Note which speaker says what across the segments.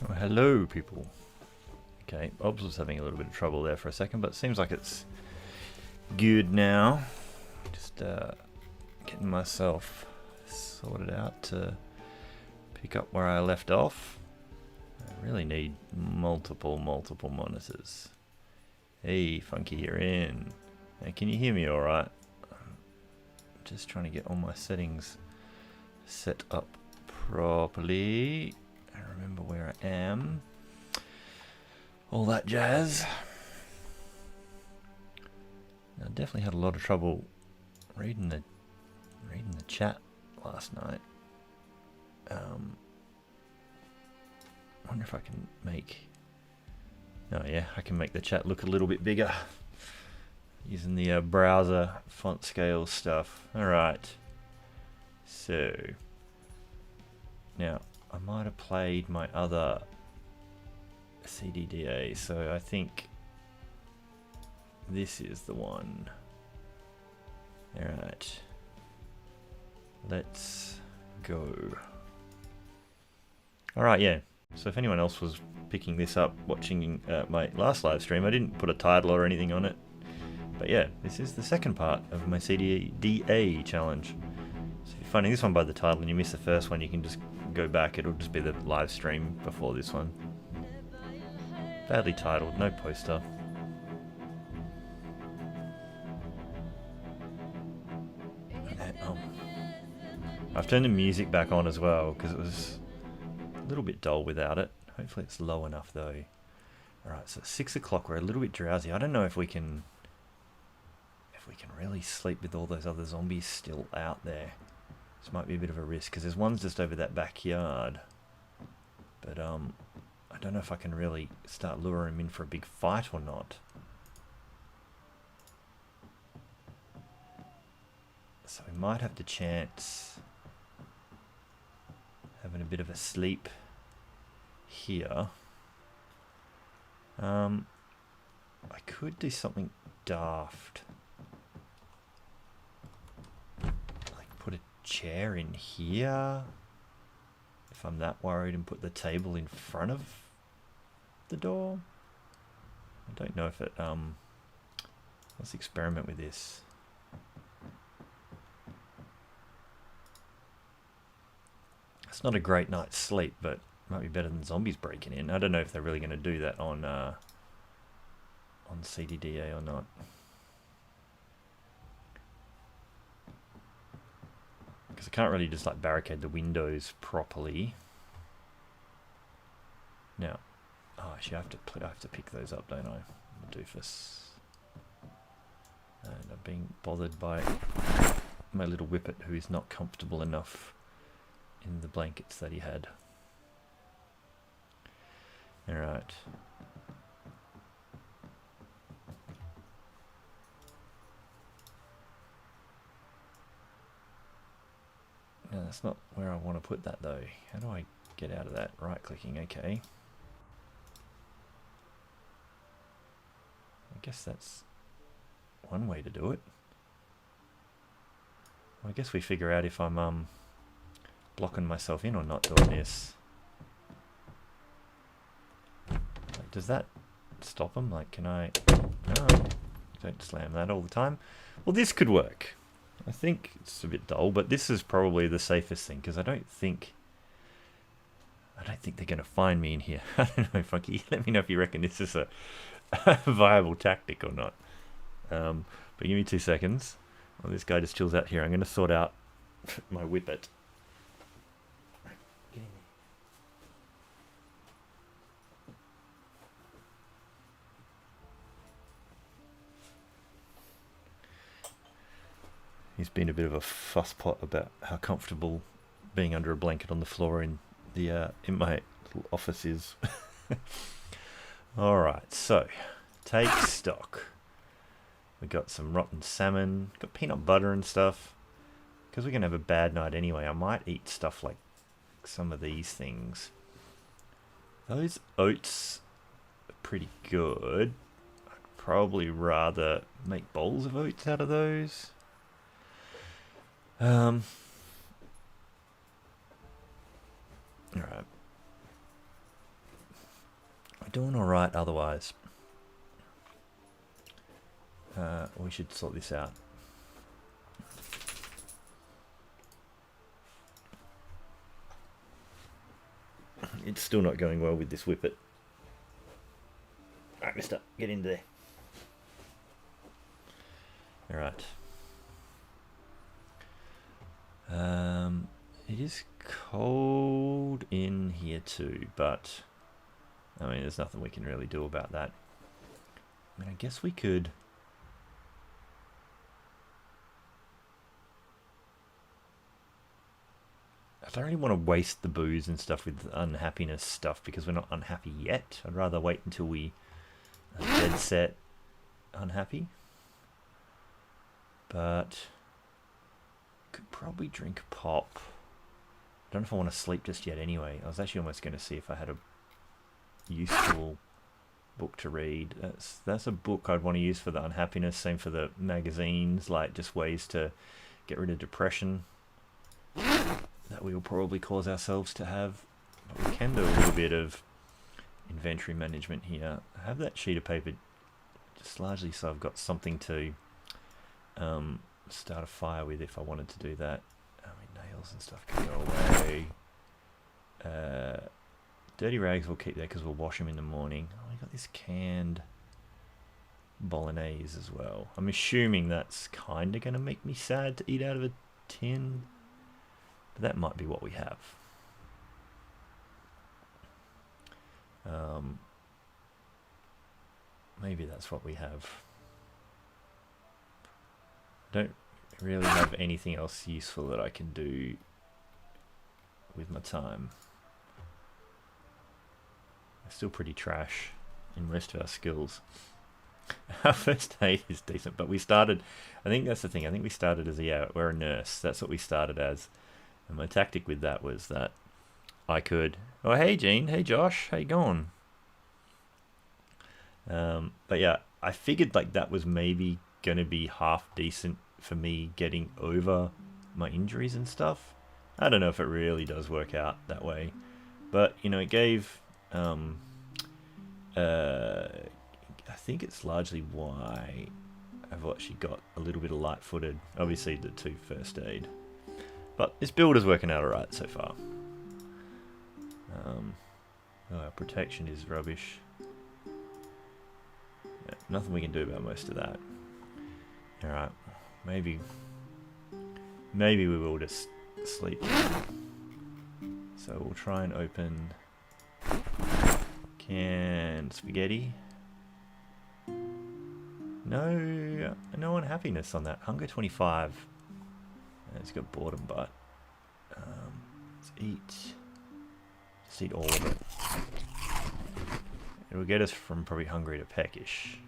Speaker 1: Oh, hello, people. Okay, Bob's was having a little bit of trouble there for a second, but it seems like it's good now. Just getting myself sorted out to pick up where I left off. I really need multiple monitors. Hey, Funky, you're in. Hey, can you hear me alright? Just trying to get all my settings set up properly. I remember where I am. All that jazz. I definitely had a lot of trouble reading the chat last night. Wonder if I can make. Oh yeah, I can make the chat look a little bit bigger using the browser font scale stuff. All right. So now I might have played my other CDDA, so I think this is the one. Alright, let's go. Alright, yeah, so if anyone else was picking this up watching my last live stream, I didn't put a title or anything on it, but yeah, this is the second part of my CDDA challenge. So if you're finding this one by the title and you miss the first one, you can just go back. It'll just be the live stream before this one. Badly titled, no poster. I've turned the music back on as well because it was a little bit dull without it. Hopefully it's low enough though. Alright, so it's 6 o'clock, we're a little bit drowsy. I don't know if we can really sleep with all those other zombies still out there. This might be a bit of a risk because there's one's just over that backyard. But I don't know if I can really start luring him in for a big fight or not. So we might have to chance having a bit of a sleep here. I could do something daft. Like put a chair in here. If I'm that worried, and put the table in front of the door. I don't know if it let's experiment with this. It's not a great night's sleep, but might be better than zombies breaking in. I don't know if they're really going to do that on CDDA or not. Because I can't really just like barricade the windows properly. Now, oh, actually, I have to pick those up, don't I? The doofus. And I'm being bothered by my little whippet, who is not comfortable enough in the blankets that he had. All right. No, that's not where I want to put that though. How do I get out of that? Right clicking, okay. I guess that's one way to do it. Well, I guess we figure out if I'm blocking myself in or not doing this. Like, does that stop him? Like, can I? No, don't slam that all the time. Well, this could work. I think it's a bit dull, but this is probably the safest thing because I don't think they're going to find me in here. I don't know, Funky. Let me know if you reckon this is a viable tactic or not. But give me 2 seconds. While this guy just chills out here, I'm going to sort out my whippet. He's been a bit of a fusspot about how comfortable being under a blanket on the floor in the in my little office is. All right, so take stock. We got some rotten salmon, got peanut butter and stuff. Because we're gonna have a bad night anyway, I might eat stuff like some of these things. Those oats are pretty good. I'd probably rather make bowls of oats out of those. Alright. doing alright otherwise. We should sort this out. It's still not going well with this whippet. Alright, mister, get in there. Alright. It is cold in here too, but I mean, there's nothing we can really do about that. I mean, I guess we could... I don't really want to waste the booze and stuff with unhappiness stuff because we're not unhappy yet. I'd rather wait until we are dead set unhappy. But could probably drink a pop. I don't know if I want to sleep just yet anyway. I was actually almost going to see if I had a useful book to read. That's a book I'd want to use for the unhappiness. Same for the magazines, like just ways to get rid of depression that we will probably cause ourselves to have. But we can do a little bit of inventory management here. I have that sheet of paper just largely so I've got something to start a fire with if I wanted to do that. I mean, nails and stuff can go away. Dirty rags we'll keep there because we'll wash them in the morning. Oh, we got this canned bolognese as well. I'm assuming that's kind of going to make me sad to eat out of a tin. But that might be what we have. Maybe that's what we have. Don't really have anything else useful that I can do with my time. We're still pretty trash in most of our skills. Our first aid is decent, but we started, I think that's the thing, I think we started as, yeah, we're a nurse. That's what we started as. And my tactic with that was that I could, oh, hey Gene, hey Josh, how you going? But yeah, I figured like that was maybe going to be half decent for me getting over my injuries and stuff. I don't know if it really does work out that way, but you know, it gave I think it's largely why I've actually got a little bit of light-footed, obviously the 2 first aid, but this build is working out alright so far. Our protection is rubbish. Yeah, nothing we can do about most of that. Alright, maybe we will just sleep. So we'll try and open canned spaghetti. No unhappiness on that. Hunger 25. It's got boredom, but let's eat. Just eat all of it. It will get us from probably hungry to peckish.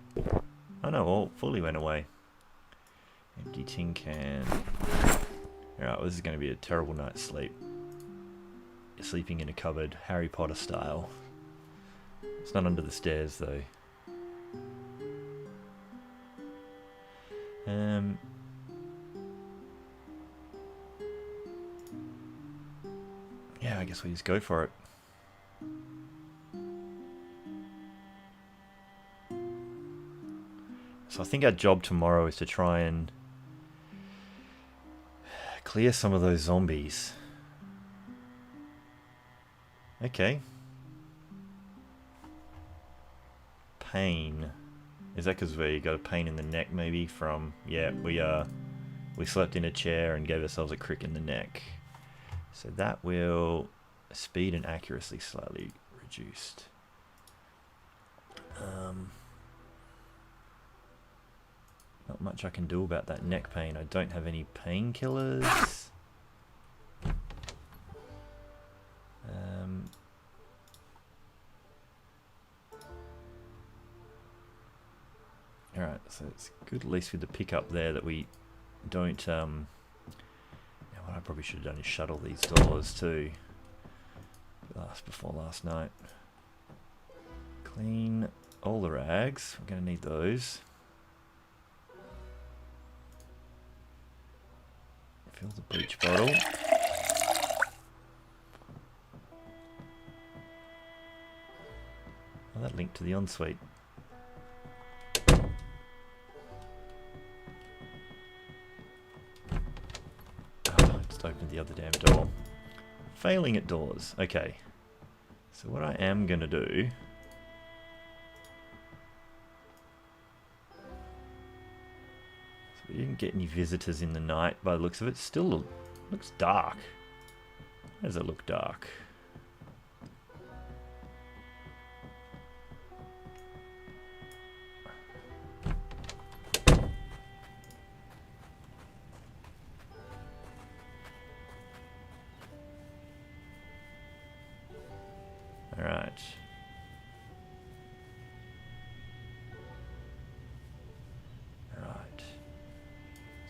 Speaker 1: Oh no, all fully went away. Empty tin can. Alright, well, this is going to be a terrible night's sleep. You're sleeping in a cupboard, Harry Potter style. It's not under the stairs though. Yeah, I guess we just go for it. So I think our job tomorrow is to try and clear some of those zombies. Okay. Pain. Is that because we got a pain in the neck maybe from... Yeah, we slept in a chair and gave ourselves a crick in the neck. So that will... Speed and accuracy slightly reduced. Not much I can do about that neck pain. I don't have any painkillers. Alright, so it's good at least with the pickup there that we don't... yeah, what I probably should have done is shuttle these doors too. Before last night. Clean all the rags. We're going to need those. Fill the bleach bottle. Well, that link to the ensuite. Oh, just opened the other damn door. Failing at doors. Okay. So what I am going to do... So we didn't get any visitors in the night by the looks of it. Still looks dark. Why does it look dark? Alright. Right.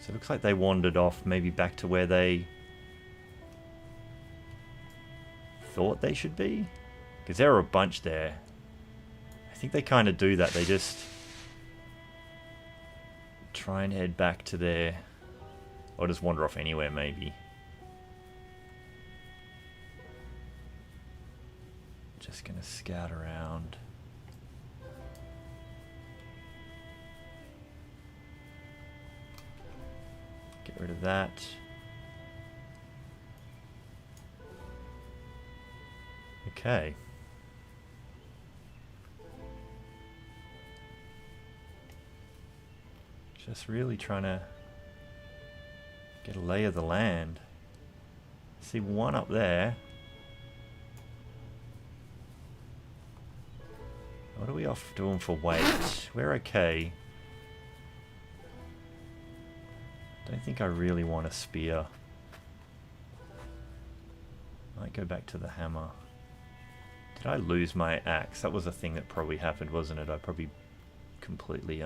Speaker 1: So it looks like they wandered off maybe back to where they thought they should be. Because there are a bunch there. I think they kind of do that. They just try and head back to their... Or just wander off anywhere maybe. Just gonna scout around. Get rid of that. Okay. Just really trying to get a lay of the land. See one up there. What are we off doing for weight? We're okay. Don't think I really want a spear. Might go back to the hammer. Did I lose my axe? That was a thing that probably happened, wasn't it? I probably completely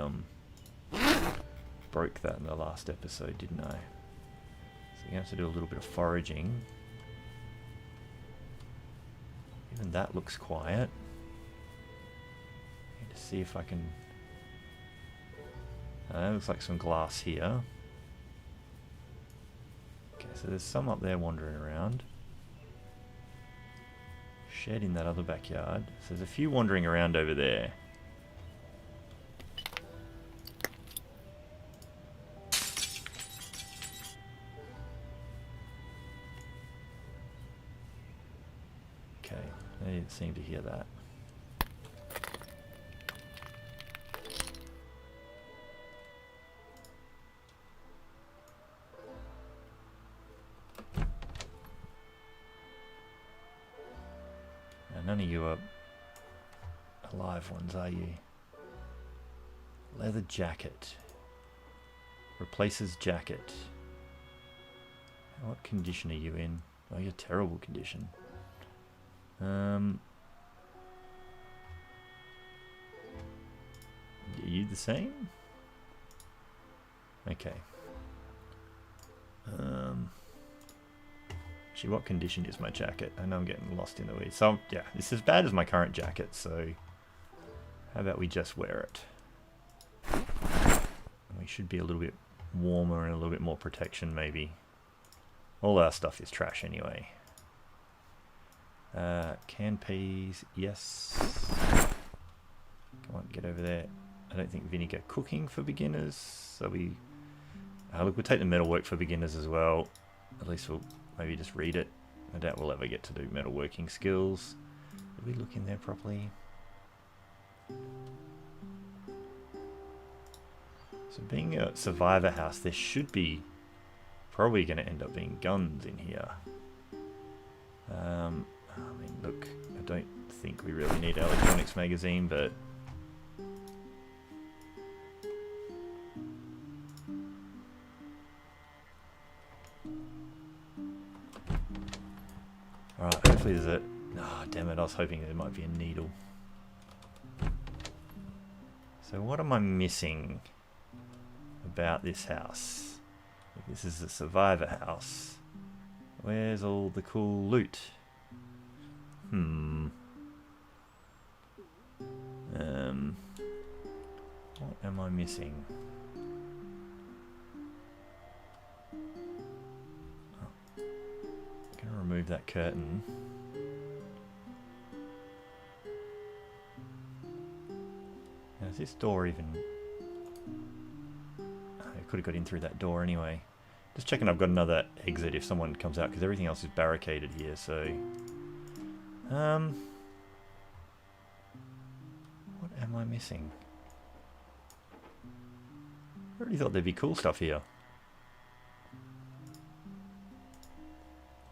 Speaker 1: broke that in the last episode, didn't I? So you have to do a little bit of foraging. Even that looks quiet. Need to see if I can... looks like some glass here. Okay, so there's some up there wandering around. Shed in that other backyard. So there's a few wandering around over there. Okay, I didn't seem to hear that. None of you are alive ones, are you? Leather jacket. Replaces jacket. What condition are you in? Oh, you're terrible condition. Are you the same? Okay. Actually, what condition is my jacket? I know I'm getting lost in the weeds. So, yeah, it's as bad as my current jacket, so how about we just wear it? We should be a little bit warmer and a little bit more protection, maybe. All our stuff is trash anyway. Canned peas, yes. Come on, get over there. I don't think vinegar cooking for beginners. So we... look, we'll take the metalwork for beginners as well. At least we'll maybe just read it. I doubt we'll ever get to do metalworking skills. Did we look in there properly? So being a survivor house, there should be probably going to end up being guns in here. I mean, look, I don't think we really need an electronics magazine, but alright, hopefully there's a... Oh, damn it, I was hoping there might be a needle. So what am I missing about this house? If this is a survivor house, where's all the cool loot? What am I missing? Oh. Gonna remove that curtain. this door even... I could have got in through that door anyway. Just checking I've got another exit if someone comes out, because everything else is barricaded here, so... What am I missing? I really thought there'd be cool stuff here.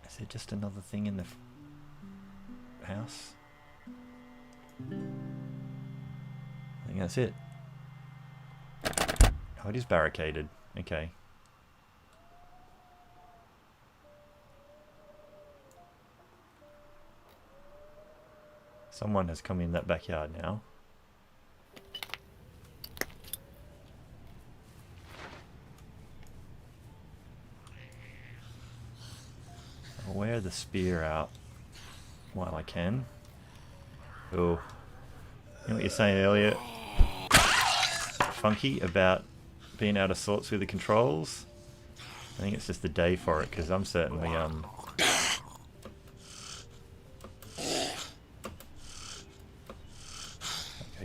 Speaker 1: Is there just another thing in the house? I think that's it. Oh, it is barricaded. Okay. Someone has come in that backyard now. I'll wear the spear out while I can. Oh, you know what you're saying earlier, Funky, about being out of sorts with the controls? I think it's just the day for it, because I'm certainly okay,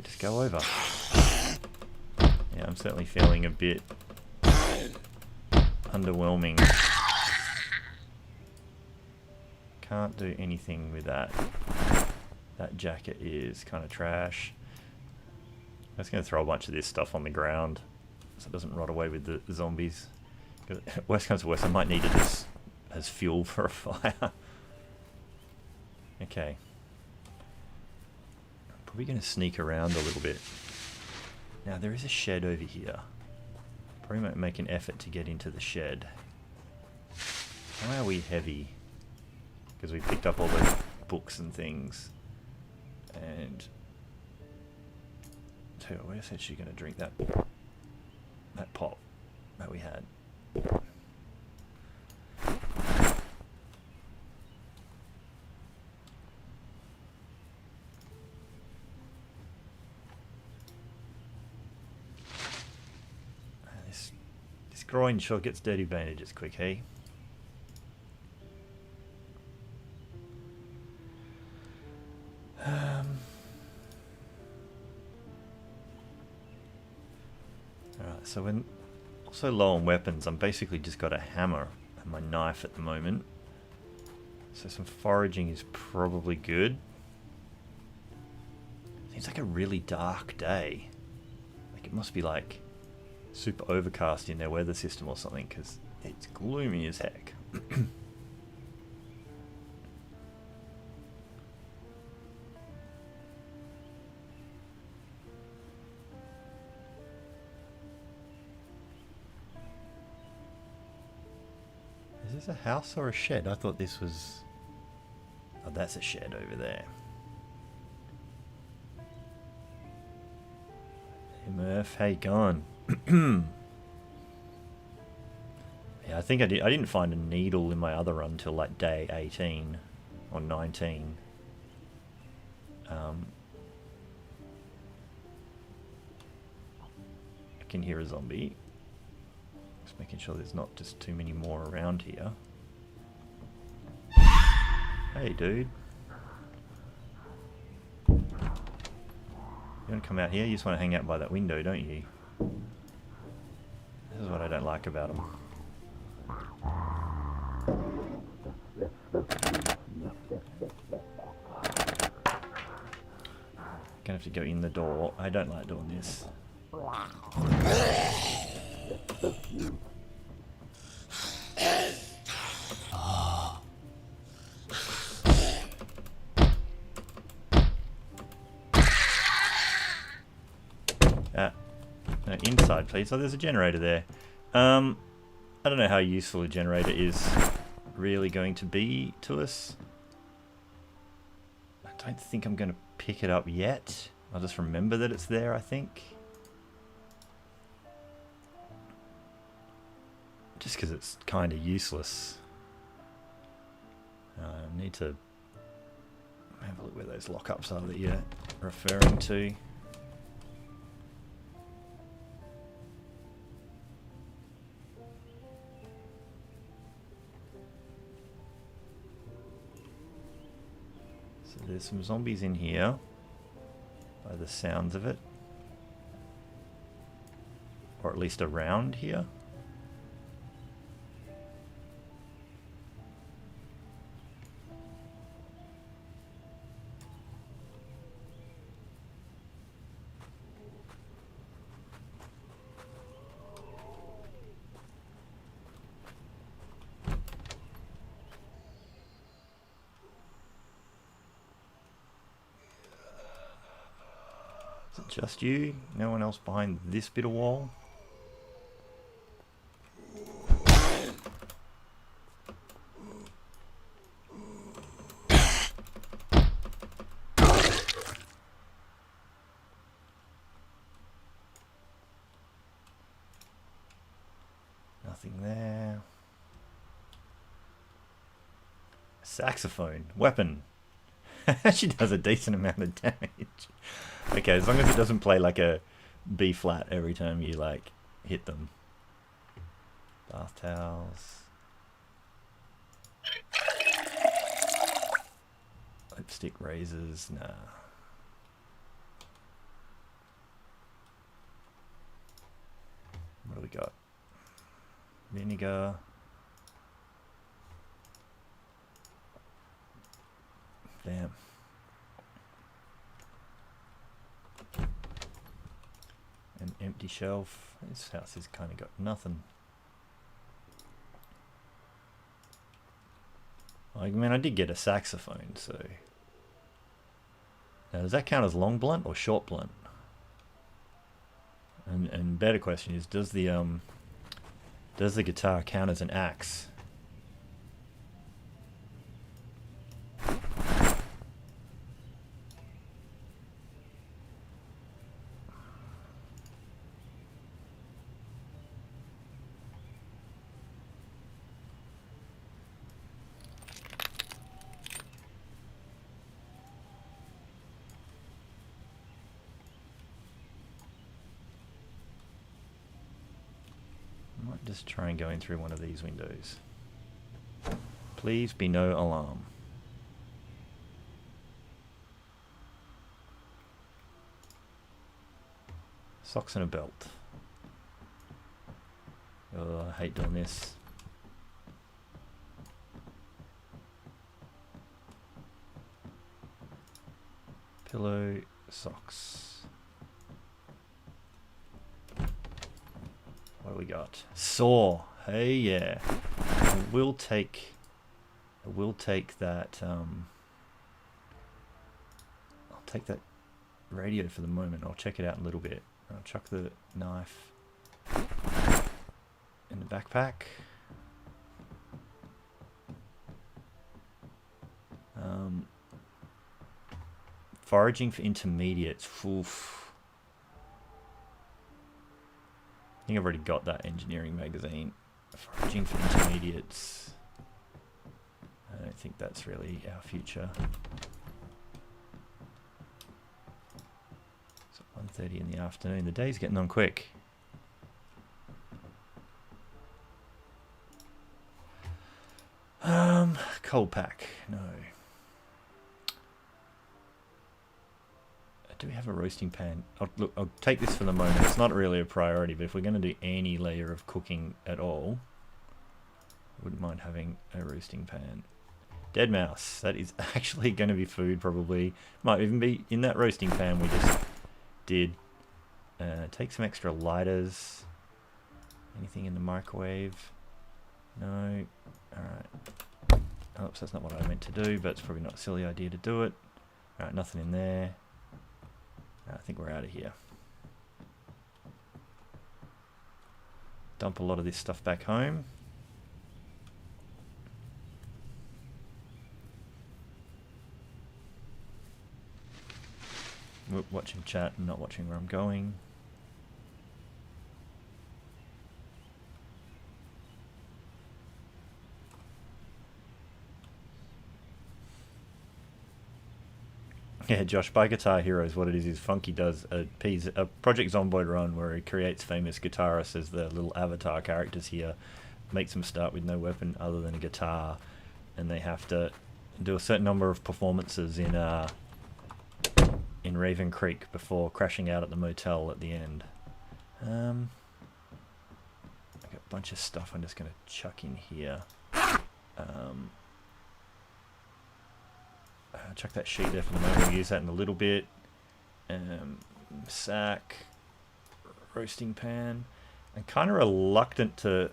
Speaker 1: just go over. Yeah, I'm certainly feeling a bit underwhelming. Can't do anything with that. That jacket is kind of trash. I'm just going to throw a bunch of this stuff on the ground so it doesn't rot away with the zombies. Worst comes to worst, I might need it as fuel for a fire. Okay. Probably going to sneak around a little bit. Now there is a shed over here. Probably might make an effort to get into the shed. Why are we heavy? Because we picked up all those books and things. And tell you what, we're essentially going to drink that pot that we had. This groin sure gets dirty bandages quick, hey? Alright, so when also low on weapons, I'm basically just got a hammer and my knife at the moment. So some foraging is probably good. Seems like a really dark day. Like it must be like super overcast in their weather system or something, because it's gloomy as heck. Is this a house or a shed? I thought this was... Oh, that's a shed over there. Hey Murph, how you going? Yeah, I think I didn't find a needle in my other run till like day 18 or 19. I can hear a zombie. Just making sure there's not just too many more around here. Hey dude. You want to come out here? You just want to hang out by that window, don't you? This is what I don't like about them. Gonna have to go in the door. I don't like doing this. No, inside please. Oh, there's a generator there. I don't know how useful a generator is really going to be to us. I don't think I'm going to pick it up yet. I'll just remember that it's there, I think. Just because it's kind of useless. I need to have a look where those lockups are that you're referring to. So there's some zombies in here, by the sounds of it. at least around here. Is it just you? No one else behind this bit of wall? Nothing there. Saxophone. Weapon. She does a decent amount of damage. Okay, as long as it doesn't play like a B flat every time you like hit them. Bath towels. Lipstick razors, nah. What do we got? Vinegar. Damn. An empty shelf. This house has kind of got nothing. I mean, I did get a saxophone, so... Now, does that count as long blunt or short blunt? And better question is, does the guitar count as an axe? Just try and go in through one of these windows. Please be no alarm. Socks and a belt. Oh, I hate doing this. Pillow, socks. What do we got? Saw. Hey, yeah. I will take that. I'll take that radio for the moment. I'll check it out in a little bit. I'll chuck the knife in the backpack. Foraging for intermediates. Oof. I think I've already got that engineering magazine. Foraging for intermediates. I don't think that's really our future. So 1:30 in the afternoon. The day's getting on quick. Cold pack. No. Do we have a roasting pan? Look, I'll take this for the moment. It's not really a priority, but if we're going to do any layer of cooking at all, I wouldn't mind having a roasting pan. Dead mouse. That is actually going to be food, probably. Might even be in that roasting pan we just did. Take some extra lighters. Anything in the microwave? No. Alright. Oops, that's not what I meant to do, but it's probably not a silly idea to do it. Alright, nothing in there. I think we're out of here. Dump a lot of this stuff back home. We're watching chat and not watching where I'm going. Yeah, Josh, by Guitar Heroes, what it is Funky does a Project Zomboid run where he creates famous guitarists as the little avatar characters here, makes them start with no weapon other than a guitar, and they have to do a certain number of performances in Raven Creek before crashing out at the motel at the end. bunch of stuff I'm just going to chuck in here. Chuck that sheet there for the moment. We'll use that in a little bit. Sack, roasting pan. I'm kind of reluctant to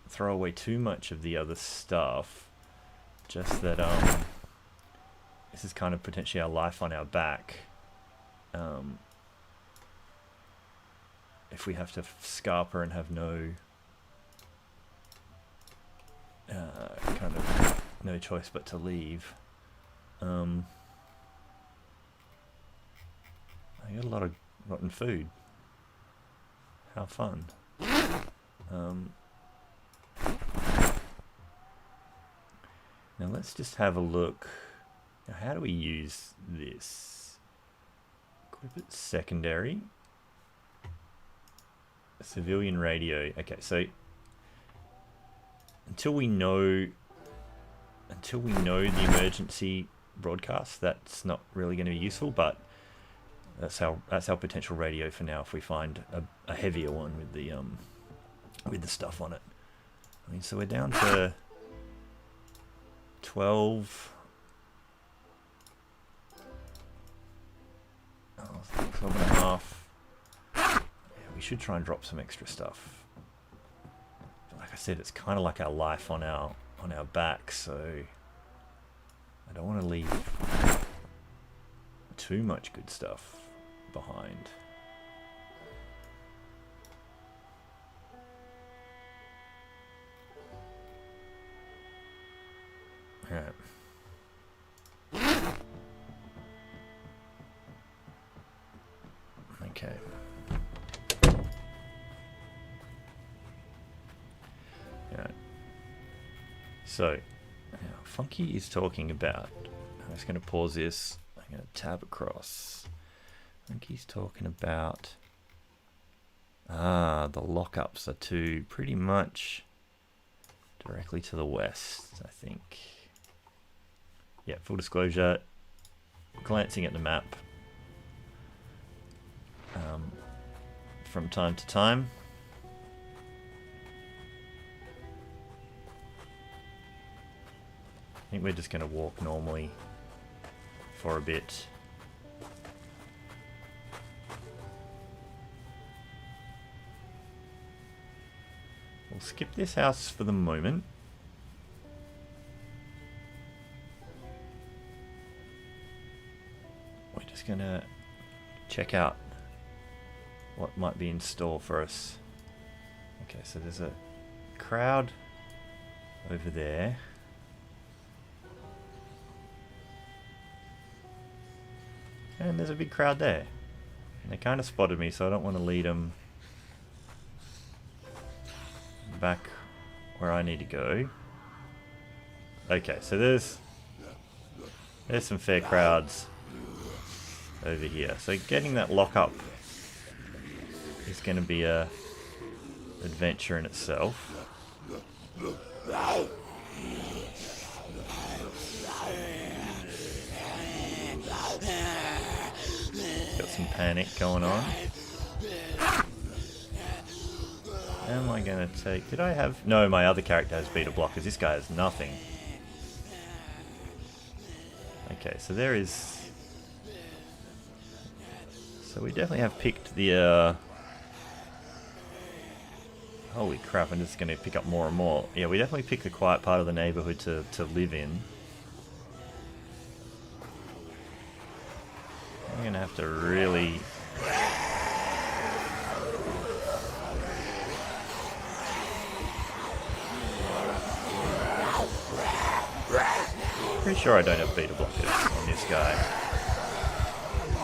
Speaker 1: throw away too much of the other stuff. Just that this is kind of potentially our life on our back. If we have to scarper and have no kind of no choice but to leave. I got a lot of rotten food. How fun. Now let's just have a look. Now how do we use this? Equip it secondary. A civilian radio. Okay, so until we know the emergency broadcast, that's not really going to be useful, but that's our potential radio for now if we find a heavier one with the stuff on it. I mean, so we're down to 12 12 and a half. Yeah, we should try and drop some extra stuff. But like I said, it's kind of like our life on our back, so I don't want to leave too much good stuff behind. Alright. Okay. Alright. So, now Funky is talking about, I'm just going to pause this, I'm going to tab across. Funky's talking about, the lockups are to pretty much directly to the west, I think. Yeah, full disclosure, glancing at the map from time to time. I think we're just going to walk normally for a bit. We'll skip this house for the moment. We're just going to check out what might be in store for us. Okay, so there's a crowd over there. And there's a big crowd there. And they kind of spotted me, so I don't want to lead them back where I need to go. Okay, so there's some fair crowds over here. So getting that lockup is going to be a adventure in itself. Got some panic going on. Am I going to take... Did I have... No, my other character has beta blockers. This guy has nothing. Okay, so there is... So we definitely have picked the... Holy crap, I'm just going to pick up more and more. Yeah, we definitely picked the quiet part of the neighborhood to live in. I'm going to have to really... Pretty sure I don't have beta blockers on this guy.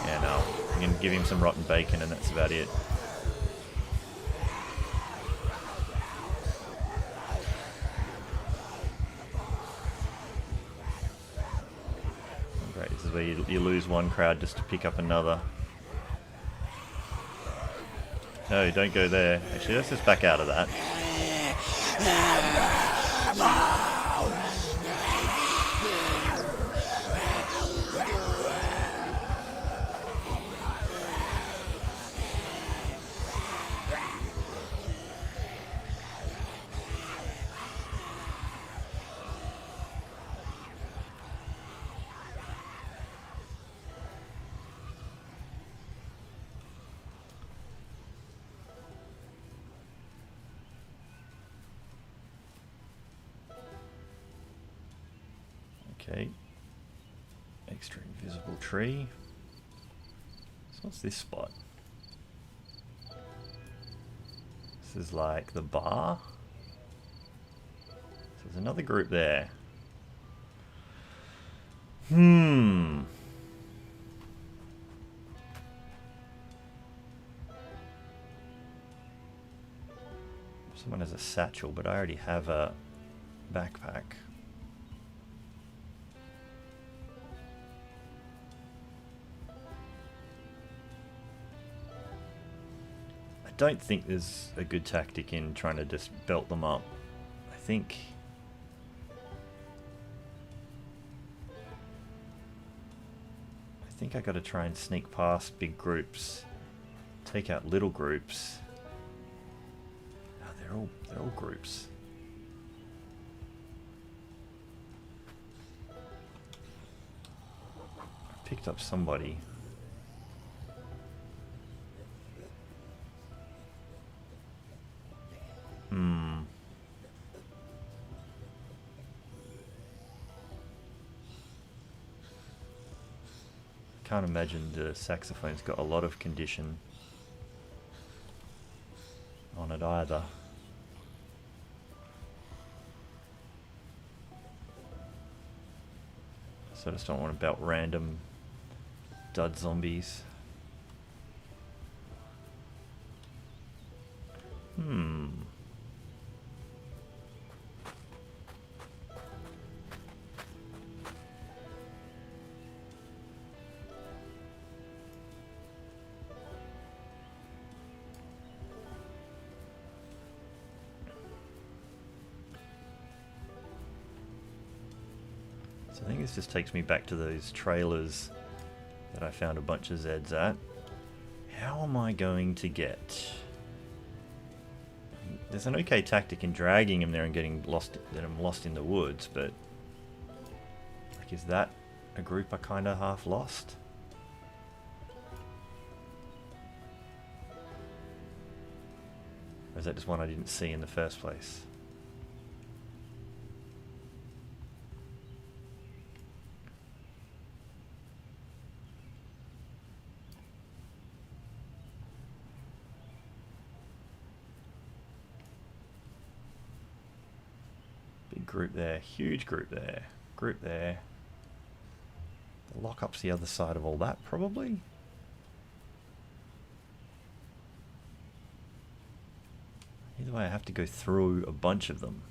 Speaker 1: Yeah, no. I'm going to give him some rotten bacon and that's about it. Great, this is where you lose one crowd just to pick up another. No, don't go there. Actually, let's just back out of that. Okay. Extra invisible tree. So what's this spot? This is like the bar. So there's another group there. Someone has a satchel, but I already have a backpack. I don't think there's a good tactic in trying to just belt them up. I think I gotta try and sneak past big groups, take out little groups. Oh, they're all groups. I picked up somebody. Can't imagine the saxophone's got a lot of condition on it either. So I just don't want to belt random dud zombies. So I think this just takes me back to those trailers that I found a bunch of Zeds at. How am I going to get... There's an okay tactic in dragging him there and getting lost in the woods, but... Like, is that a group I kind of half lost? Or is that just one I didn't see in the first place? Group there, huge group there, group there. The lock-up's the other side of all that, probably. Either way, I have to go through a bunch of them.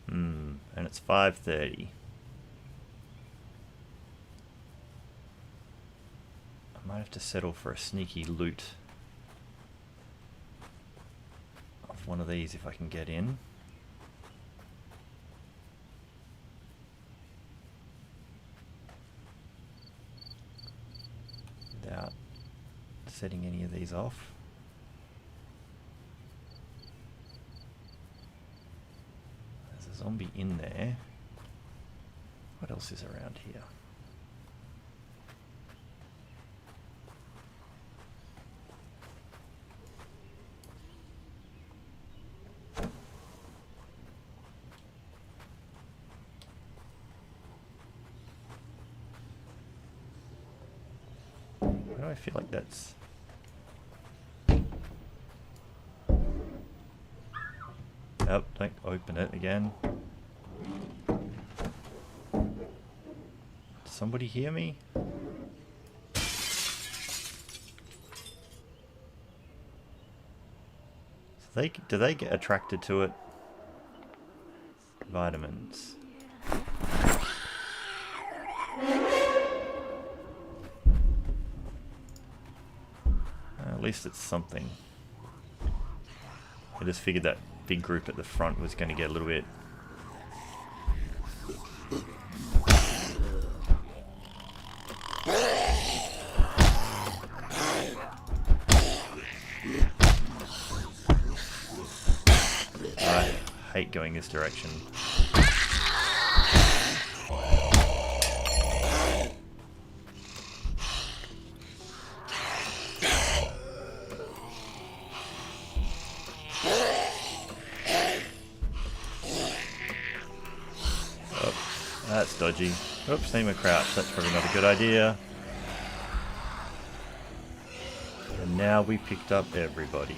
Speaker 1: And it's 5:30. I might have to settle for a sneaky loot one of these if I can get in. Without setting any of these off. There's a zombie in there. What else is around here? I feel like that's... Oh, don't open it again. Did somebody hear me? So do they get attracted to it? Vitamins. At least it's something. I just figured that big group at the front was going to get a little bit... I hate going this direction. that's dodgy. Oops, aim a crouch. That's probably not a good idea. And now we picked up everybody.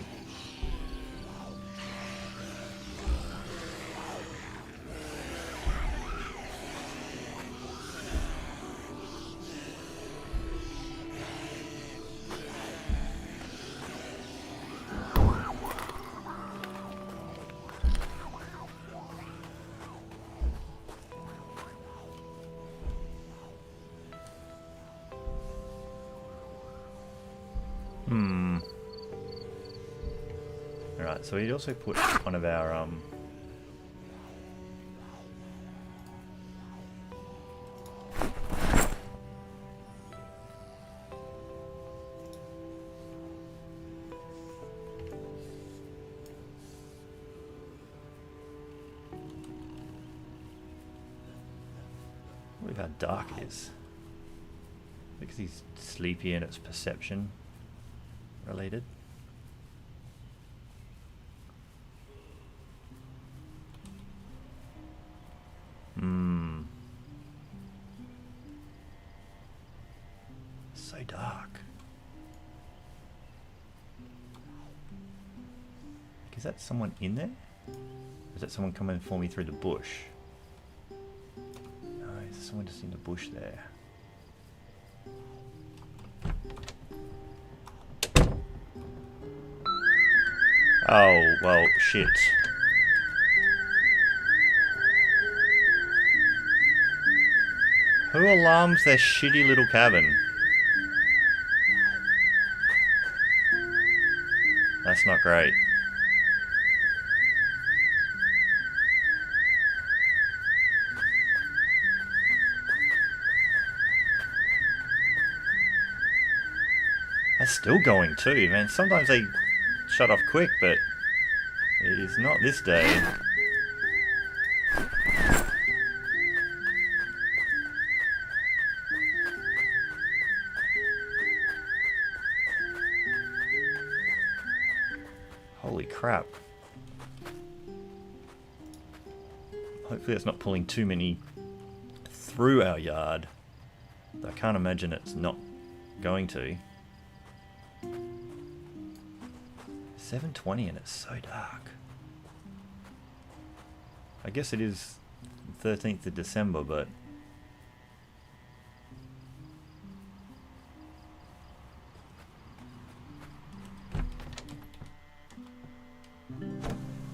Speaker 1: Alright, so we also put one of our look how dark it is. Because he's sleepy and it's perception related. So dark. Is that someone in there? Or is that someone coming for me through the bush? No, is there someone just in the bush there? Oh, well, shit. Who alarms their shitty little cabin? That's not great. That's still going too, man. Sometimes they shut off quick, but it is not this day. Holy crap. Hopefully it's not pulling too many through our yard. I can't imagine it's not going to. 7:20 and it's so dark. I guess it is 13th of December, but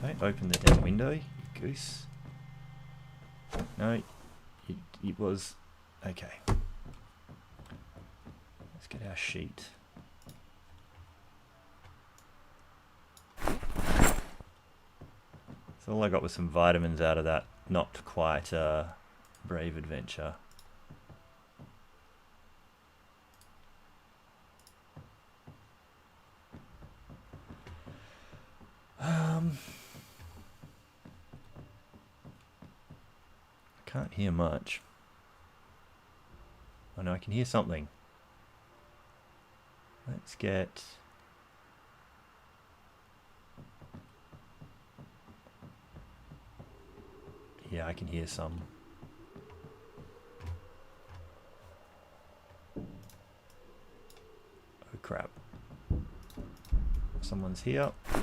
Speaker 1: don't open the damn window, you goose. No, it was okay. Let's get our sheet. So all I got was some vitamins out of that not quite brave adventure. I can't hear much. Oh no, I can hear something. Let's get... Yeah, I can hear some. Oh crap. Someone's here. I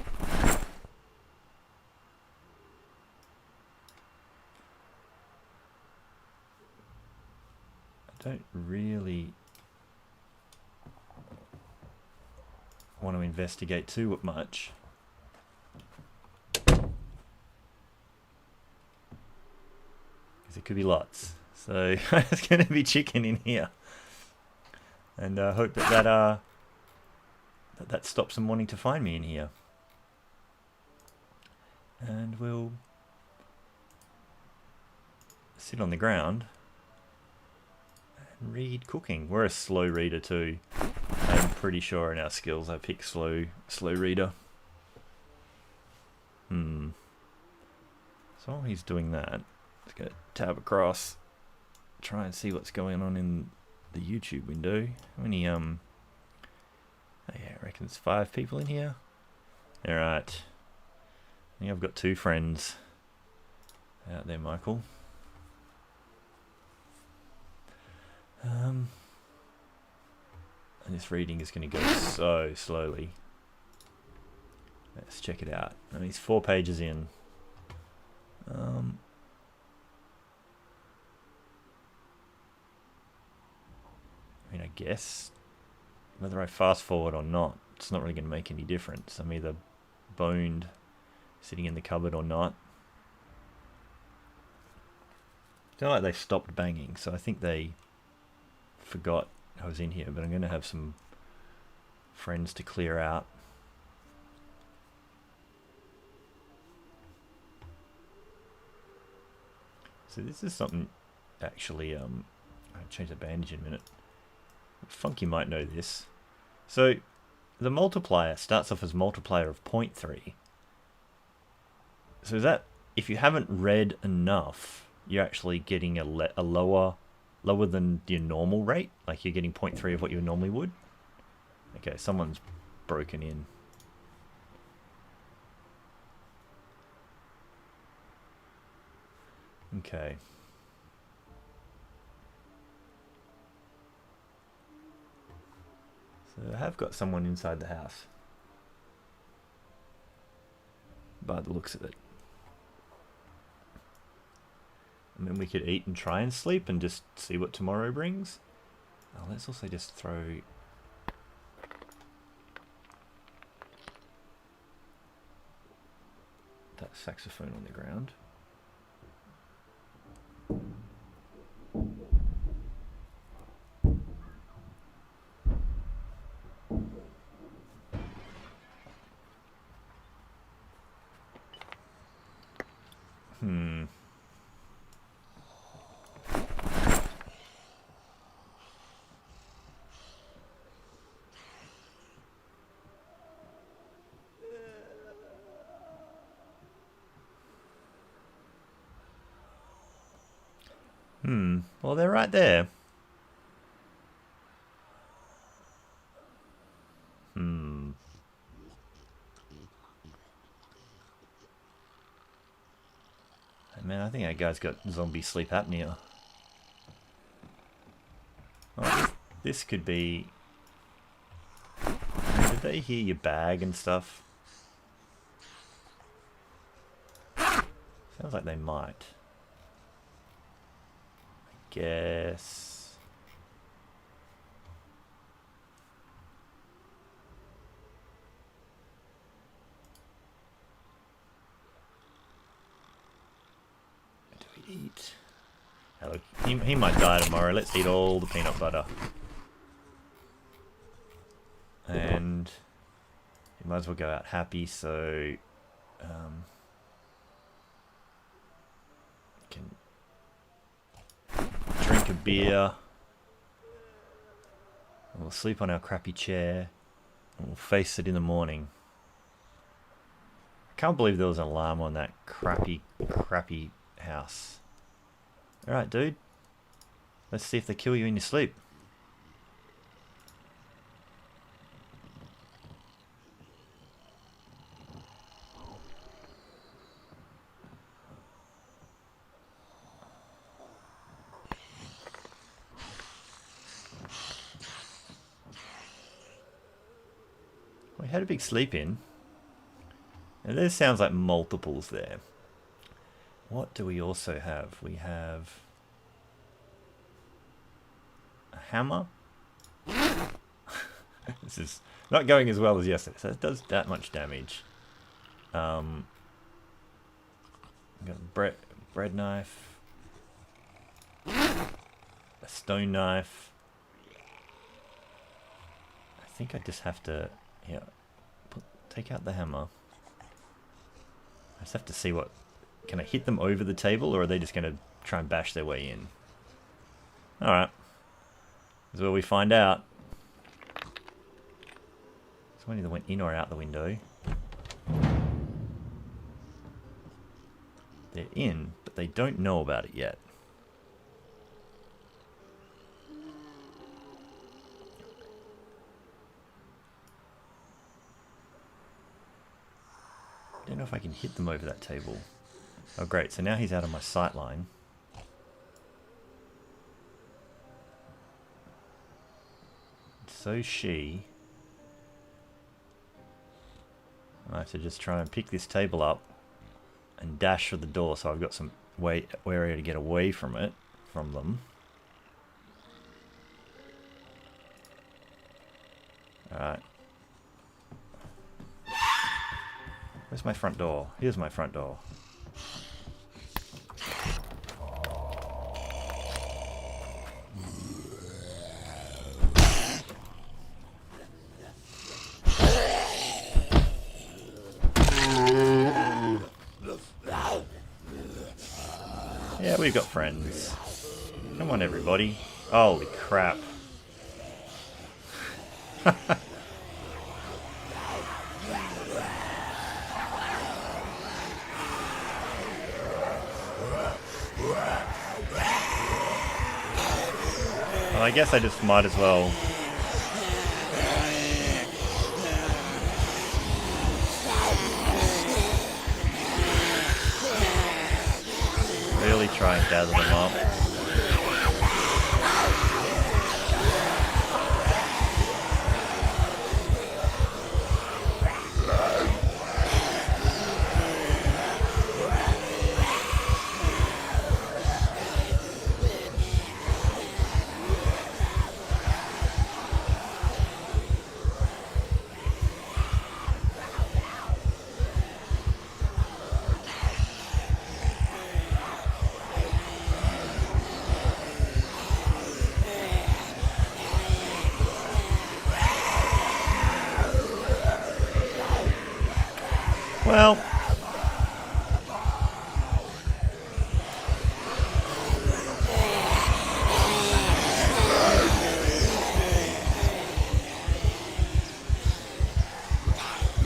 Speaker 1: don't really want to investigate too much. It could be lots, so it's going to be chicken in here, and I hope that that stops them wanting to find me in here. And we'll sit on the ground and read cooking. We're a slow reader too. I'm pretty sure in our skills I pick slow reader. So while he's doing that, let's go tab across, try and see what's going on in the YouTube window. How many, oh yeah, I reckon it's 5 people in here. Alright. I think I've got 2 friends out there, Michael. And this reading is going to go so slowly. Let's check it out. And he's 4 pages in. I mean, I guess whether I fast forward or not, it's not really going to make any difference. I'm either boned sitting in the cupboard or not. It's not like they stopped banging, so I think they forgot I was in here, but I'm going to have some friends to clear out. So this is something, actually, I'll change the bandage in a minute. Funky might know this. So the multiplier starts off as multiplier of 0.3. So is that, if you haven't read enough, you're actually getting a lower than your normal rate? Like you're getting 0.3 of what you normally would? Okay, someone's broken in. Okay. So I have got someone inside the house, by the looks of it. I mean, we could eat and try and sleep and just see what tomorrow brings. Oh, let's also just throw that saxophone on the ground. Well, they're right there. Man, I think that guy's got zombie sleep apnea. Oh, this could be... Did they hear your bag and stuff? Sounds like they might. I guess... Eat. Hey, look, he might die tomorrow. Let's eat all the peanut butter. And he might as well go out happy, so can drink a beer. And we'll sleep on our crappy chair and we'll face it in the morning. I can't believe there was an alarm on that crappy house. Alright, dude. Let's see if they kill you in your sleep. We had a big sleep in. And there sounds like multiples there. What do we also have? We have a hammer. This is not going as well as yesterday, so it does that much damage. Got a bread knife, a stone knife. I think I just have to, take out the hammer. I just have to see what. Can I hit them over the table, or are they just going to try and bash their way in? Alright. This is where we find out. Someone either went in or out the window. They're in, but they don't know about it yet. I don't know if I can hit them over that table. Oh great, so now he's out of my sight line. so she. I have to just try and pick this table up and dash for the door, so I've got some area to get away from it, from them. Alright. Where's my front door? Here's my front door. Yeah, we've got friends. Come on, everybody. Holy crap. Well, I guess I just might as well really try and gather them up. Well,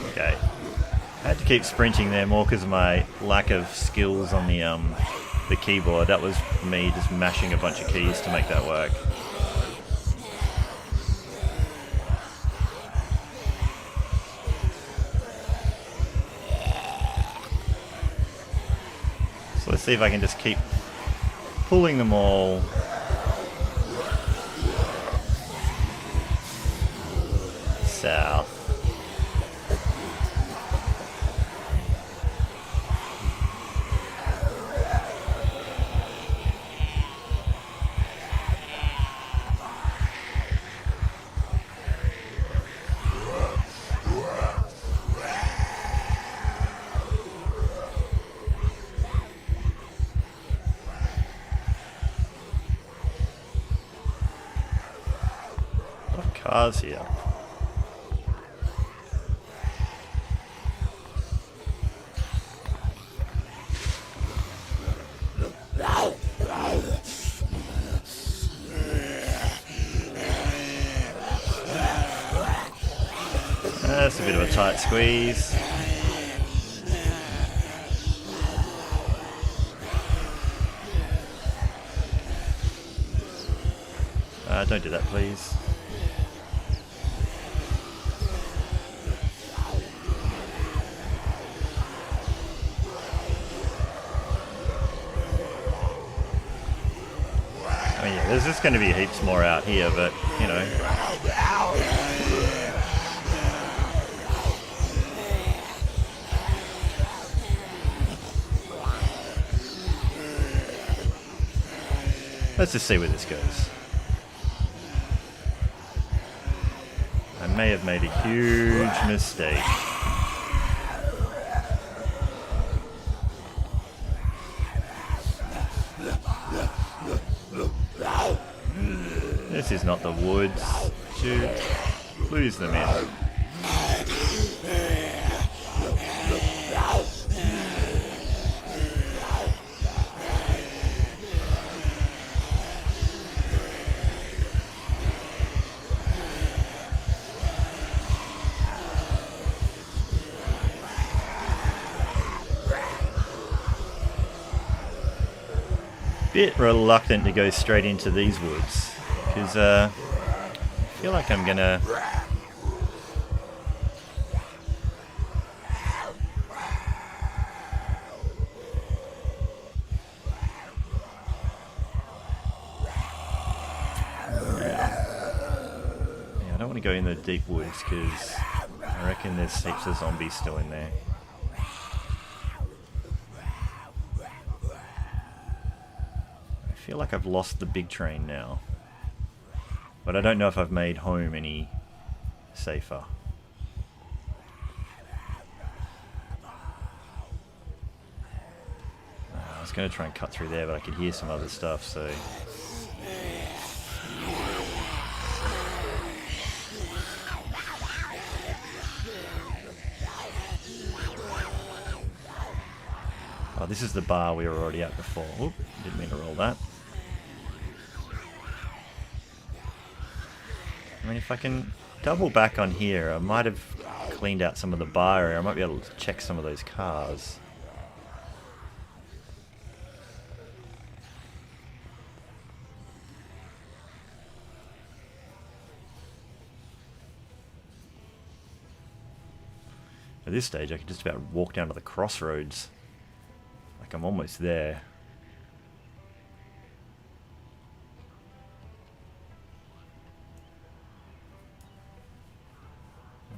Speaker 1: okay. I had to keep sprinting there more because of my lack of skills on the keyboard. That was me just mashing a bunch of keys to make that work. So let's see if I can just keep pulling them all south. Cars here. That's a bit of a tight squeeze. Don't do that, please. Yeah, there's just going to be heaps more out here, but, you know. Let's just see where this goes. I may have made a huge mistake. This is not the woods to lose them in. Bit reluctant to go straight into these woods because I feel like I'm gonna go in the deep woods because I reckon there's heaps of zombies still in there. I feel like I've lost the big train now. But I don't know if I've made home any safer. I was going to try and cut through there, but I could hear some other stuff, so... Oh, this is the bar we were already at before. Oop, didn't mean to roll that. I mean, if I can double back on here, I might have cleaned out some of the bar area. I might be able to check some of those cars. At this stage, I can just about walk down to the crossroads. Like I'm almost there.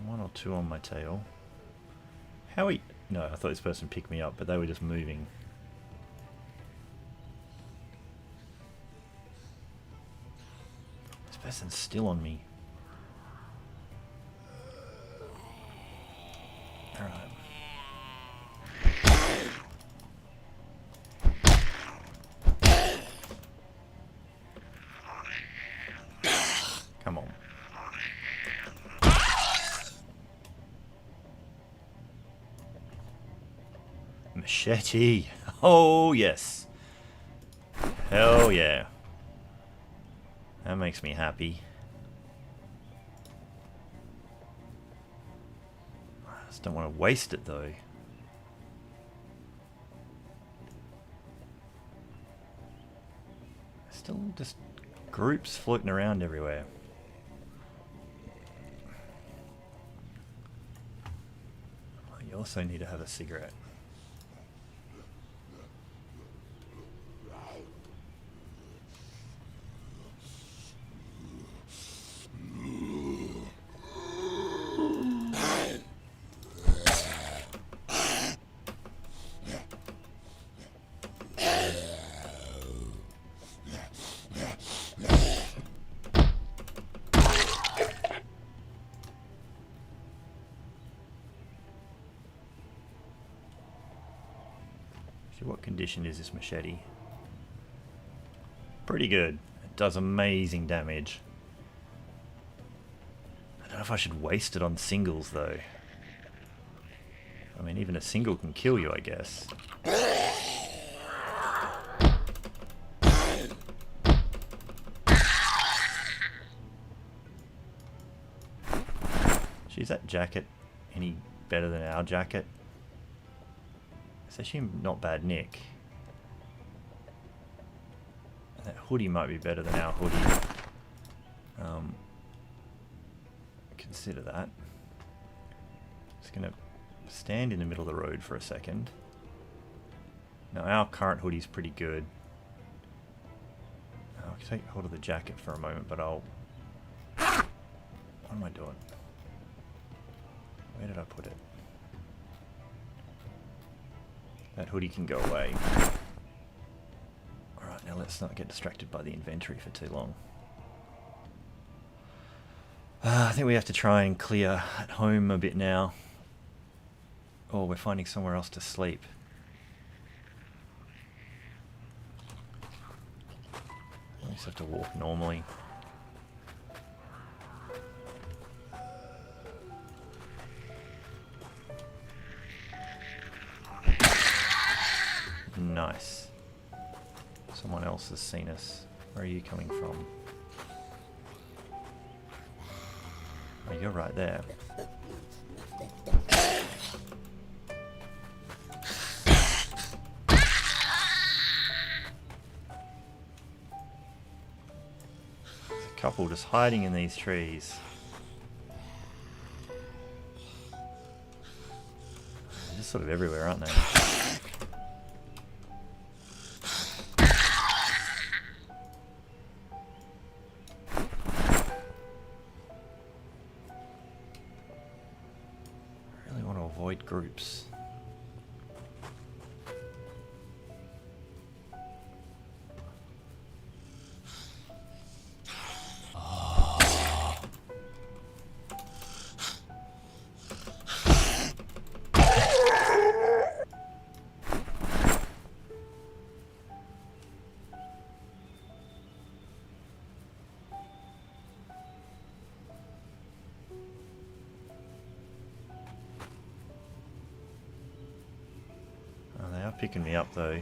Speaker 1: One or two on my tail. How we... No, I thought this person picked me up, but they were just moving. This person's still on me. Alright. Come on. Machete. Oh, yes. Hell yeah. That makes me happy. I just don't want to waste it, though. Still just groups floating around everywhere. You also need to have a cigarette. What condition is this machete? Pretty good. It does amazing damage. I don't know if I should waste it on singles though. I mean, even a single can kill you, I guess. Is that jacket any better than our jacket? It's actually not bad nick. That hoodie might be better than our hoodie. Consider that. Just gonna stand in the middle of the road for a second. Now our current hoodie's pretty good. I'll take hold of the jacket for a moment, but I'll... What am I doing? Where did I put it? That hoodie can go away. Alright, now let's not get distracted by the inventory for too long. I think we have to try and clear at home a bit now. Or we're finding somewhere else to sleep. We just have to walk normally. Nice. Someone else has seen us. Where are you coming from? Oh, you're right there. There's a couple just hiding in these trees. They're just sort of everywhere, aren't they? groups. They are picking me up though.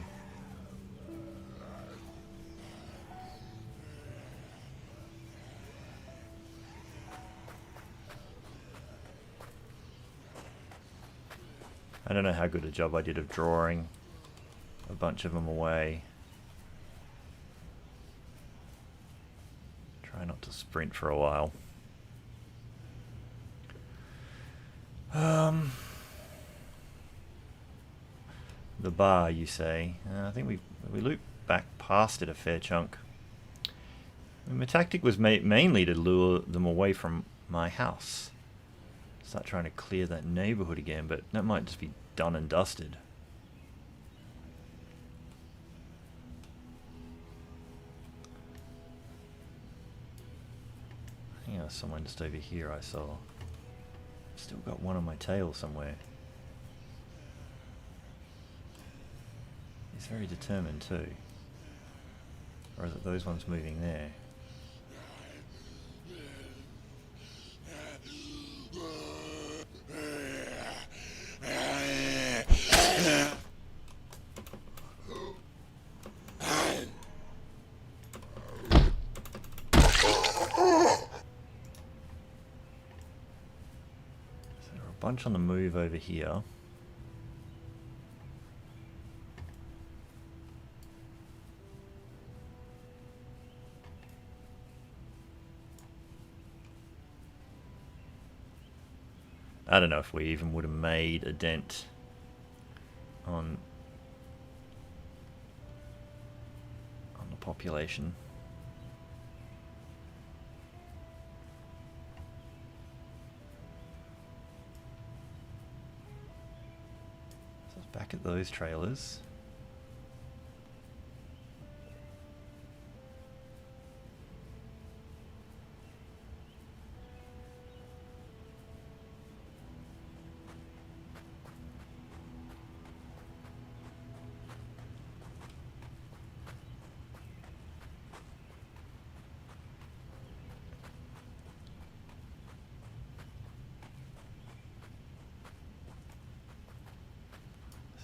Speaker 1: I don't know how good a job I did of drawing a bunch of them away. Try not to sprint for a while. The bar, you say? I think we looped back past it a fair chunk. I mean, my tactic was mainly to lure them away from my house. Start trying to clear that neighborhood again, but that might just be done and dusted. I think there was someone just over here I saw. Still got one on my tail somewhere. He's very determined too. Or is it those ones moving there? So there are a bunch on the move over here. I don't know if we even would have made a dent on the population. So it's back at those trailers.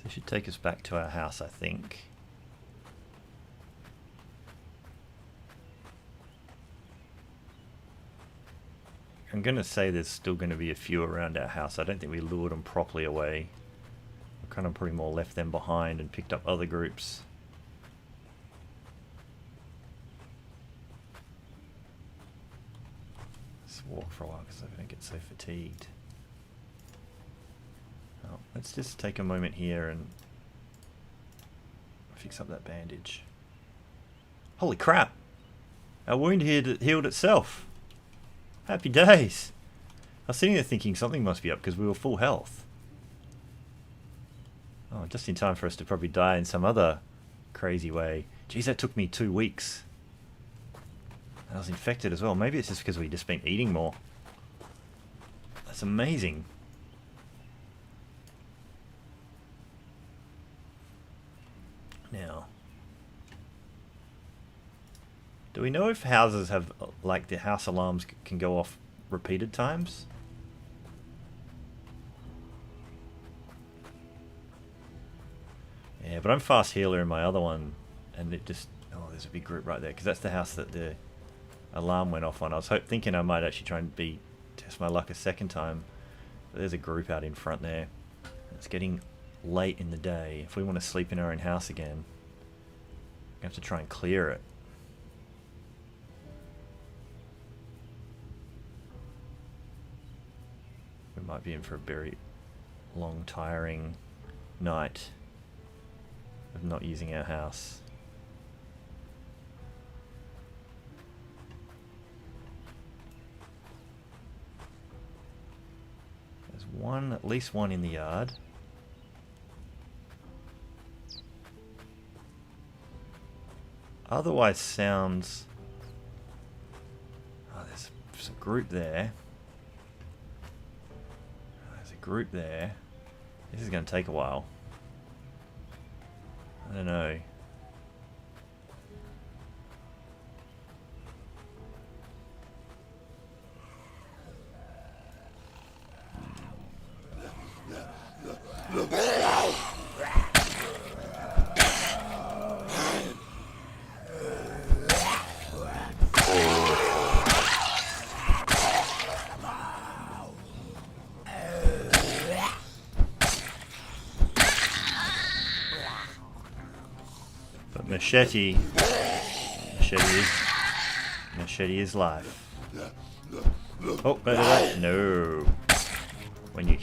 Speaker 1: This should take us back to our house, I think. I'm going to say there's still going to be a few around our house. I don't think we lured them properly away. We kind of probably more left them behind and picked up other groups. Let's walk for a while because I don't get so fatigued. Oh, let's just take a moment here and fix up that bandage. Holy crap! Our wound healed itself. Happy days. I was sitting there thinking something must be up because we were full health. Oh, just in time for us to probably die in some other crazy way. Geez, that took me 2 weeks. I was infected as well. Maybe it's just because we've just been eating more. That's amazing. Now, do we know if houses have, like, the house alarms can go off repeated times? Yeah, but I'm fast healer in my other one, and it just... Oh, there's a big group right there, because that's the house that the alarm went off on. I was thinking I might actually try and test my luck a second time. But there's a group out in front there. It's getting late in the day. If we want to sleep in our own house again, we have to try and clear it. We might be in for a very long, tiring night of not using our house. There's at least one in the yard. Otherwise sounds... Oh, there's a group there. There's a group there. This is going to take a while. I don't know. But machete is life. Oh, no. When you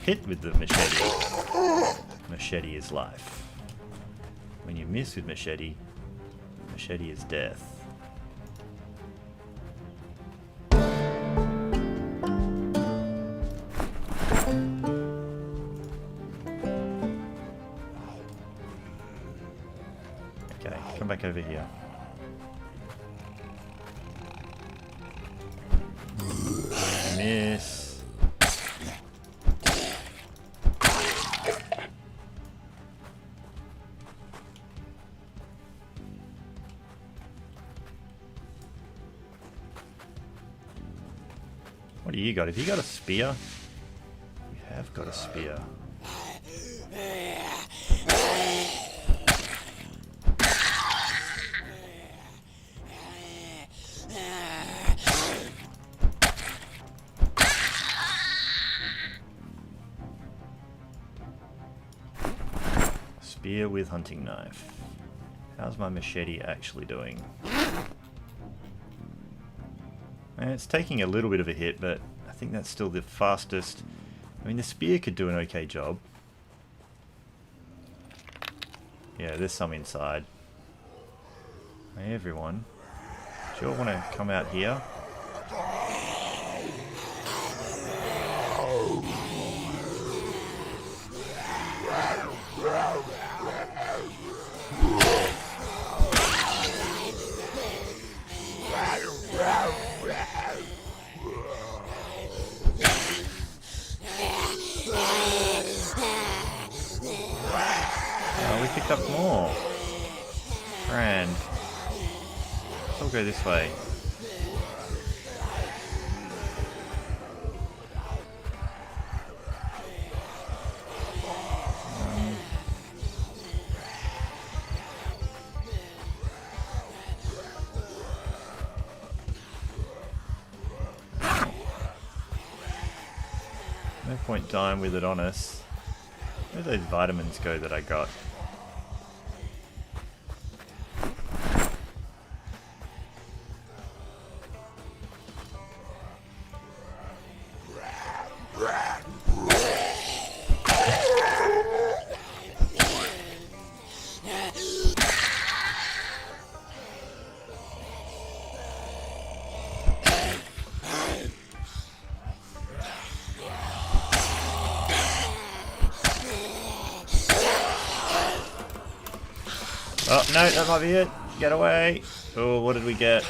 Speaker 1: hit with the machete is life. When you miss with machete is death. Okay, come back over here. Miss. What do you got? Have you got a spear? You have got a spear. Spear with hunting knife. How's my machete actually doing? And it's taking a little bit of a hit, but I think that's still the fastest. I mean, the spear could do an okay job. Yeah, there's some inside. Hey everyone, do you all want to come out here? Oh, we picked up more. Grand. Let's all go this way. No point dying with it on us. Where did those vitamins go that I got? Oh, no, that might be it. Get away. Oh, what did we get?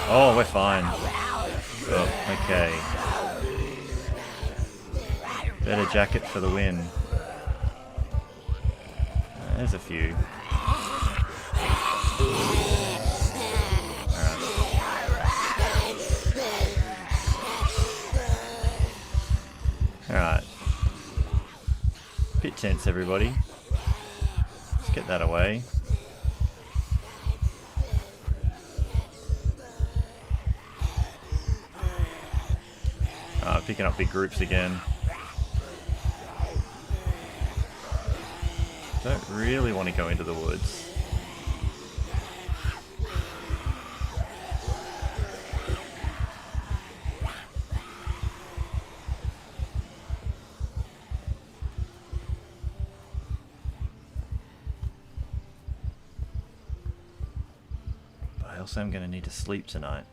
Speaker 1: Oh, we're fine. Oh, okay. Better jacket for the win. There's a few. Alright. Bit tense, everybody. Get that away. Picking up big groups again. Don't really want to go into the woods. Also, I'm going to need to sleep tonight.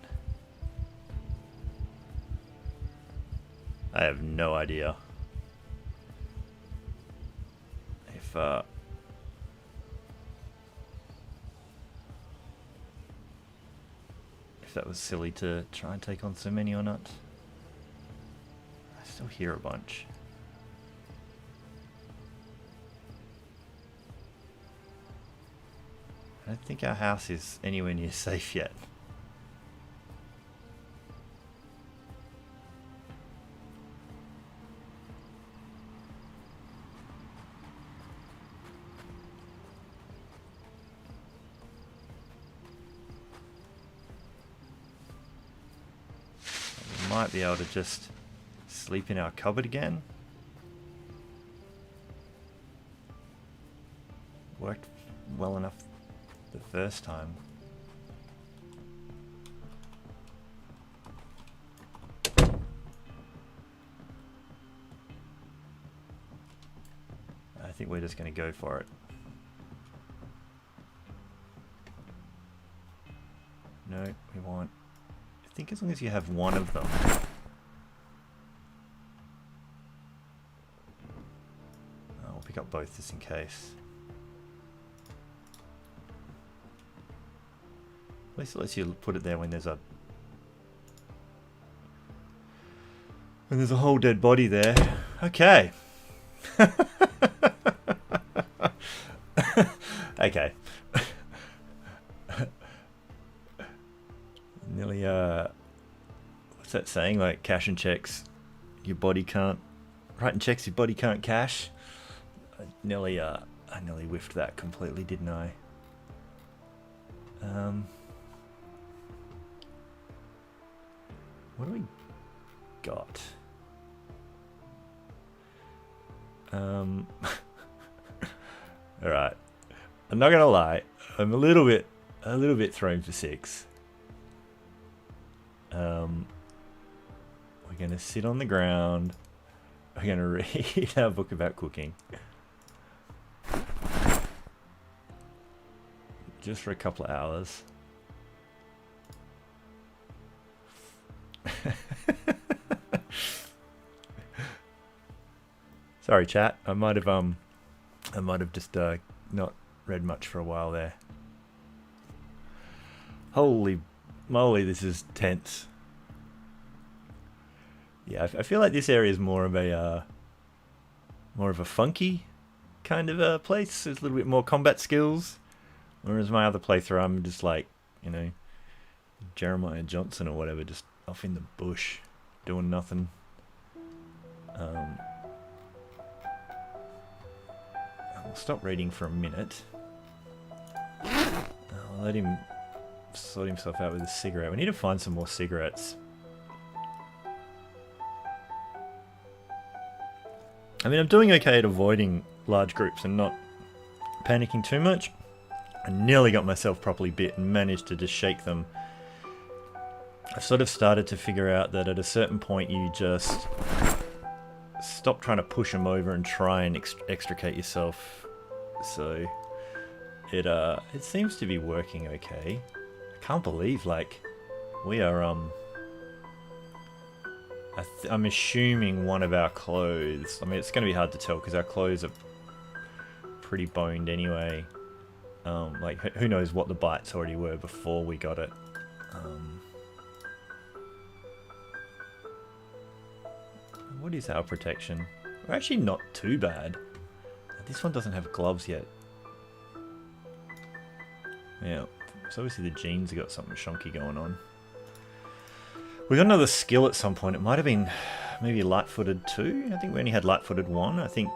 Speaker 1: I have no idea if that was silly to try and take on so many or not. I still hear a bunch. I don't think our house is anywhere near safe yet. We might be able to just sleep in our cupboard again. Worked well enough the first time. I think we're just going to go for it. No, we want... I think as long as you have one of them. I'll pick up both just in case. At least it lets you put it there when there's a whole dead body there. Okay. Okay. Nearly what's that saying? Like cash and checks your body can't, writing checks your body can't cash. I nearly whiffed that completely, didn't I? What do we got? Alright. I'm not gonna lie, I'm a little bit thrown for 6. We're gonna sit on the ground. We're gonna read our book about cooking. Just for a couple of hours. Sorry, chat. I might have just not read much for a while there. Holy moly, this is tense. Yeah, I feel like this area is more of a funky kind of a place. There's a little bit more combat skills, whereas my other playthrough, I'm just like, you know, Jeremiah Johnson or whatever, just off in the bush, doing nothing. I'll stop reading for a minute. I'll let him sort himself out with a cigarette. We need to find some more cigarettes. I mean, I'm doing okay at avoiding large groups and not panicking too much. I nearly got myself properly bit and managed to just shake them. I've sort of started to figure out that at a certain point you just stop trying to push them over and try and extricate yourself. So it seems to be working okay. I can't believe, like, we are I'm assuming one of our clothes, I mean, it's going to be hard to tell because our clothes are pretty boned anyway. Like, who knows what the bites already were before we got it. What is our protection? We're actually not too bad. This one doesn't have gloves yet. Yeah, so obviously the jeans have got something shonky going on. We got another skill at some point. It might have been maybe light-footed 2. I think we only had light-footed 1. I think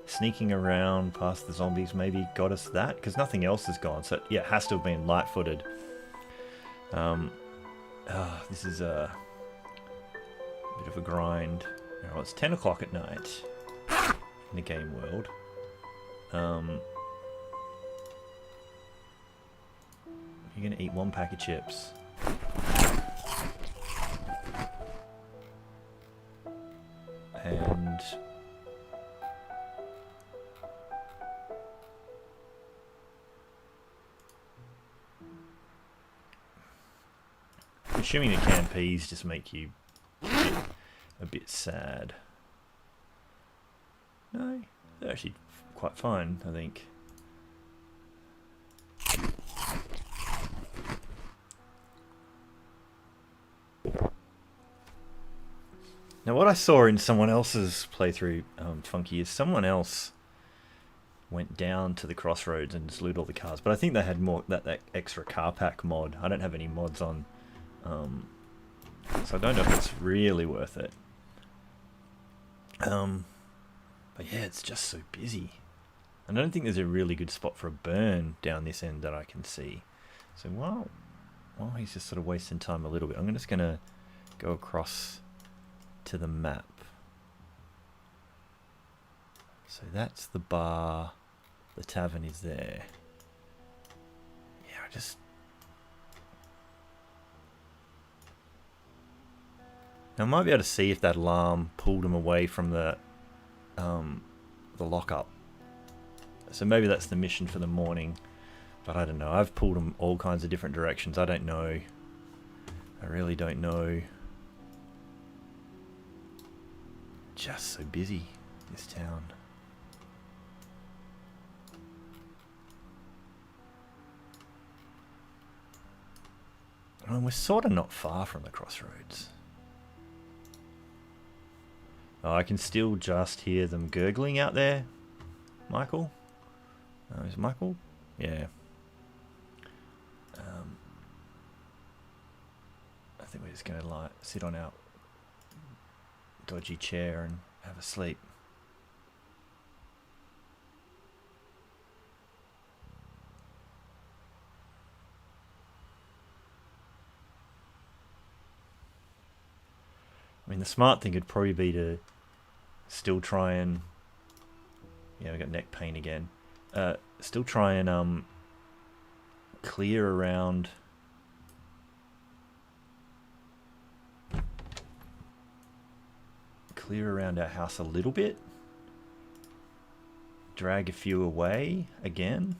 Speaker 1: sneaking around past the zombies maybe got us that, because nothing else has gone. So yeah, it has to have been light-footed. This is a bit of a grind. Well, it's 10 o'clock at night in the game world. You're gonna eat 1 pack of chips. And assuming the canned peas just make you a bit sad. No, they're actually quite fine, I think. Now what I saw in someone else's playthrough, Funky, is someone else went down to the crossroads and just loot all the cars. But I think they had more that extra car pack mod. I don't have any mods on. So I don't know if it's really worth it. But yeah, it's just so busy. And I don't think there's a really good spot for a burn down this end that I can see. So while he's just sort of wasting time a little bit, I'm just going to go across to the map. So that's the bar. The tavern is there. Yeah, Now I might be able to see if that alarm pulled him away from the lockup. So maybe that's the mission for the morning. But I don't know. I've pulled him all kinds of different directions. I don't know. I really don't know. Just so busy, this town. And we're sort of not far from the crossroads. Oh, I can still just hear them gurgling out there. Michael? Is it Michael? Yeah. I think we're just going to sit on our dodgy chair and have a sleep. I mean, the smart thing would probably be to still try and... Yeah, we got neck pain again. Still try and clear around... our house a little bit. Drag a few away again.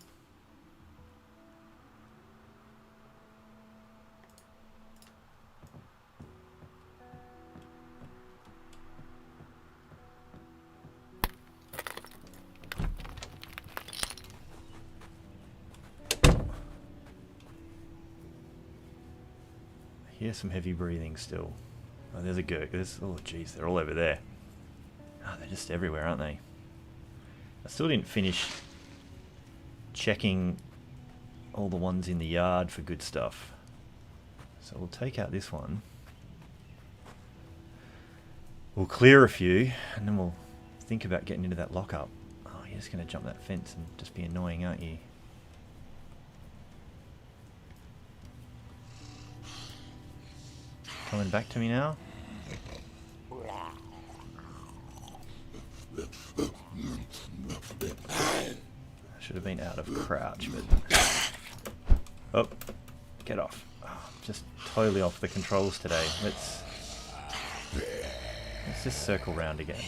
Speaker 1: Here's some heavy breathing still. Oh, there's a gurk. Oh, geez, they're all over there. Oh, they're just everywhere, aren't they? I still didn't finish checking all the ones in the yard for good stuff. So we'll take out this one. We'll clear a few, and then we'll think about getting into that lockup. Oh, you're just going to jump that fence and just be annoying, aren't you? Coming back to me now? I should have been out of crouch, but... Oh, get off. Oh, I'm just totally off the controls today. Let's just circle round again.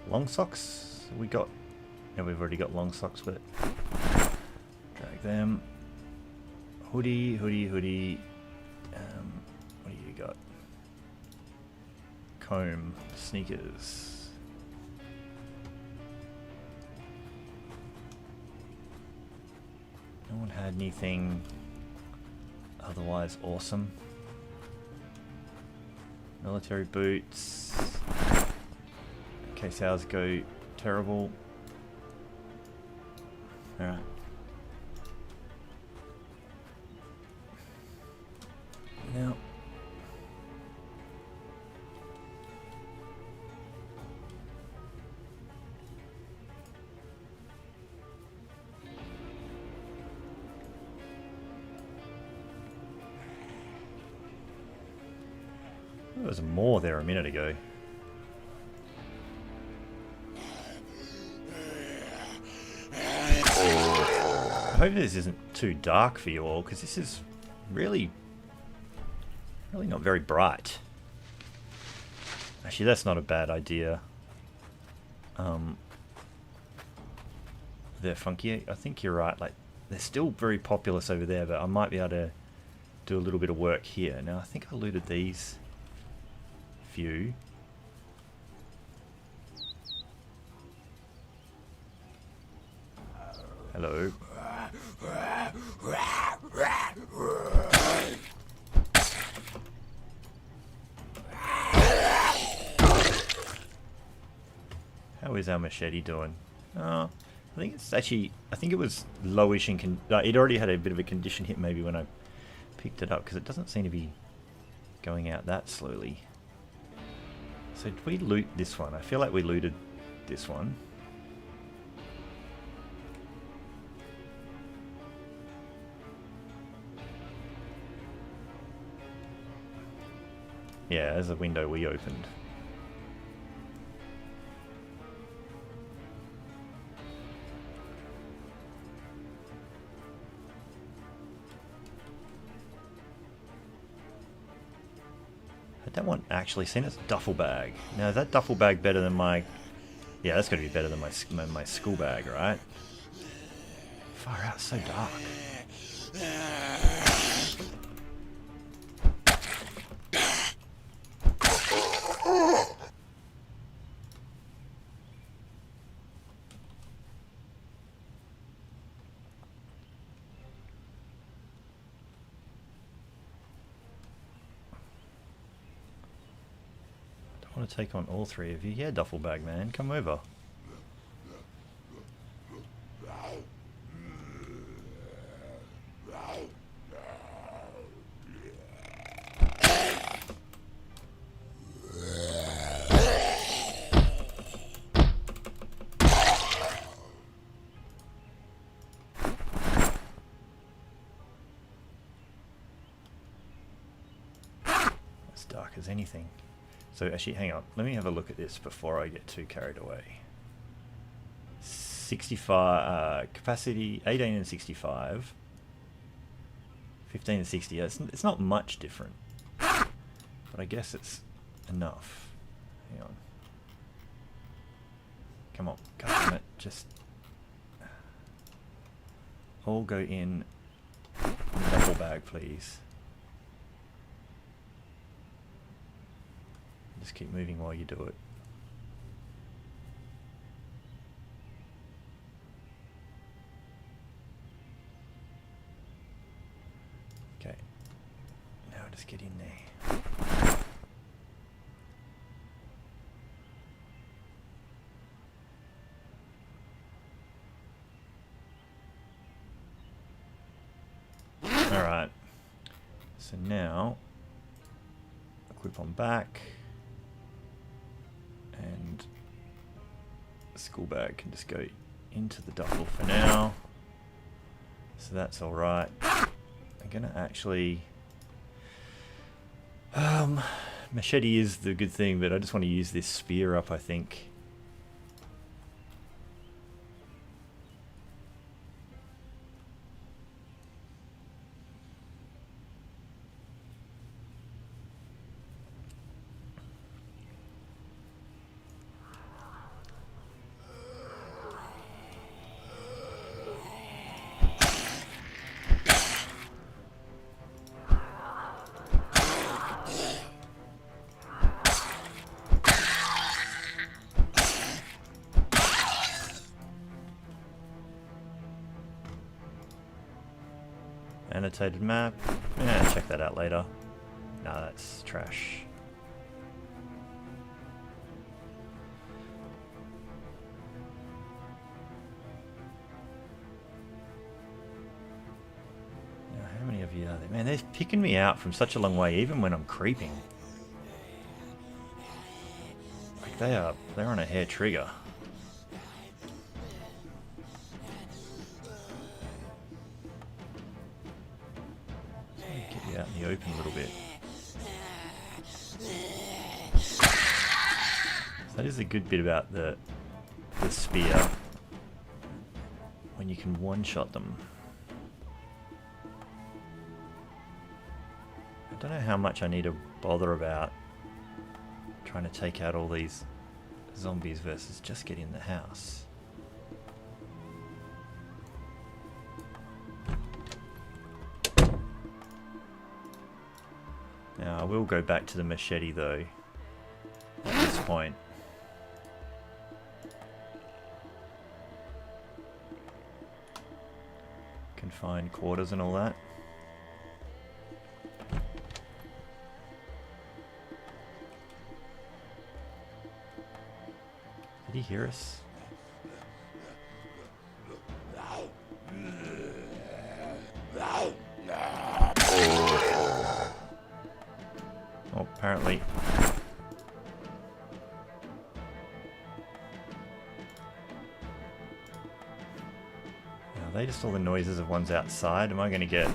Speaker 1: Long socks we got. Yeah, we've already got long socks with it. Drag them. Hoodie. What do you got? Comb, sneakers. No one had anything otherwise awesome. Military boots. In case ours go terrible. Alright. Now. There was more there a minute ago. I hope this isn't too dark for you all, because this is really Really not very bright. Actually, that's not a bad idea. They're funky. I think you're right. Like, they're still very populous over there, but I might be able to do a little bit of work here. Now, I think I looted these few. Hello. How is our machete doing? I think it's actually, I think it was lowish in it already had a bit of a condition hit maybe when I picked it up, because it doesn't seem to be going out that slowly. So did we loot this one? I feel like we looted this one. Yeah, there's a window we opened. That one actually seen its duffel bag. Now is that duffel bag better than my... Yeah, that's got to be better than my school bag, right? Far out, so dark. I want to take on all three of you. Yeah, duffel bag man, come over. As dark as anything. So actually, hang on. Let me have a look at this before I get too carried away. 65 capacity, 18 and 65, 15 and 60. It's not much different, but I guess it's enough. Hang on. Come on, damn it! Just all go in the duffel bag, please. Just keep moving while you do it. Okay. Now just get in there. Alright. So now, equip on back. And the school bag can just go into the duffel for now. So that's alright. I'm gonna actually... machete is the good thing, but I just want to use this spear up, I think. Annotated map. Yeah, check that out later. No, that's trash. Now, how many of you are there? Man, they're picking me out from such a long way, even when I'm creeping. Like they're on a hair trigger. Out in the open a little bit. So that is a good bit about the spear, when you can one-shot them. I Don't know how much I need to bother about trying to take out all these zombies versus just get in the house. Now I will go back to the machete though at this point. Confined quarters and all that. Did he hear us? Oh, apparently. Are they just all the noises of ones outside? Am I going to get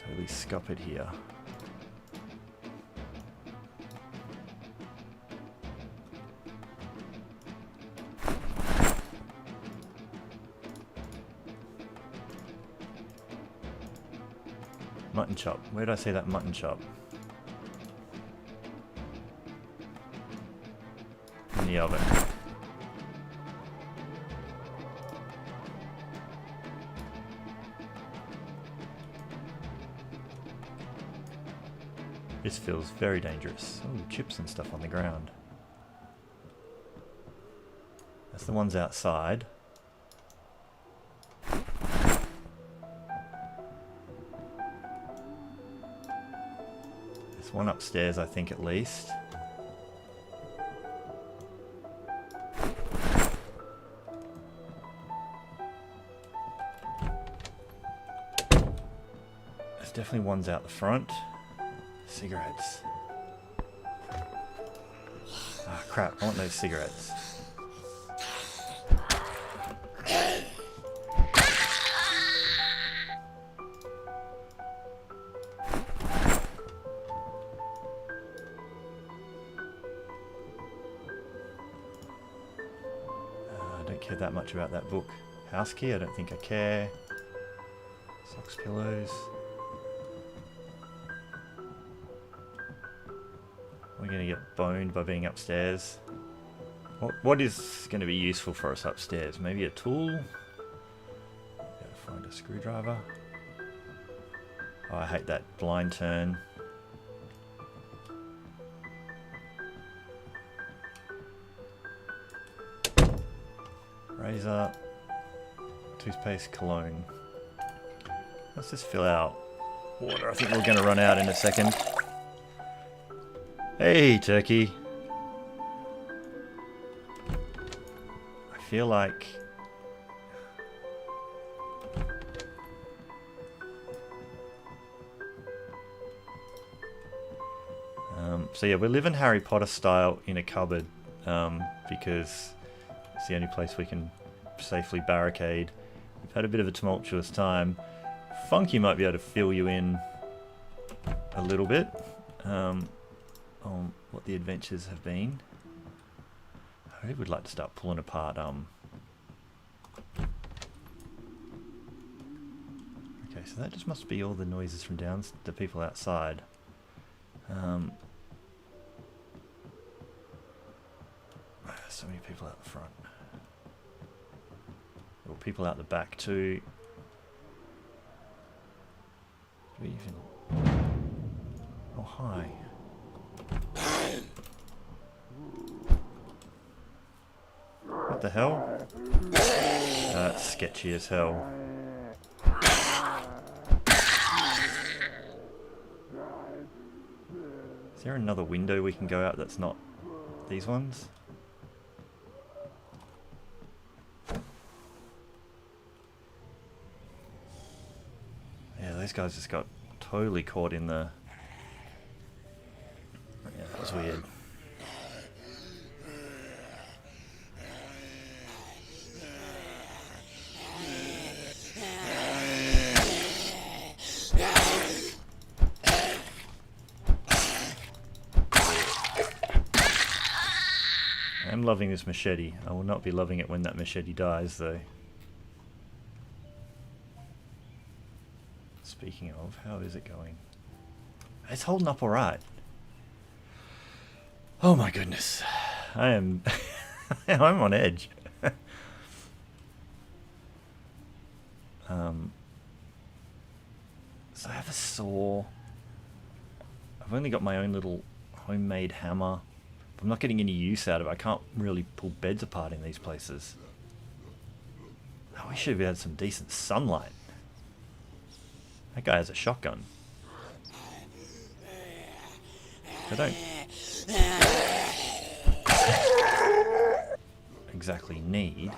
Speaker 1: totally scuppered here? Mutton chop. Where did I see that mutton chop? In the oven. This feels very dangerous. Oh, chips and stuff on the ground. That's the ones outside. There's one upstairs, I think, at least. There's definitely ones out the front. Cigarettes. Ah, crap, I want those cigarettes. I don't care that much about that book. House key, I don't think I care. Socks, pillows. We're going to get boned by being upstairs. What is going to be useful for us upstairs? Maybe a tool? Gotta find a screwdriver. Oh, I hate that blind turn. Razor. Toothpaste, cologne. Let's just fill out water. I think we're going to run out in a second. Hey, turkey. I feel like... so yeah, we're living Harry Potter style in a cupboard because it's the only place we can safely barricade. We've had a bit of a tumultuous time. Funky might be able to fill you in a little bit. On what the adventures have been. I really would like to start pulling apart okay, so that just must be all the noises from the people outside. So many people out the front. There were people out the back too. Do we even... Oh, hi. What the hell? That's sketchy as hell. Is there another window we can go out that's not these ones? Yeah, those guys just got totally caught in the... Yeah, that was weird. I'm loving this machete. I will not be loving it when that machete dies, though. Speaking of, how is it going? It's holding up alright. Oh my goodness. I am... I'm on edge. So I have a saw. I've only got my own little homemade hammer. I'm not getting any use out of it. I can't really pull beds apart in these places. I wish we had some decent sunlight. That guy has a shotgun. I don't exactly need.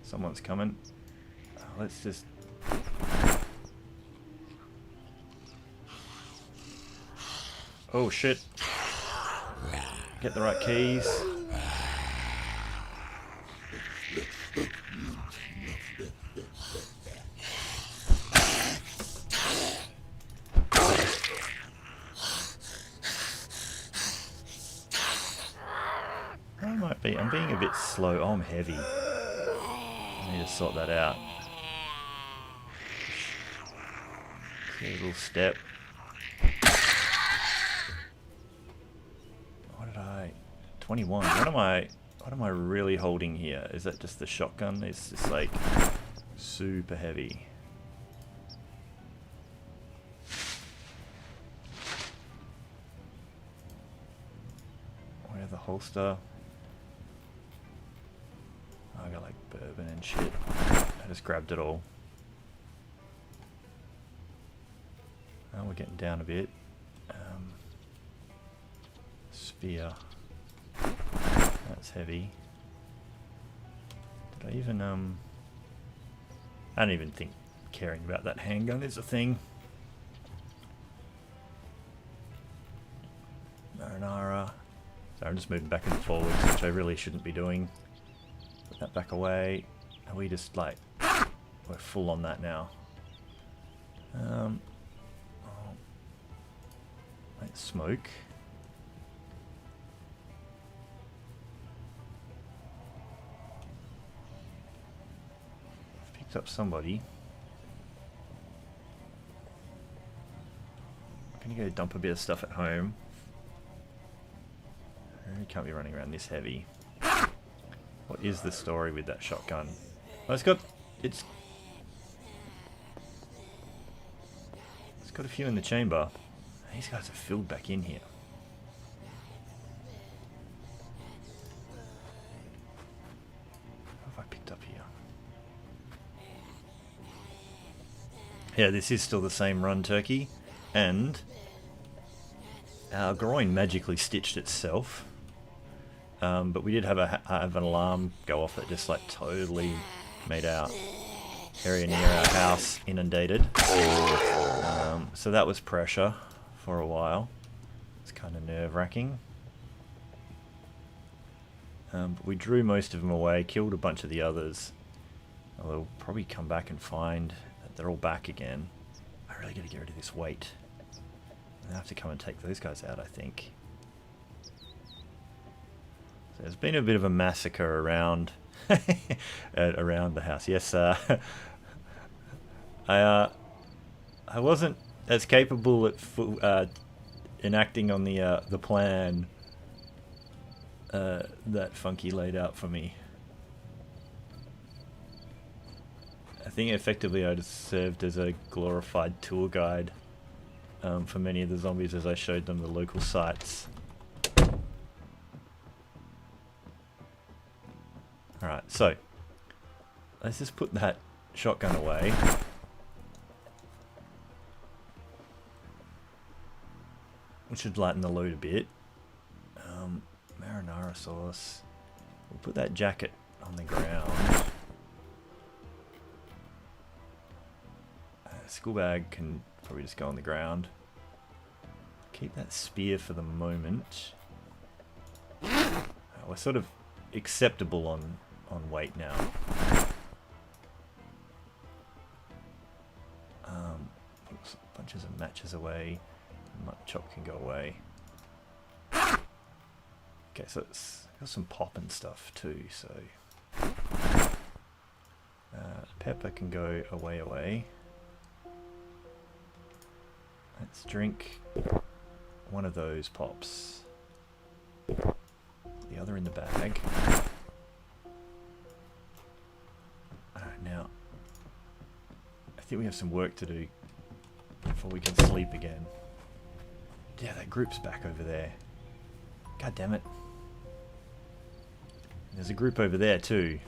Speaker 1: Someone's coming. Let's just... Oh shit. Get the right keys. I'm being a bit slow. Oh, I'm heavy. I need to sort that out. Okay, little step. What did I... 21. What am I really holding here? Is that just the shotgun? It's just like super heavy. Where's the holster? I got like bourbon and shit. I just grabbed it all. Now we're getting down a bit. Spear. That's heavy. Did I even I don't even think caring about that handgun is a thing. Marinara. So I'm just moving back and forwards, which I really shouldn't be doing. Put that back away. Are we just like... We're full on that now. Let's smoke. I've picked up somebody. I'm gonna go dump a bit of stuff at home. You can't be running around this heavy. What is the story with that shotgun? Oh, it's got a few in the chamber. These guys are filled back in here. What have I picked up here? Yeah, this is still the same run, Turkey, and our groin magically stitched itself. But we did have an alarm go off that just like totally made our area near our house inundated. So that was pressure for a while. It's kind of nerve-wracking. But we drew most of them away, killed a bunch of the others. Although we'll probably come back and find that they're all back again. I really got to get rid of this weight. I have to come and take those guys out, I think. So there's been a bit of a massacre around around the house. Yes, I wasn't as capable at enacting on the plan that Funky laid out for me. I think effectively I just served as a glorified tour guide for many of the zombies as I showed them the local sites. Alright, so let's just put that shotgun away. Which should lighten the load a bit. Marinara sauce. We'll put that jacket on the ground. School bag can probably just go on the ground. Keep that spear for the moment. We're sort of acceptable on weight now. Put bunches of matches away. Mutton chop can go away. Okay, so it's got some pop and stuff too, so pepper can go away. Let's drink one of those pops. The other in the bag. Alright, now I think we have some work to do before we can sleep again. Yeah, that group's back over there. God damn it. There's a group over there too.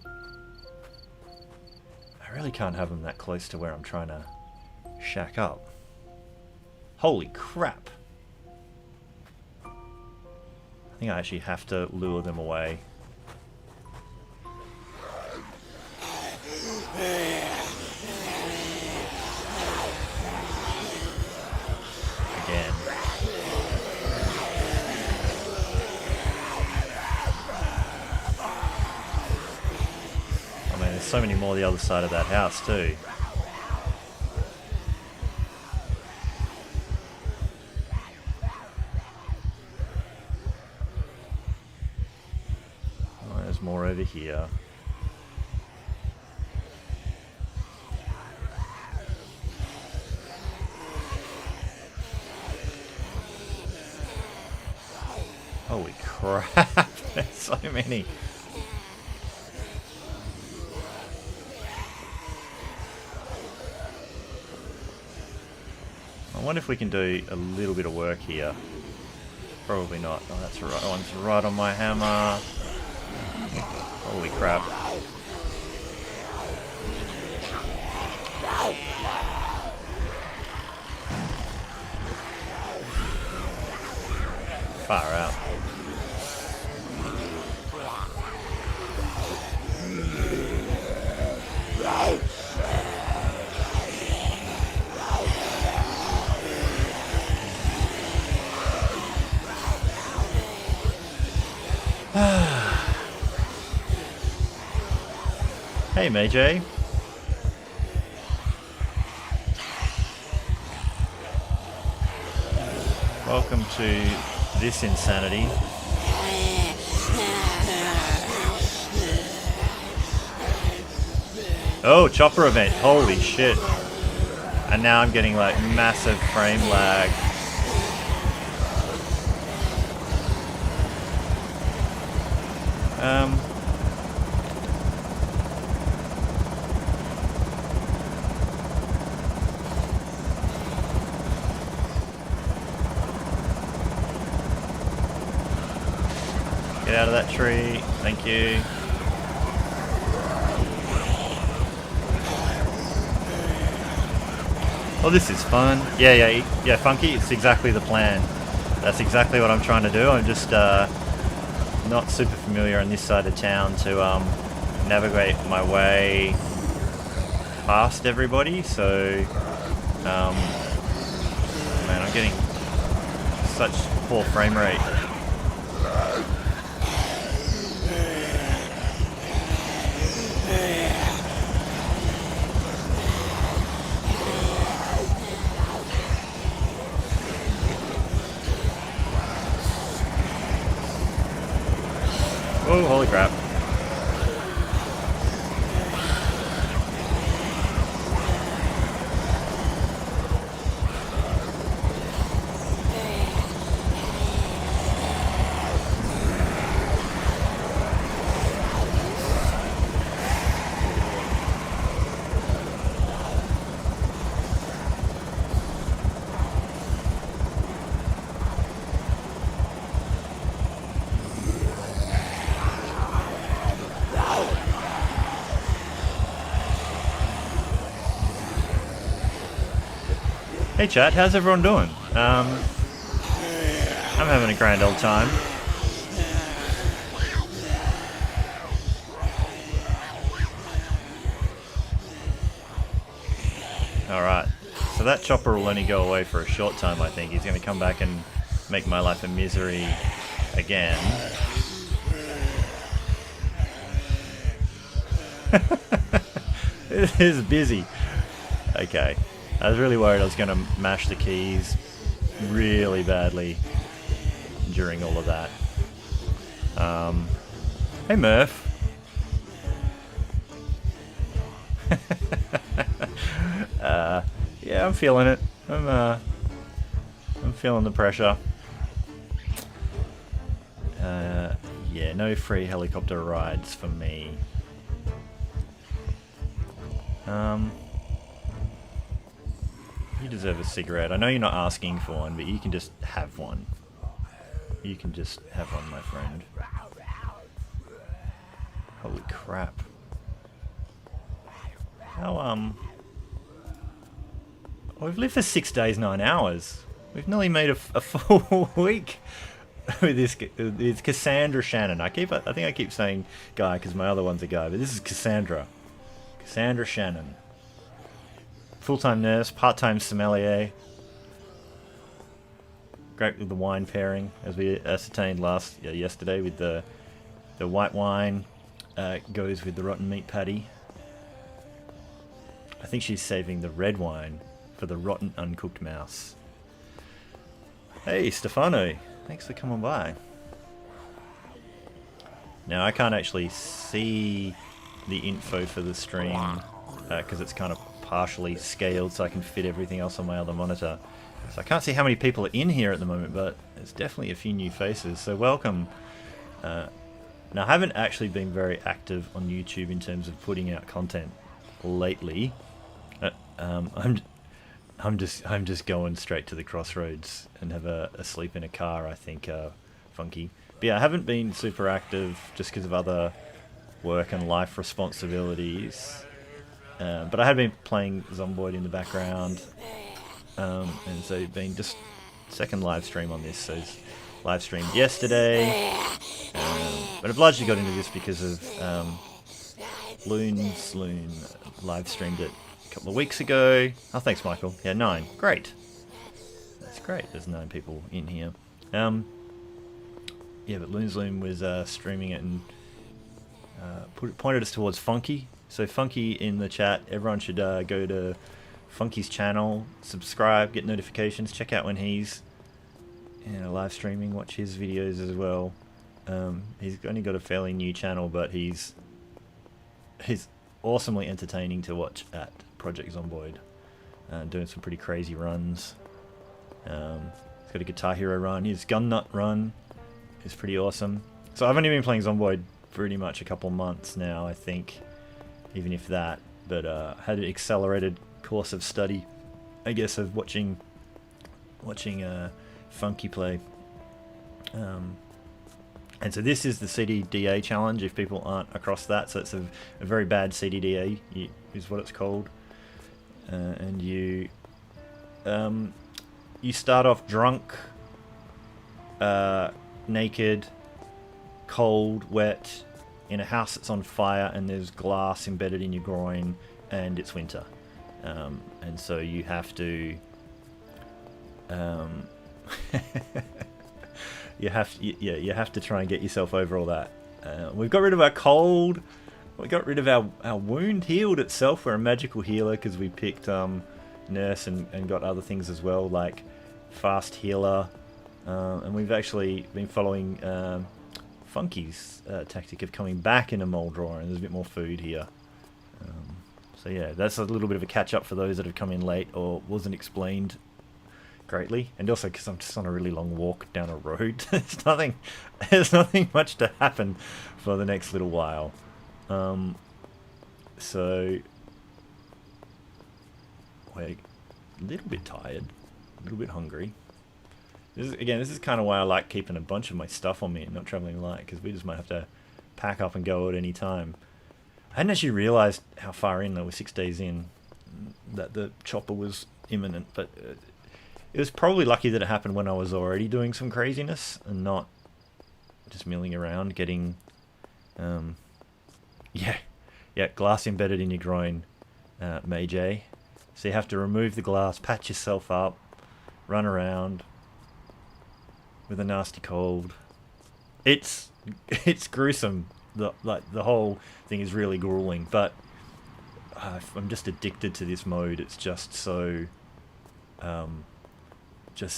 Speaker 1: I really can't have them that close to where I'm trying to shack up. Holy crap. I think I actually have to lure them away. Again. Oh man, there's so many more the other side of that house too. Oh, there's more over here. Holy crap, there's so many. I wonder if we can do a little bit of work here. Probably not. Oh, that's right. One's right on my hammer. Holy crap. Far out. Hey, MJ. Welcome to this insanity. Oh, chopper event. Holy shit. And now I'm getting like massive frame lag. Get out of that tree. Thank you. Oh, this is fun. Yeah, Funky, it's exactly the plan. That's exactly what I'm trying to do. I'm just not super familiar on this side of town to navigate my way past everybody, so man, I'm getting such poor frame rate. Oh, holy crap. Hey chat, how's everyone doing? I'm having a grand old time. Alright, so that chopper will only go away for a short time, I think. He's going to come back and make my life a misery again. It is busy. Okay. I was really worried I was going to mash the keys really badly during all of that. Hey Murph. Yeah, I'm feeling it. I'm feeling the pressure. Yeah, no free helicopter rides for me. You deserve a cigarette. I know you're not asking for one, but you can just have one. You can just have one, my friend. Holy crap. How, we've lived for 6 days, 9 hours. We've nearly made a full week with this. It's Cassandra Shannon. I think I keep saying guy because my other one's a guy, but this is Cassandra. Cassandra Shannon. Full-time nurse, part-time sommelier. Great with the wine pairing, as we ascertained yesterday with the white wine goes with the rotten meat patty. I think she's saving the red wine for the rotten uncooked mouse. Hey Stefano, thanks for coming by. Now I can't actually see the info for the stream because it's kind of partially scaled so I can fit everything else on my other monitor. So I can't see how many people are in here at the moment, but there's definitely a few new faces, so welcome. Now I haven't actually been very active on YouTube in terms of putting out content lately. I'm just going straight to the crossroads and have a sleep in a car, I think, funky. But yeah, I haven't been super active just because of other work and life responsibilities. But I had been playing Zomboid in the background, and so been just second live stream on this. So live streamed yesterday, but I've largely got into this because of Loon live streamed it a couple of weeks ago. Oh, thanks, Michael. Yeah, 9. Great. That's great. There's 9 people in here. Yeah, but Loon was streaming it and pointed us towards Funky. So Funky in the chat, everyone should go to Funky's channel, subscribe, get notifications, check out when he's live streaming, watch his videos as well. He's only got a fairly new channel, but he's awesomely entertaining to watch at Project Zomboid, doing some pretty crazy runs. He's got a Guitar Hero run, his Gun Nut run is pretty awesome. So I've only been playing Zomboid pretty much a couple months now, I think, even if that, but had an accelerated course of study, I guess, of watching Funky play. And so this is the CDDA challenge, if people aren't across that. So it's a very bad CDDA, is what it's called. And you start off drunk, naked, cold, wet, in a house that's on fire, and there's glass embedded in your groin, and it's winter. And so you have to... You have to try and get yourself over all that. We've got rid of our cold. We got rid of our wound healed itself. We're a magical healer because we picked nurse and got other things as well, like fast healer. And we've actually been following Funky's tactic of coming back in a mold drawer, and there's a bit more food here. So yeah, that's a little bit of a catch up for those that have come in late or wasn't explained greatly, and also because I'm just on a really long walk down a road. There's nothing much to happen for the next little while. So we're a little bit tired, a little bit hungry. This is kind of why I like keeping a bunch of my stuff on me and not traveling light, because we just might have to pack up and go at any time. I hadn't actually realised how far in, though, we're 6 days in, that the chopper was imminent, but it was probably lucky that it happened when I was already doing some craziness and not just milling around getting, glass embedded in your groin, May J. So you have to remove the glass, patch yourself up, run around with a nasty cold. It's gruesome. The whole thing is really grueling, but I'm just addicted to this mode. It's just so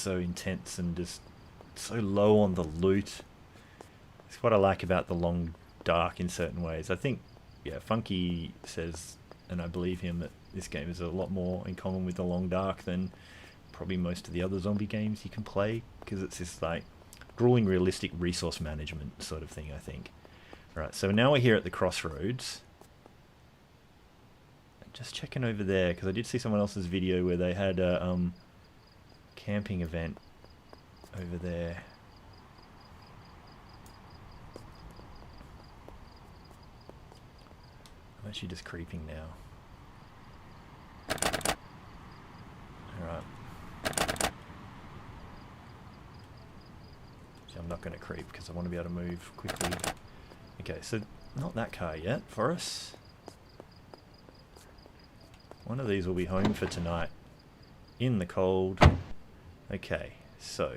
Speaker 1: intense and just so low on the loot. It's what I like about the long dark in certain ways. I think, yeah, Funky says, and I believe him, that this game is a lot more in common with the long dark than probably most of the other zombie games you can play, because it's this like grueling realistic resource management sort of thing, I think. Right, so now we're here at the crossroads. Just checking over there, because I did see someone else's video where they had a camping event over there. I'm actually just creeping now. Alright. So I'm not going to creep because I want to be able to move quickly. Okay, so not that car yet for us. One of these will be home for tonight. In the cold. Okay, so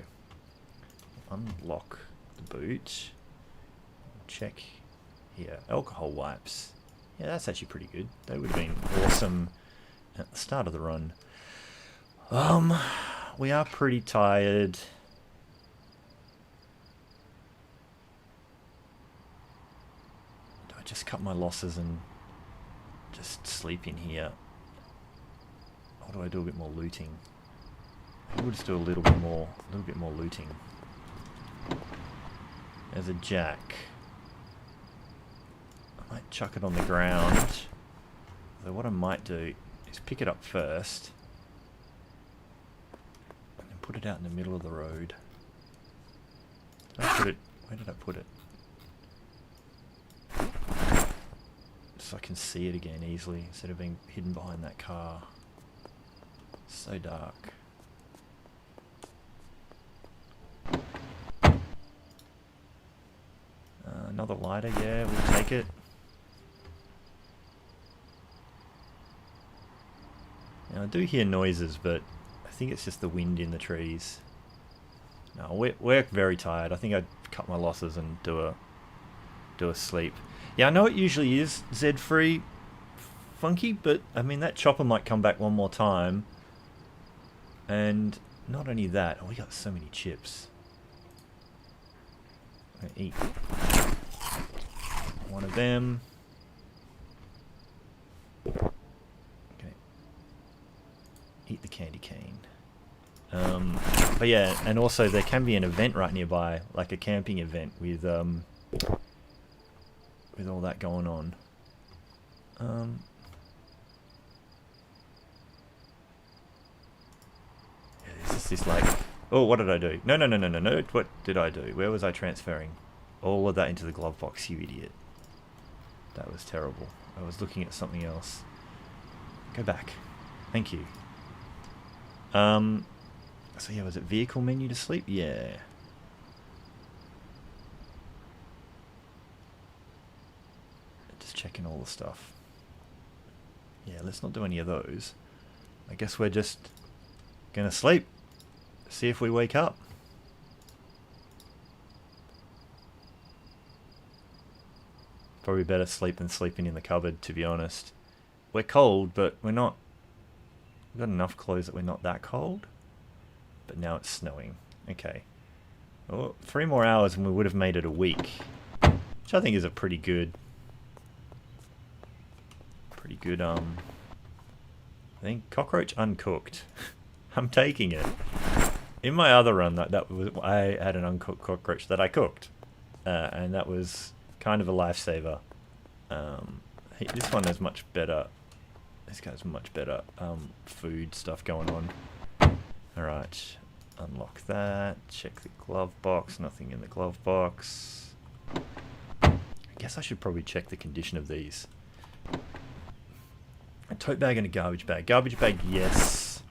Speaker 1: unlock the boot. Check here. Alcohol wipes. Yeah, that's actually pretty good. They would have been awesome at the start of the run. We are pretty tired. Do I just cut my losses and just sleep in here? Or do I do a bit more looting? I would just do a little bit more looting. There's a jack. I might chuck it on the ground. So what I might do is pick it up first and then put it out in the middle of the road. Did I put it? Where did I put it? So I can see it again easily instead of being hidden behind that car. So dark. Another lighter, yeah, we'll take it. Now I do hear noises, but I think it's just the wind in the trees. No, we're very tired. I think I'd cut my losses and do a sleep. Yeah, I know it usually is Z-free Funky, but I mean that chopper might come back one more time. And not only that, oh, we got so many chips. I'm gonna eat one of them. Okay. Eat the candy cane. But yeah, and also there can be an event right nearby, like a camping event with all that going on. Yeah, this is like, oh, what did I do? No. What did I do? Where was I transferring? All of that into the glove box, you idiot. That was terrible. I was looking at something else. Go back. Thank you. So yeah, was it vehicle menu to sleep? Yeah. Just checking all the stuff. Yeah, let's not do any of those. I guess we're just gonna sleep. See if we wake up. Probably better sleep than sleeping in the cupboard, to be honest. We're cold, but we're not... We've got enough clothes that we're not that cold. But now it's snowing. Okay. Well, 3 more hours and we would have made it a week. Which I think is a pretty good... I think cockroach uncooked. I'm taking it. In my other run, that was, I had an uncooked cockroach that I cooked. And that was kind of a lifesaver. This one has much better... This guy's much better food stuff going on. Alright, unlock that, check the glove box, nothing in the glove box. I guess I should probably check the condition of these. A tote bag and a garbage bag. Garbage bag, yes.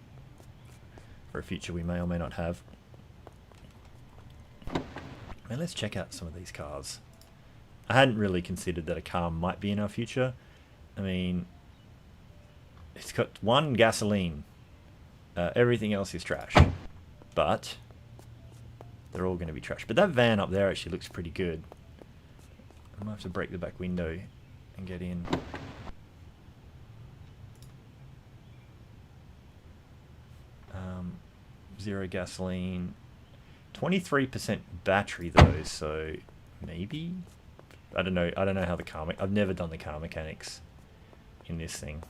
Speaker 1: For a future we may or may not have. Now let's check out some of these cars. I hadn't really considered that a car might be in our future. I mean, it's got 1 gasoline. Everything else is trash. But they're all going to be trash. But that van up there actually looks pretty good. I might have to break the back window and get in. 0 gasoline. 23% battery though, so maybe? I don't know how the car... I've never done the car mechanics in this thing.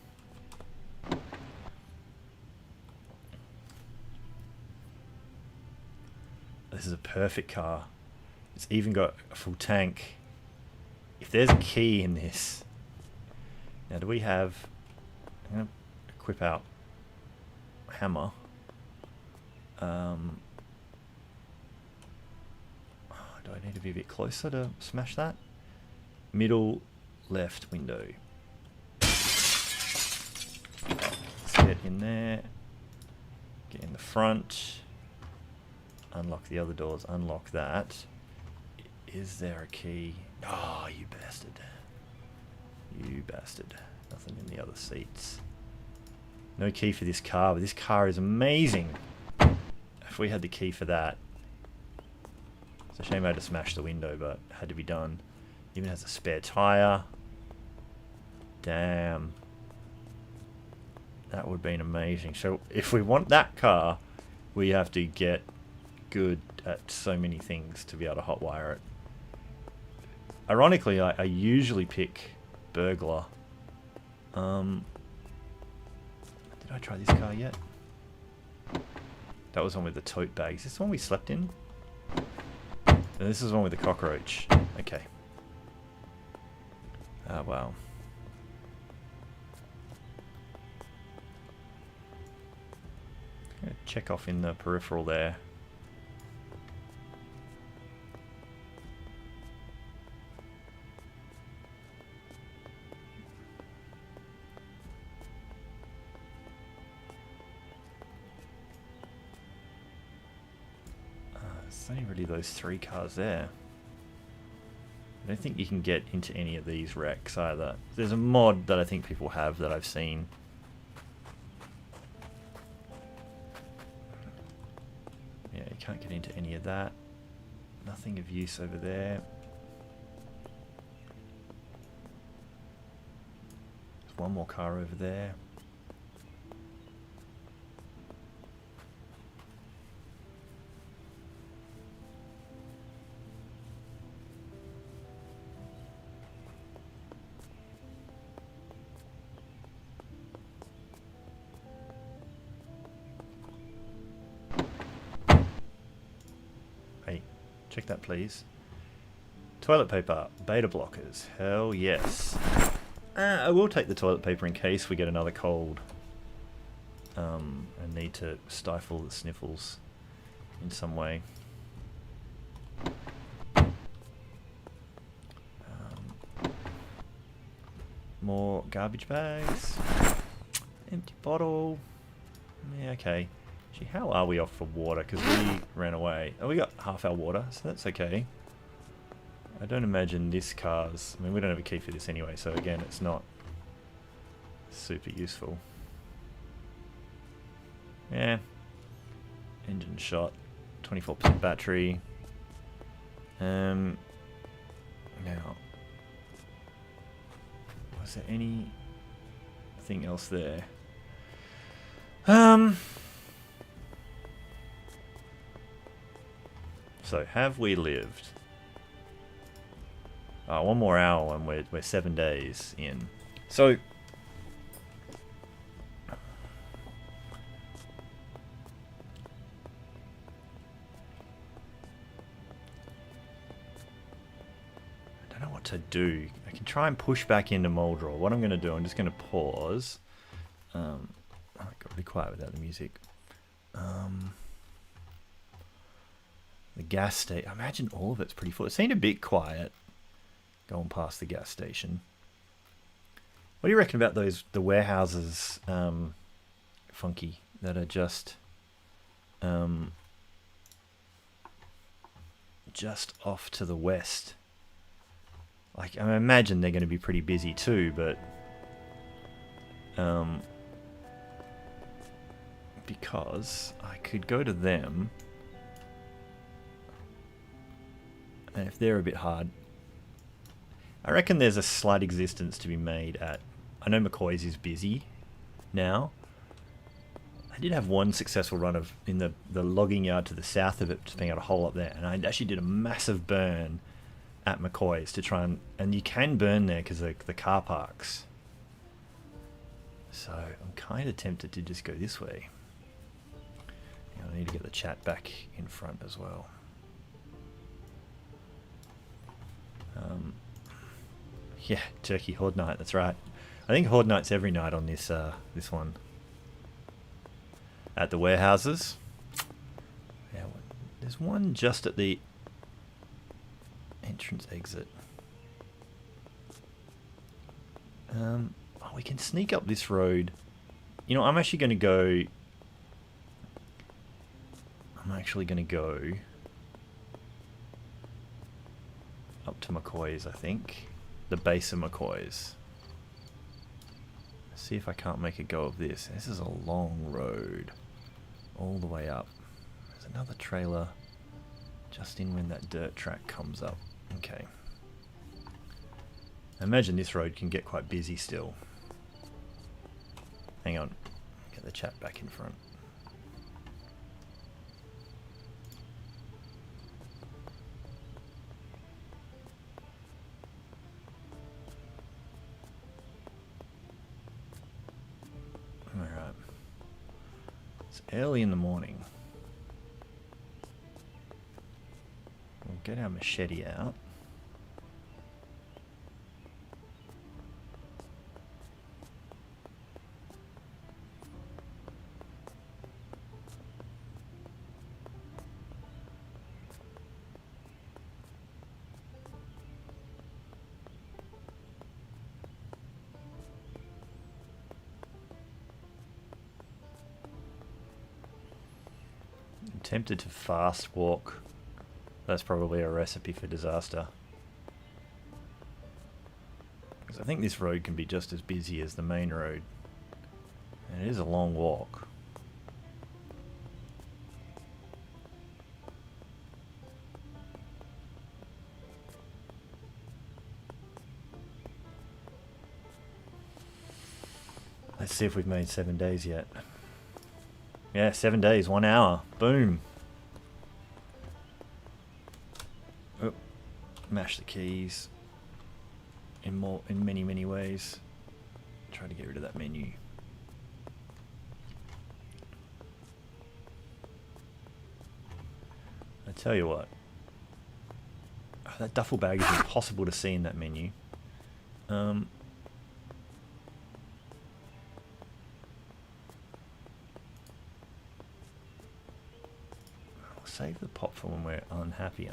Speaker 1: This is a perfect car. It's even got a full tank. If there's a key in this... Now do we have... I'm going to equip out hammer. Do I need to be a bit closer to smash that? Middle left window. Let's get in there. Get in the front. Unlock the other doors. Unlock that. Is there a key? Oh, you bastard. You bastard. Nothing in the other seats. No key for this car, but this car is amazing. If we had the key for that. It's a shame I had to smash the window, but it had to be done. Even has a spare tire. Damn. That would have been amazing. So if we want that car, we have to get good at so many things to be able to hotwire it. Ironically, I usually pick burglar. Did I try this car yet? That was one with the tote bags. Is this the one we slept in? No, this is one with the cockroach. Okay. Ah, wow. Check off in the peripheral there. There's only really those 3 cars there. I don't think you can get into any of these wrecks either. There's a mod that I think people have that I've seen. Yeah, you can't get into any of that. Nothing of use over there. There's one more car over there. Check that, please. Toilet paper, beta blockers. Hell yes. I will take the toilet paper in case we get another cold. And need to stifle the sniffles in some way. More garbage bags. Empty bottle. Yeah, okay. Gee, how are we off for water? Because we ran away. Oh, we got half our water, so that's okay. I don't imagine this car's... I mean, we don't have a key for this anyway, so again, it's not super useful. Yeah. Engine shot. 24% battery. Now, was there anything else there? So, have we lived? Oh, 1 more hour and we're 7 days in. So, I don't know what to do. I can try and push back into Moldral. What I'm going to do, I'm just going to pause. I've got to be quiet without the music. The gas station. I imagine all of it's pretty full. It seemed a bit quiet going past the gas station. What do you reckon about the warehouses, Funky, that are just off to the west? Like, I imagine they're going to be pretty busy too, but because I could go to them. And if they're a bit hard, I reckon there's a slight existence to be made at... I know McCoy's is busy now. I did have one successful run of in the logging yard to the south of it, just being able to hole up there, and I actually did a massive burn at McCoy's to try and you can burn there because the car parks. So I'm kind of tempted to just go this way. I need to get the chat back in front as well. Yeah, Turkey Horde Night, that's right. I think Horde Night's every night on this this one. At the warehouses. Yeah, there's one just at the entrance exit. Oh, we can sneak up this road. You know, I'm actually going to go up to McCoy's, I think. The base of McCoy's. See if I can't make a go of this. This is a long road. All the way up. There's another trailer just in when that dirt track comes up. Okay. I imagine this road can get quite busy still. Hang on. Get the chat back in front. Alright. It's early in the morning. We'll get our machete out. Tempted to fast walk. That's probably a recipe for disaster. Because I think this road can be just as busy as the main road. And it is a long walk. Let's see if we've made 7 days yet. Yeah, 7 days, 1 hour. Boom. Oh, mash the keys in many ways. Try to get rid of that menu. I tell you what, that duffel bag is impossible to see in that menu. Save the pot for when we're unhappy.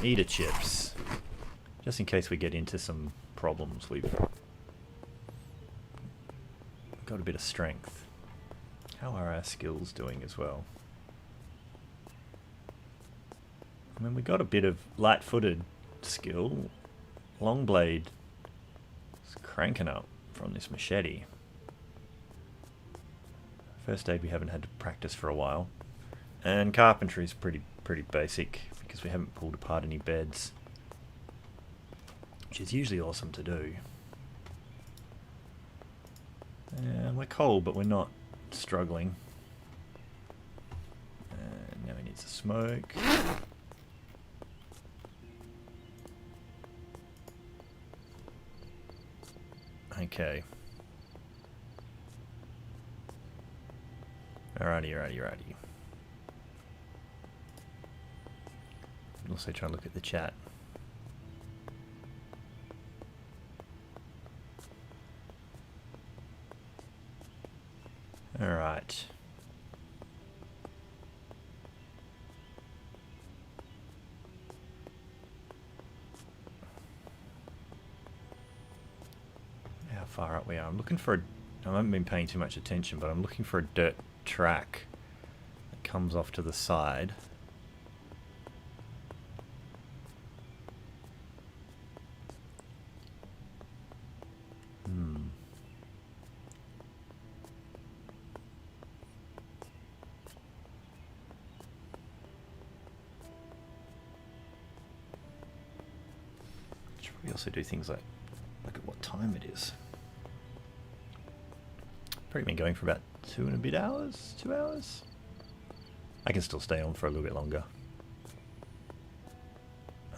Speaker 1: Eater chips. Just in case we get into some problems, we've got a bit of strength. How are our skills doing as well? I mean, we got a bit of light-footed skill. Long blade. Cranking up from this machete. First aid we haven't had to practice for a while, and carpentry is pretty basic because we haven't pulled apart any beds, which is usually awesome to do. And we're cold, but we're not struggling. And now we need to smoke. Okay. Alrighty. Also try and look at the chat. Alright. How far up we are. I'm looking for a... I haven't been paying too much attention, but I'm looking for a dirt track that comes off to the side. also do things like look at what time it is. Probably been going for about 2 and a bit hours, 2 hours. I can still stay on for a little bit longer.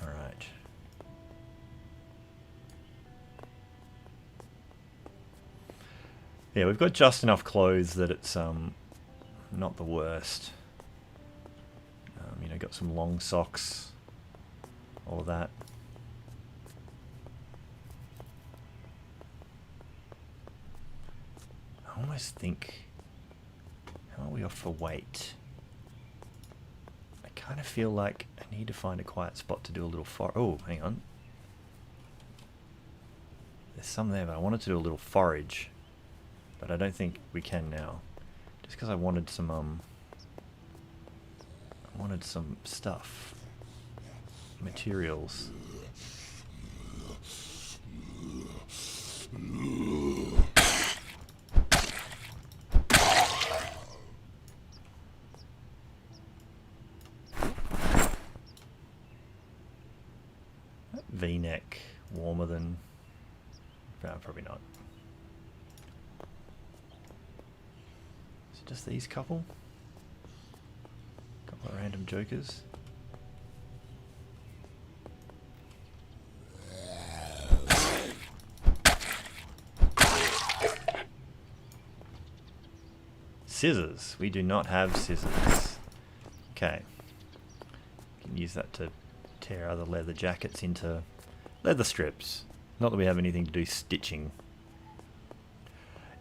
Speaker 1: Alright. Yeah, we've got just enough clothes that it's not the worst. You know, got some long socks, all of that. I almost think, how are we off for weight? I kind of feel like I need to find a quiet spot to do a little oh, hang on. There's some there, but I wanted to do a little forage. But I don't think we can now. Just because I wanted some stuff. Materials. V-neck, warmer than... No, probably not. Is it just these couple? Couple of random jokers. Scissors. We do not have scissors. Okay. Can use that to tear other leather jackets into leather strips. Not that we have anything to do stitching.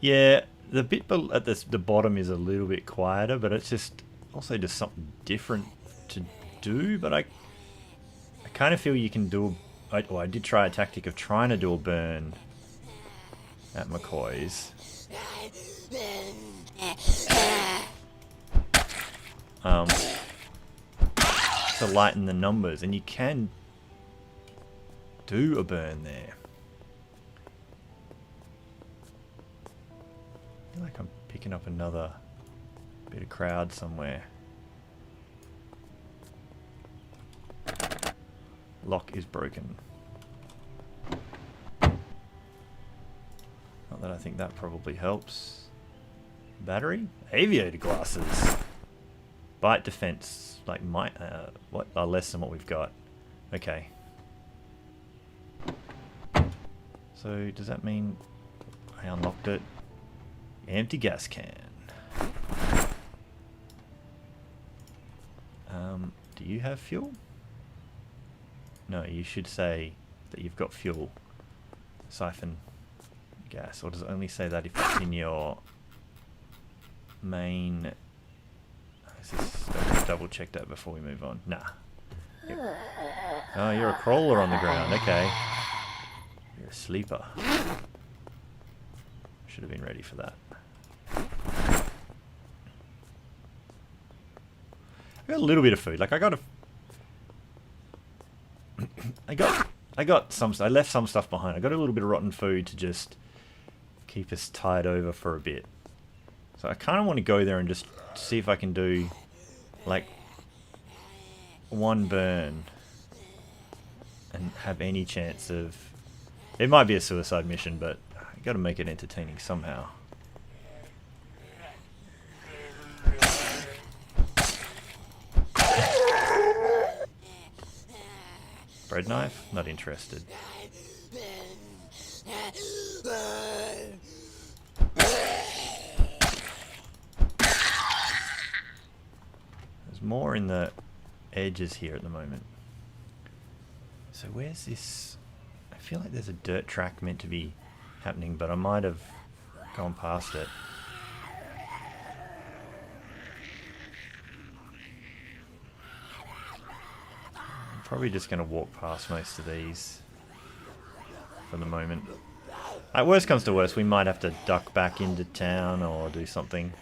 Speaker 1: Yeah, the bit at the bottom is a little bit quieter, but it's just also just something different to do. But I kind of feel you can do. I did try a tactic of trying to do a burn at McCoy's. To lighten the numbers, and you can do a burn there. I feel like I'm picking up another bit of crowd somewhere. Lock is broken. Not that I think that probably helps. Battery? Aviator glasses. Bite defense, like what are less than what we've got. Okay. So does that mean I unlocked it? Empty gas can. Do you have fuel? No, you should say that you've got fuel. Siphon gas, or does it only say that if it's in your main? Let's double check that before we move on. Nah. Yep. Oh, you're a crawler on the ground. Okay. You're a sleeper. Should have been ready for that. I got a little bit of food. Like I got some. I left some stuff behind. I got a little bit of rotten food to just keep us tied over for a bit. So I kind of want to go there and just see if I can do like one burn and have any chance of... It might be a suicide mission, but I got to make it entertaining somehow. Bread knife? Not interested. There's more in the edges here at the moment. So where's this? I feel like there's a dirt track meant to be happening, but I might have gone past it. I'm probably just going to walk past most of these for the moment. At worst comes to worst, we might have to duck back into town or do something.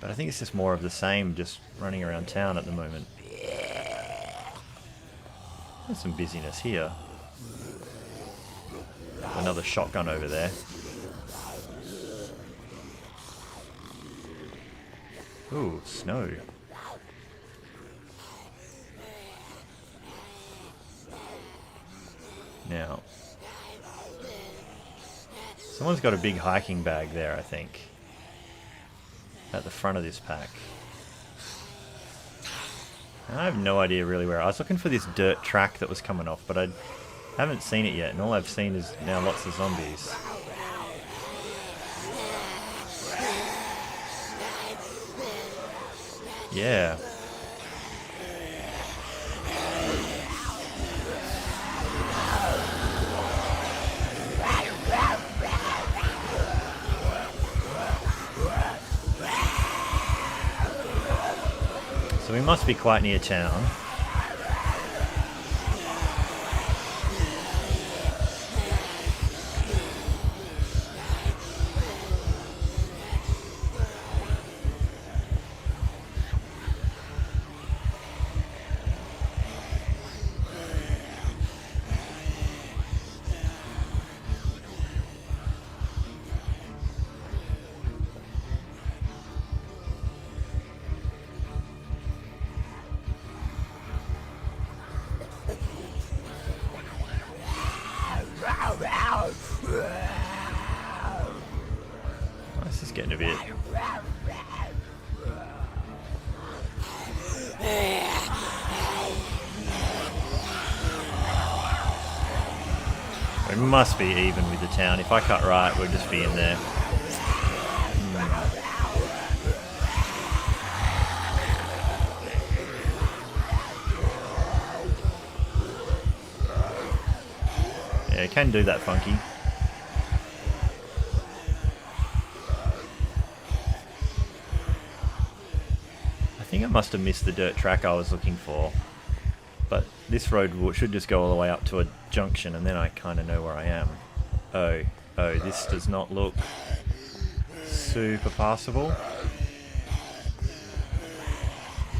Speaker 1: But I think it's just more of the same, just running around town at the moment. There's some busyness here. Another shotgun over there. Ooh, snow. Now, someone's got a big hiking bag there, I think, at the front of this pack. I have no idea really where. I was looking for this dirt track that was coming off, but I haven't seen it yet, and all I've seen is now lots of zombies. Yeah. So we must be quite near town. This is getting a bit... We must be even with the town. If I cut right, we'll just be in there. Yeah, it can do that funky. I think I must have missed the dirt track I was looking for. But this road should just go all the way up to a junction, and then I kind of know where I am. Oh, this does not look super passable.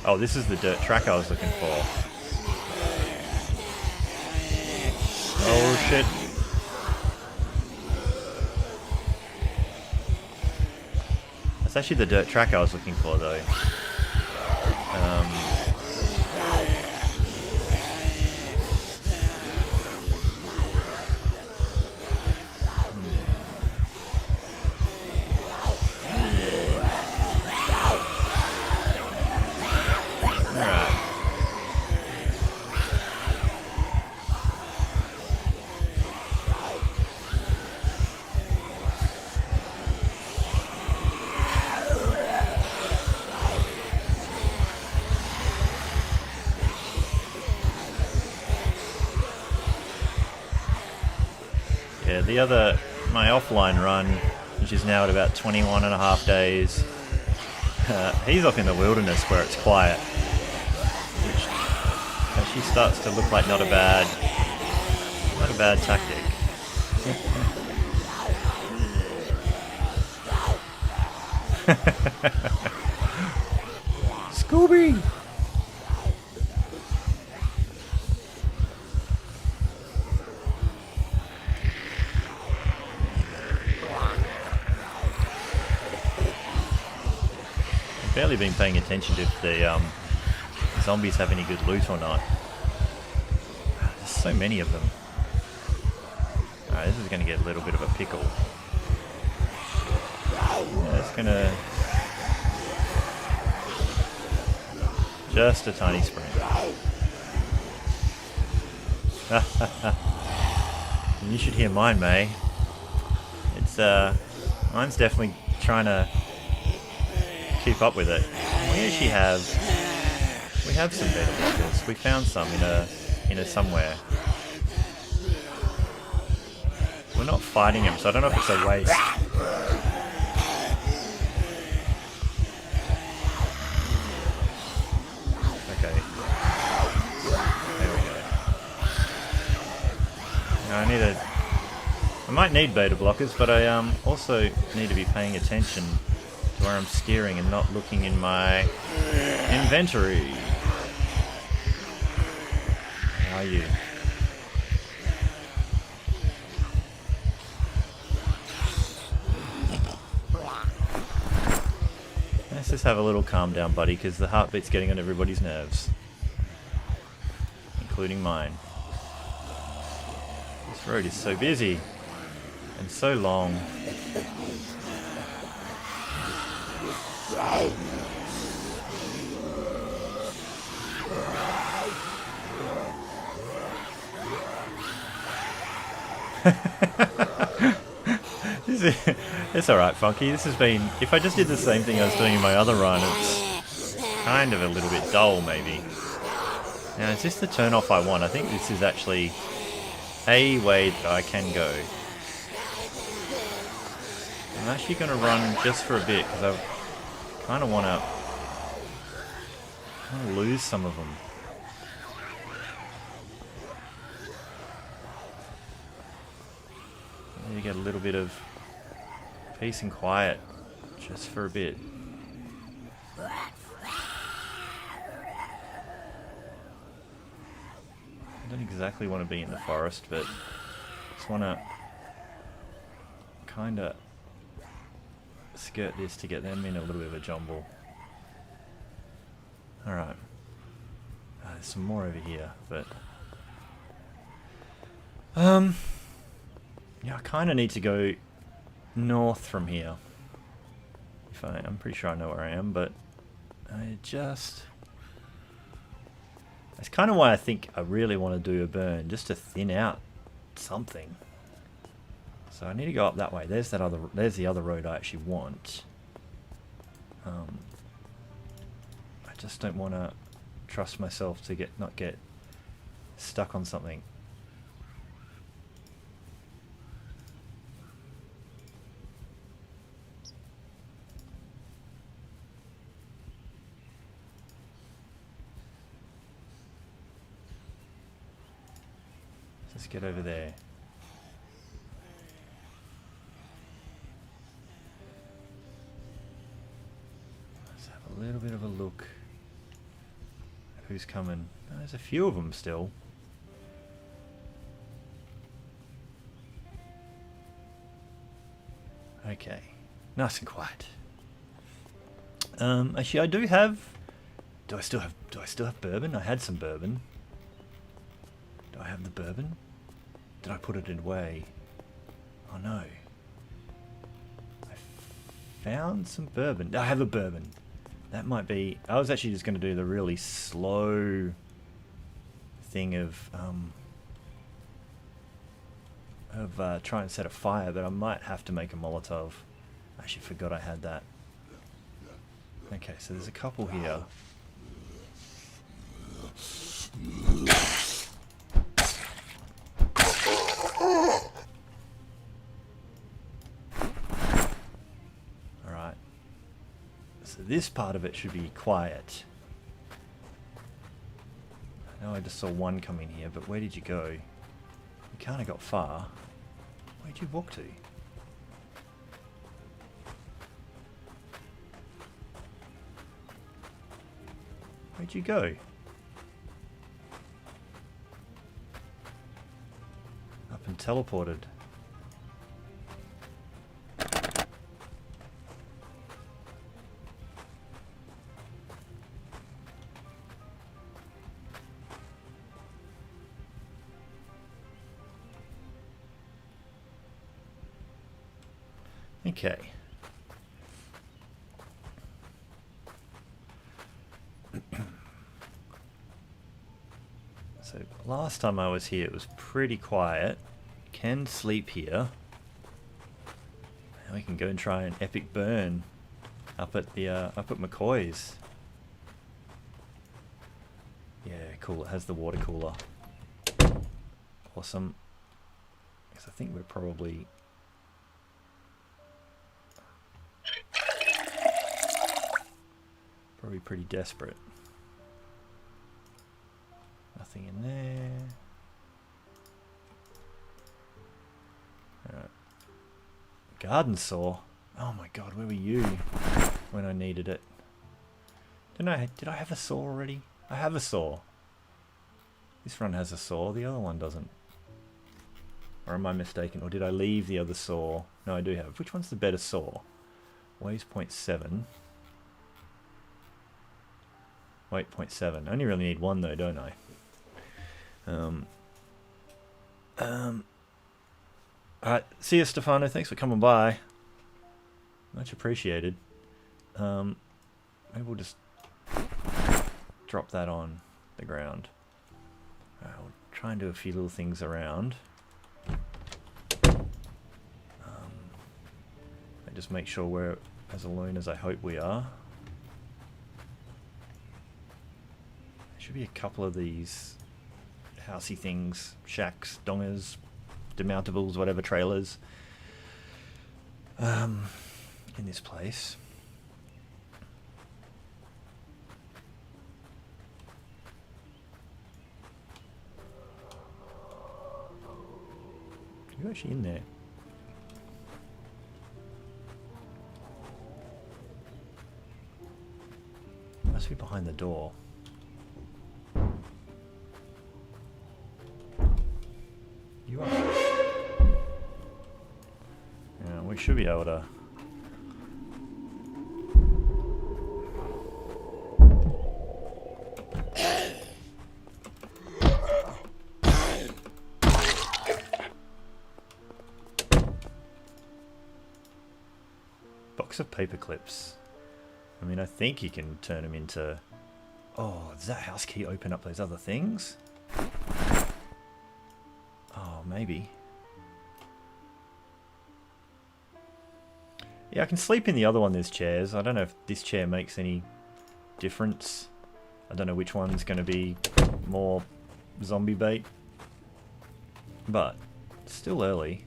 Speaker 1: Oh, this is the dirt track I was looking for. Oh shit. That's actually the dirt track I was looking for though. Yeah, my offline run, which is now at about 21.5 days, he's off in the wilderness where it's quiet, which actually starts to look like not a bad tactic. Scooby! Barely been paying attention to if the zombies have any good loot or not. There's so many of them. Alright, this is going to get a little bit of a pickle. Yeah, it's going to... Just a tiny sprint. And you should hear mine, May. It's, mine's definitely trying to keep up with it. We actually have some beta blockers. We found some in a somewhere. We're not fighting them, so I don't know if it's a waste. Okay. There we go. I might need beta blockers, but I also need to be paying attention to where I'm steering and not looking in my inventory. How are you? Let's just have a little calm down, buddy, because the heartbeat's getting on everybody's nerves, including mine. This road is so busy and so long. It's alright, Funky. This has been... If I just did the same thing I was doing in my other run, it's kind of a little bit dull, maybe. Now, is this the turn-off I want? I think this is actually a way that I can go. I'm actually going to run just for a bit, because I kind of want to lose some of them. I need to get a little bit of peace and quiet, just for a bit. I don't exactly want to be in the forest, but just want to kind of skirt this to get them in a little bit of a jumble. Alright. There's some more over here, but... yeah, I kind of need to go north from here. I'm pretty sure I know where I am, but I just... That's kind of why I think I really want to do a burn, just to thin out something. So I need to go up that way. There's the other road I actually want. I just don't want to trust myself to not get stuck on something. Let's get over there. Let's have a little bit of a look at who's coming. Oh, there's a few of them still. Okay, nice and quiet. Actually, I do have. Do I still have bourbon? I had some bourbon. Do I have the bourbon? Did I put it away? Oh no. I found some bourbon. I have a bourbon. That might be... I was actually just going to do the really slow thing of trying to set a fire, but I might have to make a Molotov. I actually forgot I had that. Okay, so there's a couple here. Alright. So this part of it should be quiet. I know I just saw one come in here, but where did you go? You can't have got far. Where'd you walk to? Where'd you go? Up and teleported. Okay. So last time I was here it was pretty quiet. Can sleep here. Now we can go and try an epic burn up at McCoy's. Yeah, cool. It has the water cooler. Awesome. Because I think we're probably pretty desperate. Nothing in there. Alright. Garden saw. Oh my god, where were you when I needed it? Did I have a saw already? I have a saw. This one has a saw, the other one doesn't. Or am I mistaken? Or did I leave the other saw? No, I do have. Which one's the better saw? Weighs 0.7. Weight 0.7. I only really need one though, don't I? Alright, see you, Stefano. Thanks for coming by. Much appreciated. Maybe we'll just drop that on the ground. We'll try and do a few little things around. And just make sure we're as alone as I hope we are. There should be a couple of these housey things, shacks, dongers, demountables, whatever, trailers, in this place. You're actually in there. Must be behind the door. You are. Yeah, we should be able to. Box of paper clips. I mean, I think you can turn them into... Oh, does that house key open up those other things? Oh, maybe. Yeah, I can sleep in the other one. There's chairs. I don't know if this chair makes any difference. I don't know which one's going to be more zombie bait. But, still early.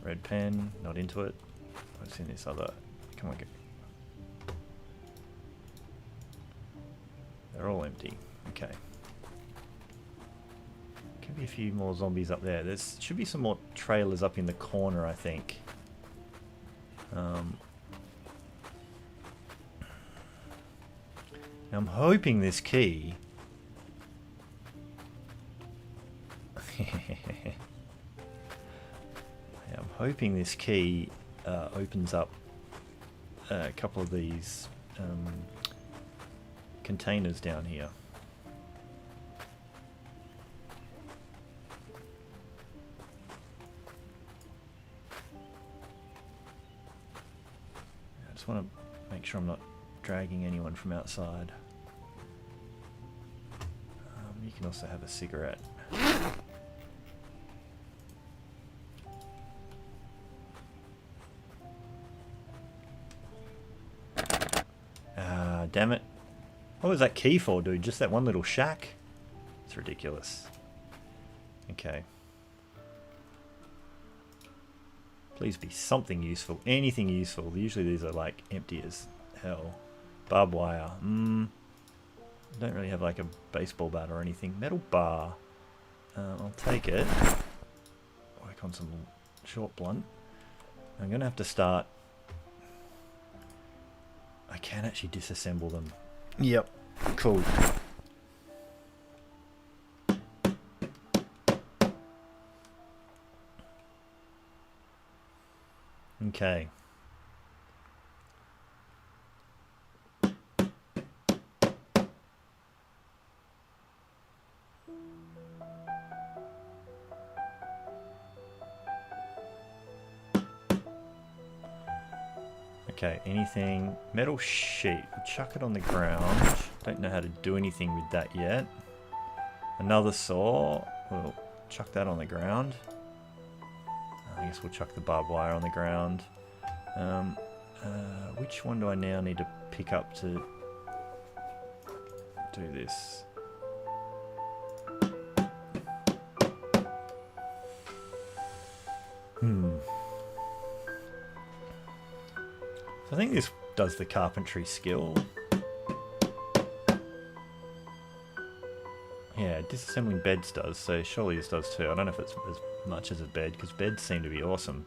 Speaker 1: Red pen, not into it. What's in this other... Come on, go. They're all empty. Okay. Could be a few more zombies up there. There should be some more trailers up in the corner, I think. Now I'm hoping this key... I'm hoping this key opens up a couple of these containers down here. I just want to make sure I'm not dragging anyone from outside. You can also have a cigarette. Damn it. What was that key for, dude? Just that one little shack? It's ridiculous. Okay. Please be something useful. Anything useful. Usually these are like empty as hell. Barbed wire. Don't really have like a baseball bat or anything. Metal bar. I'll take it. Work on some short blunt. I'm going to have to start... I can actually disassemble them. Yep. Cool. Okay. Okay, anything... Metal sheet. Chuck it on the ground. Don't know how to do anything with that yet. Another saw. We'll chuck that on the ground. I guess we'll chuck the barbed wire on the ground. Which one do I now need to pick up to do this? So I think this does the carpentry skill. Yeah, disassembling beds does, so surely this does too. I don't know if it's as much as a bed, because beds seem to be awesome.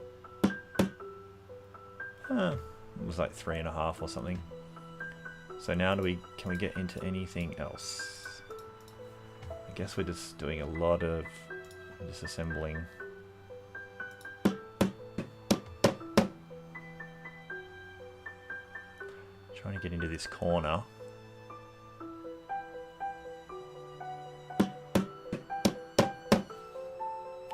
Speaker 1: It was like 3.5 or something. So now can we get into anything else? I guess we're just doing a lot of disassembling. Trying to get into this corner.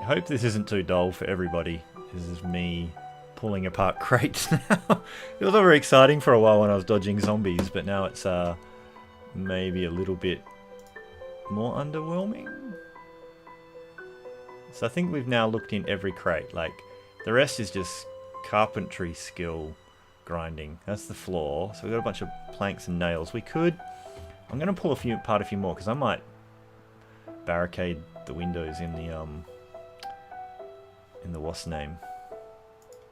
Speaker 1: I hope this isn't too dull for everybody. This is me pulling apart crates now. It was all very exciting for a while when I was dodging zombies, but now it's maybe a little bit more underwhelming. So I think we've now looked in every crate. Like, the rest is just carpentry skill grinding. That's the floor. So we've got a bunch of planks and nails. We could... I'm going to pull apart a few more, because I might barricade the windows in the what's name?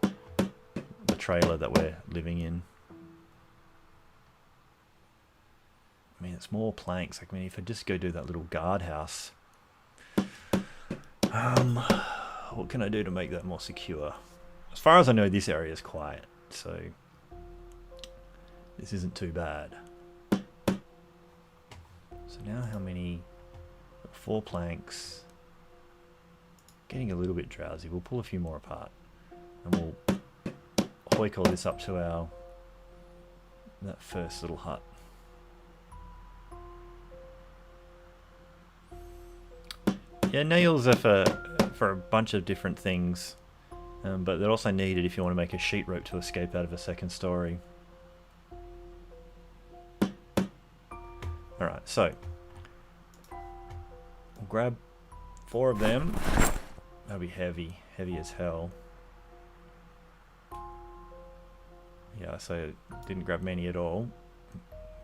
Speaker 1: The trailer that we're living in. I mean, it's more planks. I mean, if I just go do that little guardhouse, what can I do to make that more secure? As far as I know, this area is quiet, so this isn't too bad. So now how many? 4 planks. Getting a little bit drowsy. We'll pull a few more apart, and we'll hoik all this up to that first little hut. Yeah, nails are for a bunch of different things, but they're also needed if you want to make a sheet rope to escape out of a second story. Alright, so we'll grab 4 of them. That'll be heavy as hell. Yeah, so didn't grab many at all.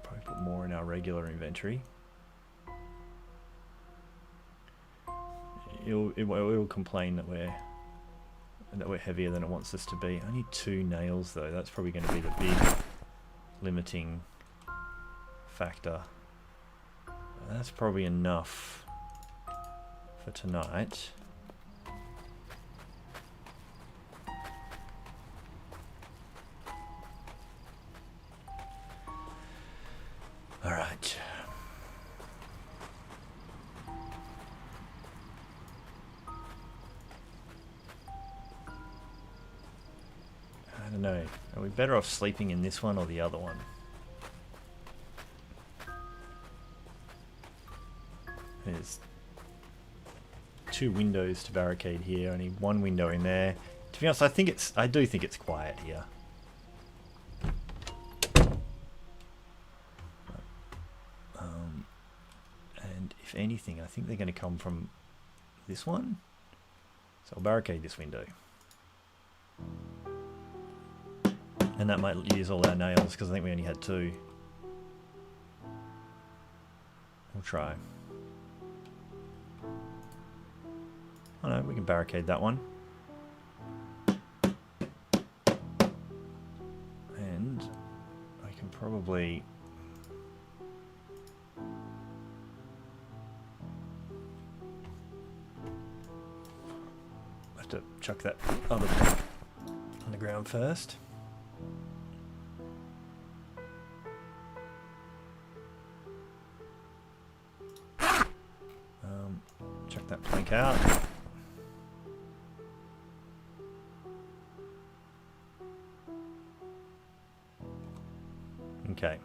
Speaker 1: Probably put more in our regular inventory. It'll complain that we're heavier than it wants us to be. I need 2 nails though. That's probably going to be the big limiting factor. That's probably enough for tonight. All right. I don't know. Are we better off sleeping in this one or the other one? There's 2 windows to barricade here. Only 1 window in there. To be honest, I do think it's quiet here. And if anything, I think they're going to come from this one. So I'll barricade this window. And that might use all our nails, because I think we only had 2. We'll try. Oh no, we can barricade that one. And I can probably... have to chuck that other on the ground first. Chuck that plank out. Okay,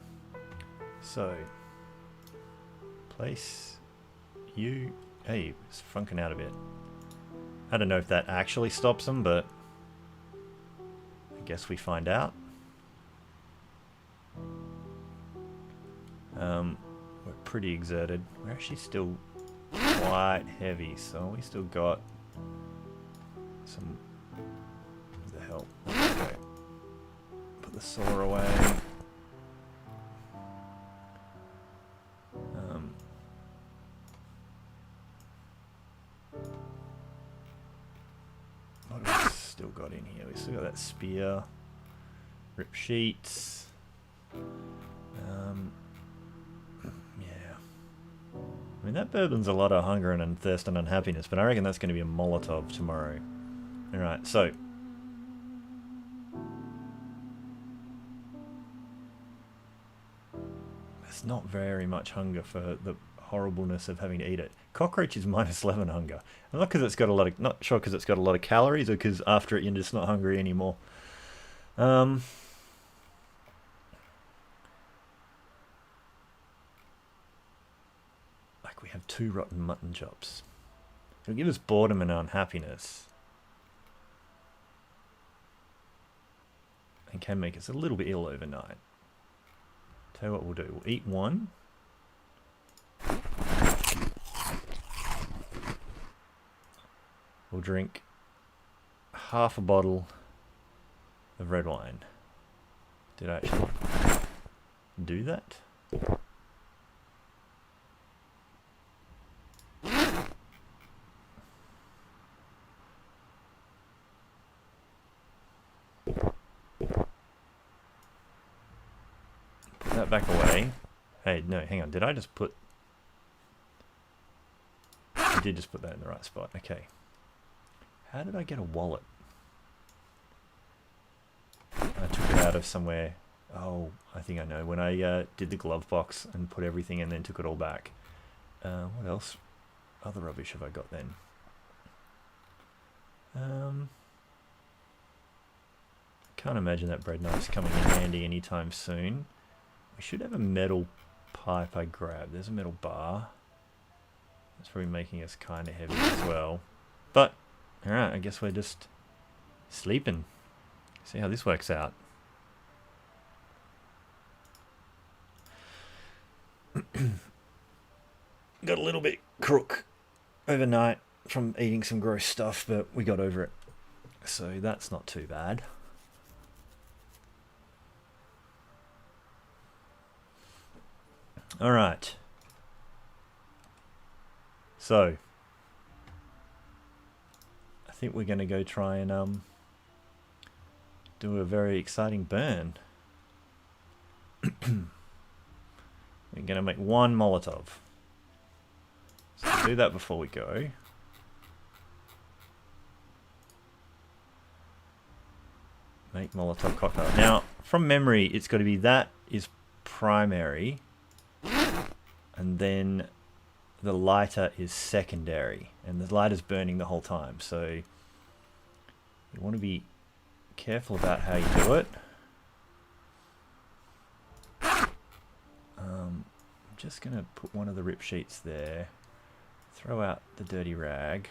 Speaker 1: so place you. Hey, it's funking out a bit. I don't know if that actually stops them, but I guess we find out. We're pretty exerted. We're actually still quite heavy, so we still got some. What the hell? Okay. Put the saw away. What have we still got in here? We still got that spear, rip sheets. Yeah. I mean, that burden's a lot of hunger and thirst and unhappiness, but I reckon that's going to be a Molotov tomorrow. Alright, so. There's not very much hunger for the horribleness of having to eat it. Cockroach is -11 hunger. And not because it's got a lot of, not sure because it's got a lot of calories or because after it you're just not hungry anymore. Like we have 2 rotten mutton chops. It'll give us boredom and unhappiness. and can make us a little bit ill overnight. Tell you what we'll do. We'll eat one. We'll drink half a bottle of red wine. Did I actually do that? Put that back away. Hey, no, hang on. Did I just put... I did just put that in the right spot. Okay. How did I get a wallet? I took it out of somewhere. Oh, I think I know. When I did the glove box and put everything and then took it all back. What else? Other rubbish have I got then? Can't imagine that bread knife's coming in handy anytime soon. We should have a metal pipe I grabbed. There's a metal bar. That's probably making us kind of heavy as well. But, alright, I guess we're just sleeping. See how this works out. Got a little bit crook overnight from eating some gross stuff, but we got over it. So that's not too bad. Alright. So, I think we're going to go try and do a very exciting burn. We're going to make one Molotov. So we'll do that before we go. Make Molotov cocktail. Now, from memory, it's got to be that is primary, and then the lighter is secondary, and the lighter's burning the whole time. So you want to be careful about how you do it. I'm just going to put one of the rip sheets there. Throw out the dirty rag.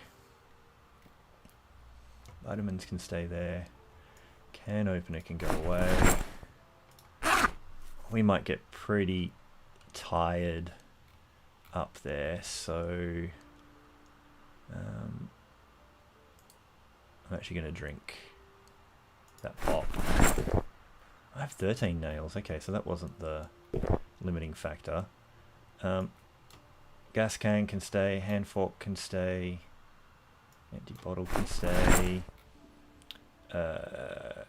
Speaker 1: Vitamins can stay there. Can opener can go away. We might get pretty tired up there, so I'm actually going to drink that pop. I have 13 nails. Okay, so that wasn't the limiting factor. Gas can stay, hand fork can stay, empty bottle can stay,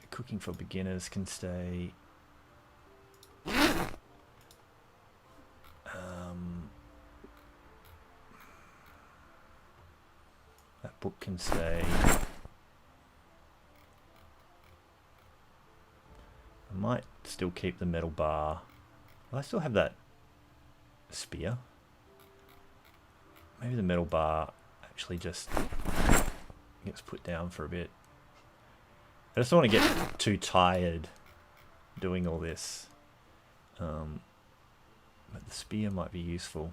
Speaker 1: cooking for beginners can stay, that book can stay. I might still keep the metal bar. Well, I still have that spear. Maybe the metal bar actually just gets put down for a bit. I just don't want to get too tired doing all this. But the spear might be useful.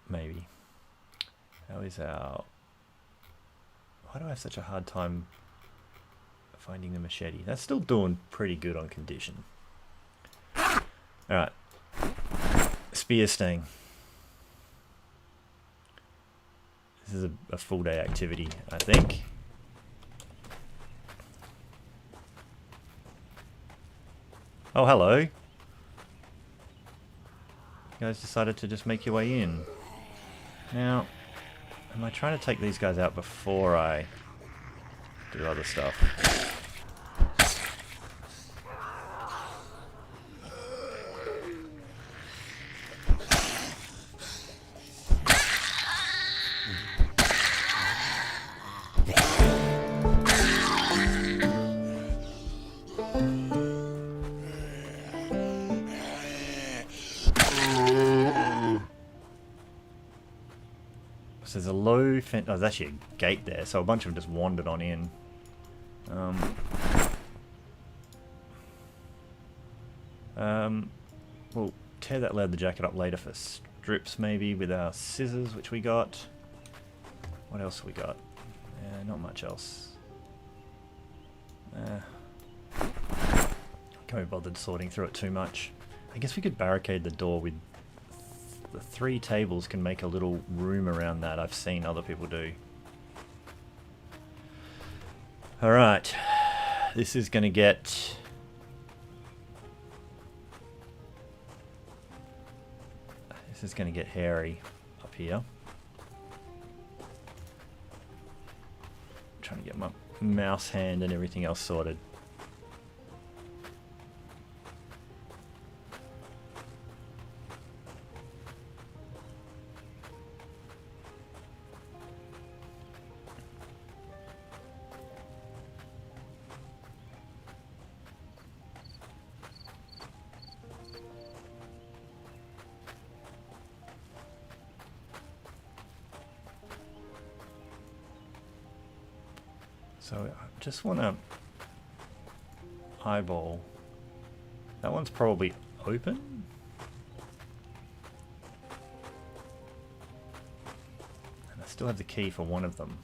Speaker 1: Maybe. How is our... Why do I have such a hard time finding the machete? That's still doing pretty good on condition. Alright. Spear sting. This is a full day activity, I think. Oh, hello. You guys decided to just make your way in. Now, am I trying to take these guys out before I do other stuff? So there's a low fence. Oh, there's actually a gate there, so a bunch of them just wandered on in. We'll tear that leather jacket up later for strips, maybe, with our scissors, which we got. What else have we got? Not much else. Can't be bothered sorting through it too much. I guess we could barricade the door with the 3 tables, can make a little room around that. I've seen other people do. Alright, this is going to get... This is going to get hairy up here. I'm trying to get my mouse hand and everything else sorted. So I just want to eyeball. That one's probably open. And I still have the key for one of them.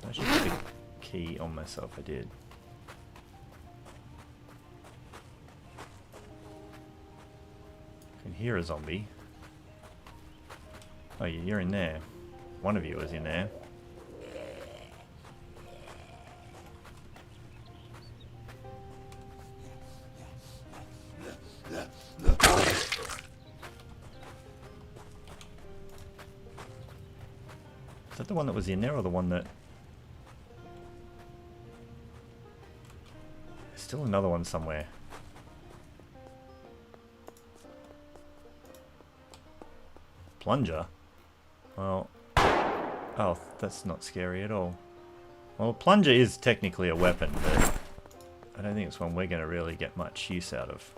Speaker 1: I should put the key on myself. I did. I can hear a zombie. Oh, you're in there. One of you is in there. Is that the one that was in there, or the one that... There's still another one somewhere. Plunger? Well... Oh, that's not scary at all. Well, a plunger is technically a weapon, but I don't think it's one we're going to really get much use out of.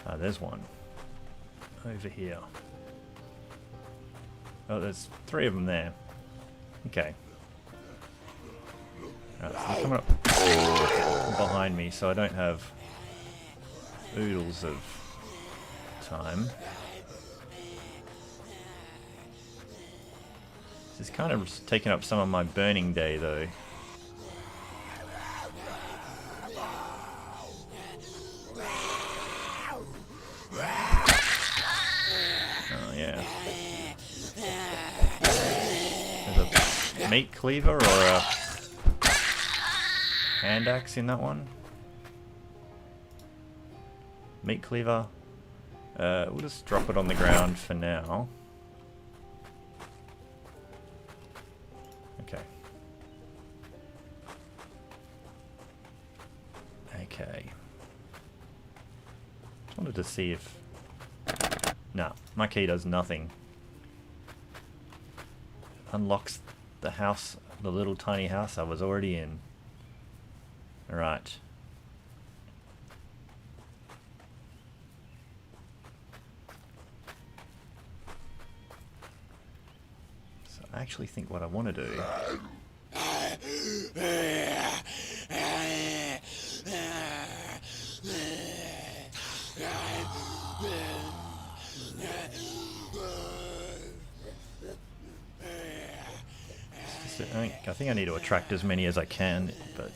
Speaker 1: Ah, there's one. Over here. Oh, there's 3 of them there. Okay. Alright, so they're coming up behind me, so I don't have oodles of time. This is kind of taking up some of my burning day, though. Oh, yeah. There's a meat cleaver or a hand axe in that one. Meat cleaver. We'll just drop it on the ground for now. Okay. Okay. Just wanted to see if... Nah, my key does nothing. Unlocks the house, the little tiny house I was already in. Alright. So I actually think what I want to do... I think I need to attract as many as I can, but...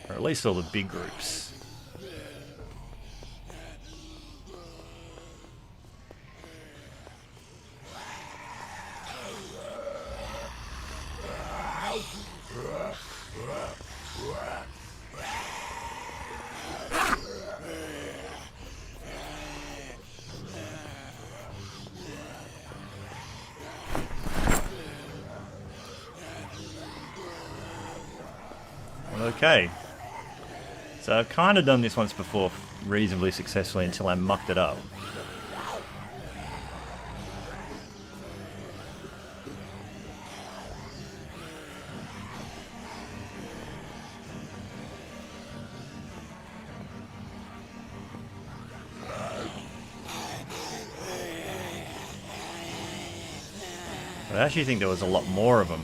Speaker 1: Or at least all the big groups. Okay, so So I've kind of done this once before reasonably successfully until I mucked it up. But I actually think there was a lot more of them.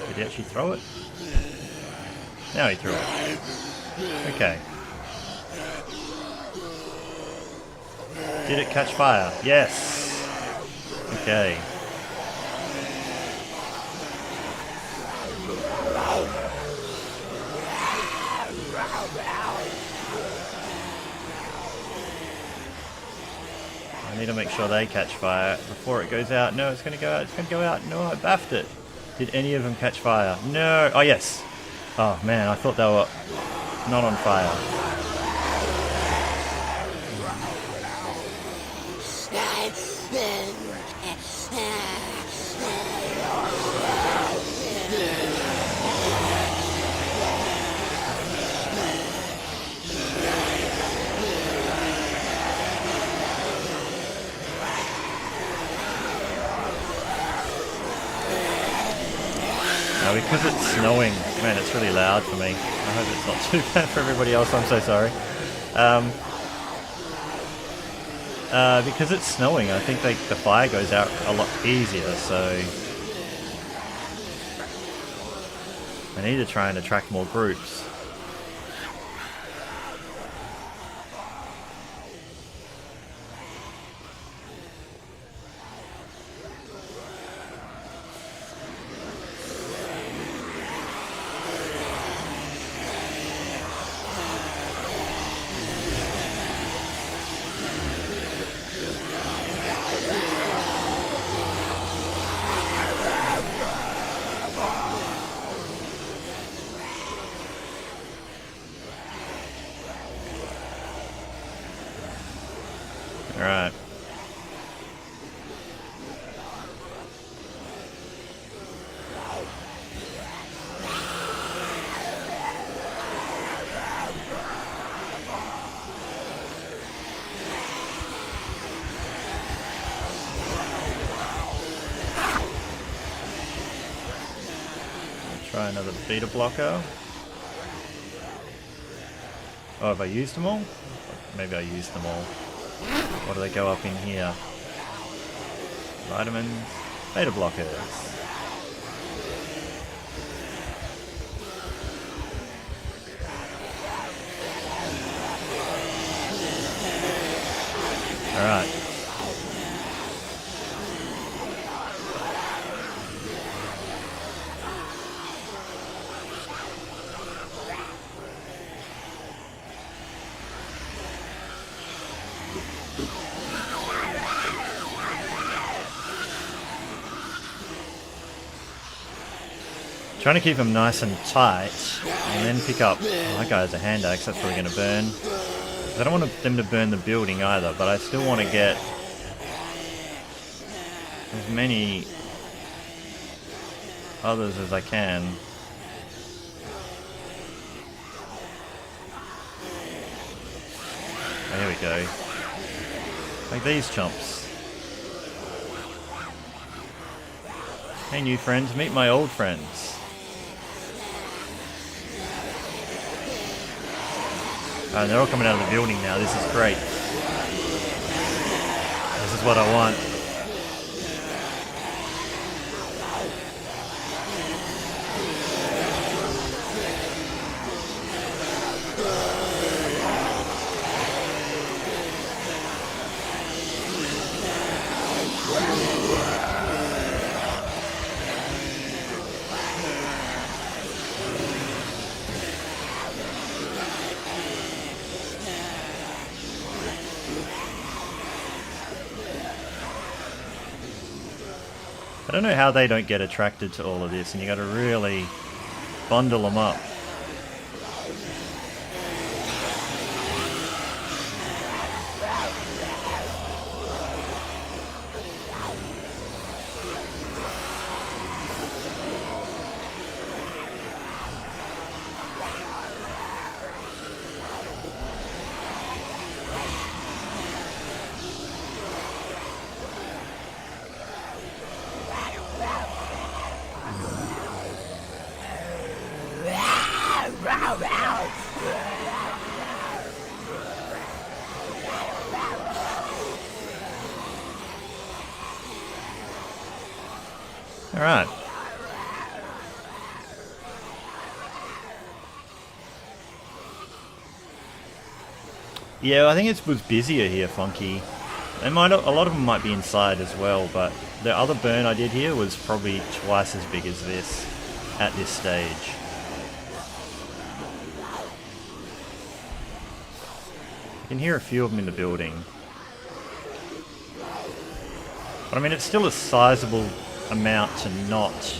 Speaker 1: Did he actually throw it? No, he threw it. Okay. Did it catch fire? Yes! Okay. I need to make sure they catch fire before it goes out. No, it's going to go out. It's going to go out. No, I baffed it. Did any of them catch fire? No. Oh, yes. Oh, man, I thought they were not on fire. Now, because it's snowing, man, it's really loud for me. I hope it's not too bad for everybody else. I'm so sorry. Because it's snowing, I think the fire goes out a lot easier, so I need to try and attract more groups. Alright. Try another beta blocker. Oh, have I used them all? Maybe I used them all. What do they go up in here? Vitamins, beta blockers. Alright. Trying to keep them nice and tight, and then pick up. Oh, that guy has a hand axe. That's probably going to burn. I don't want them to burn the building either, but I still want to get as many others as I can. Oh, here we go. Like these chumps. Hey, new friends, meet my old friends. Oh, they're all coming out of the building now. This is great. This is what I want. I don't know how they don't get attracted to all of this, and you got to really bundle them up. All right. Yeah, I think it was busier here, Funky. A lot of them might be inside as well, but the other burn I did here was probably twice as big as this at this stage. You can hear a few of them in the building. But I mean, it's still a sizable amount to not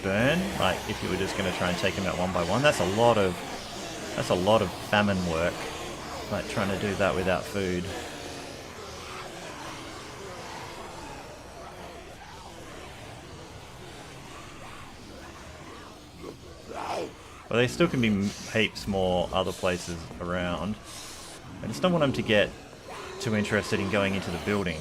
Speaker 1: burn. Like, if you were just going to try and take them out one by one, that's a lot of famine work. Like, trying to do that without food. Well, there still can be heaps more other places around. I just don't want them to get too interested in going into the building.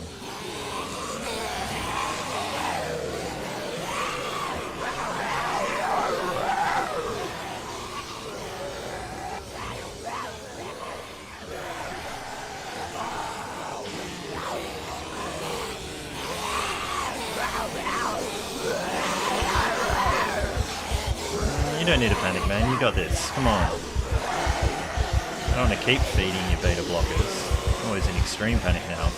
Speaker 1: You don't need to panic, man. You got this. Come on. I don't want to keep feeding your beta blockers. I'm always in extreme panic now.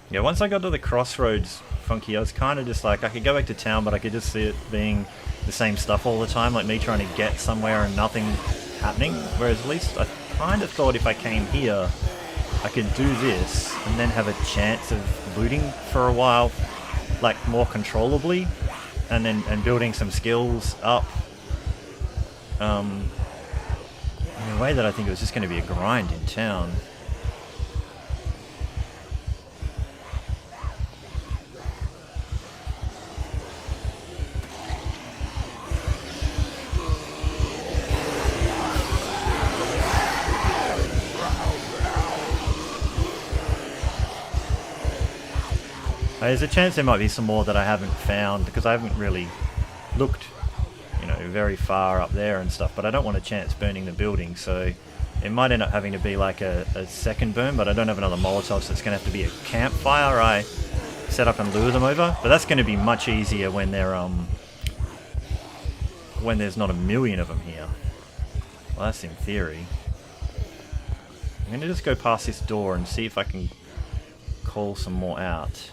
Speaker 1: Yeah, once I got to the crossroads, Funky, I was kind of just like, I could go back to town, but I could just see it being the same stuff all the time, like me trying to get somewhere and nothing happening. Whereas at least I kind of thought if I came here, I could do this and then have a chance of looting for a while, like more controllably, and building some skills up. In a way that I think it was just going to be a grind in town. There's a chance there might be some more that I haven't found because I haven't really looked, very far up there and stuff, but I don't want a chance burning the building, so it might end up having to be like a second burn, but I don't have another Molotov, so it's going to have to be a campfire I set up and lure them over, but that's going to be much easier when they're, when there's not a million of them here. Well, that's in theory. I'm going to just go past this door and see if I can call some more out.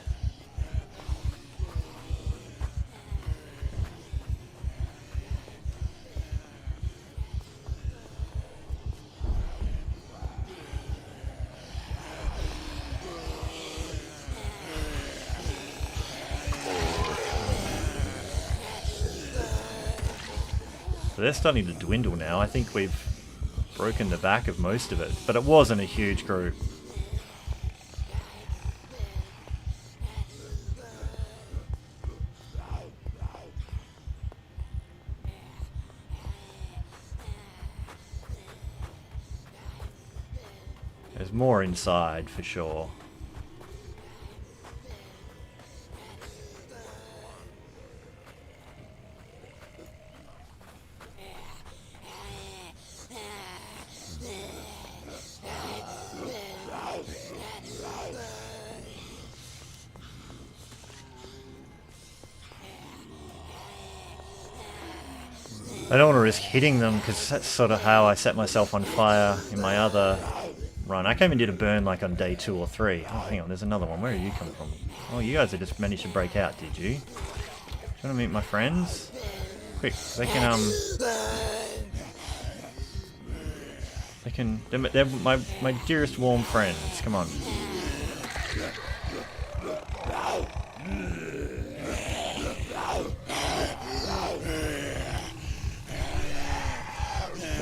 Speaker 1: So they're starting to dwindle now. I think we've broken the back of most of it, but it wasn't a huge group. There's more inside for sure. I don't want to risk hitting them because that's sort of how I set myself on fire in my other run. I came and did a burn like on day 2 or 3. Oh, hang on, there's another one. Where are you coming from? Oh, you guys have just managed to break out, did you? Do you want to meet my friends? Quick, they can They're my dearest warm friends. Come on.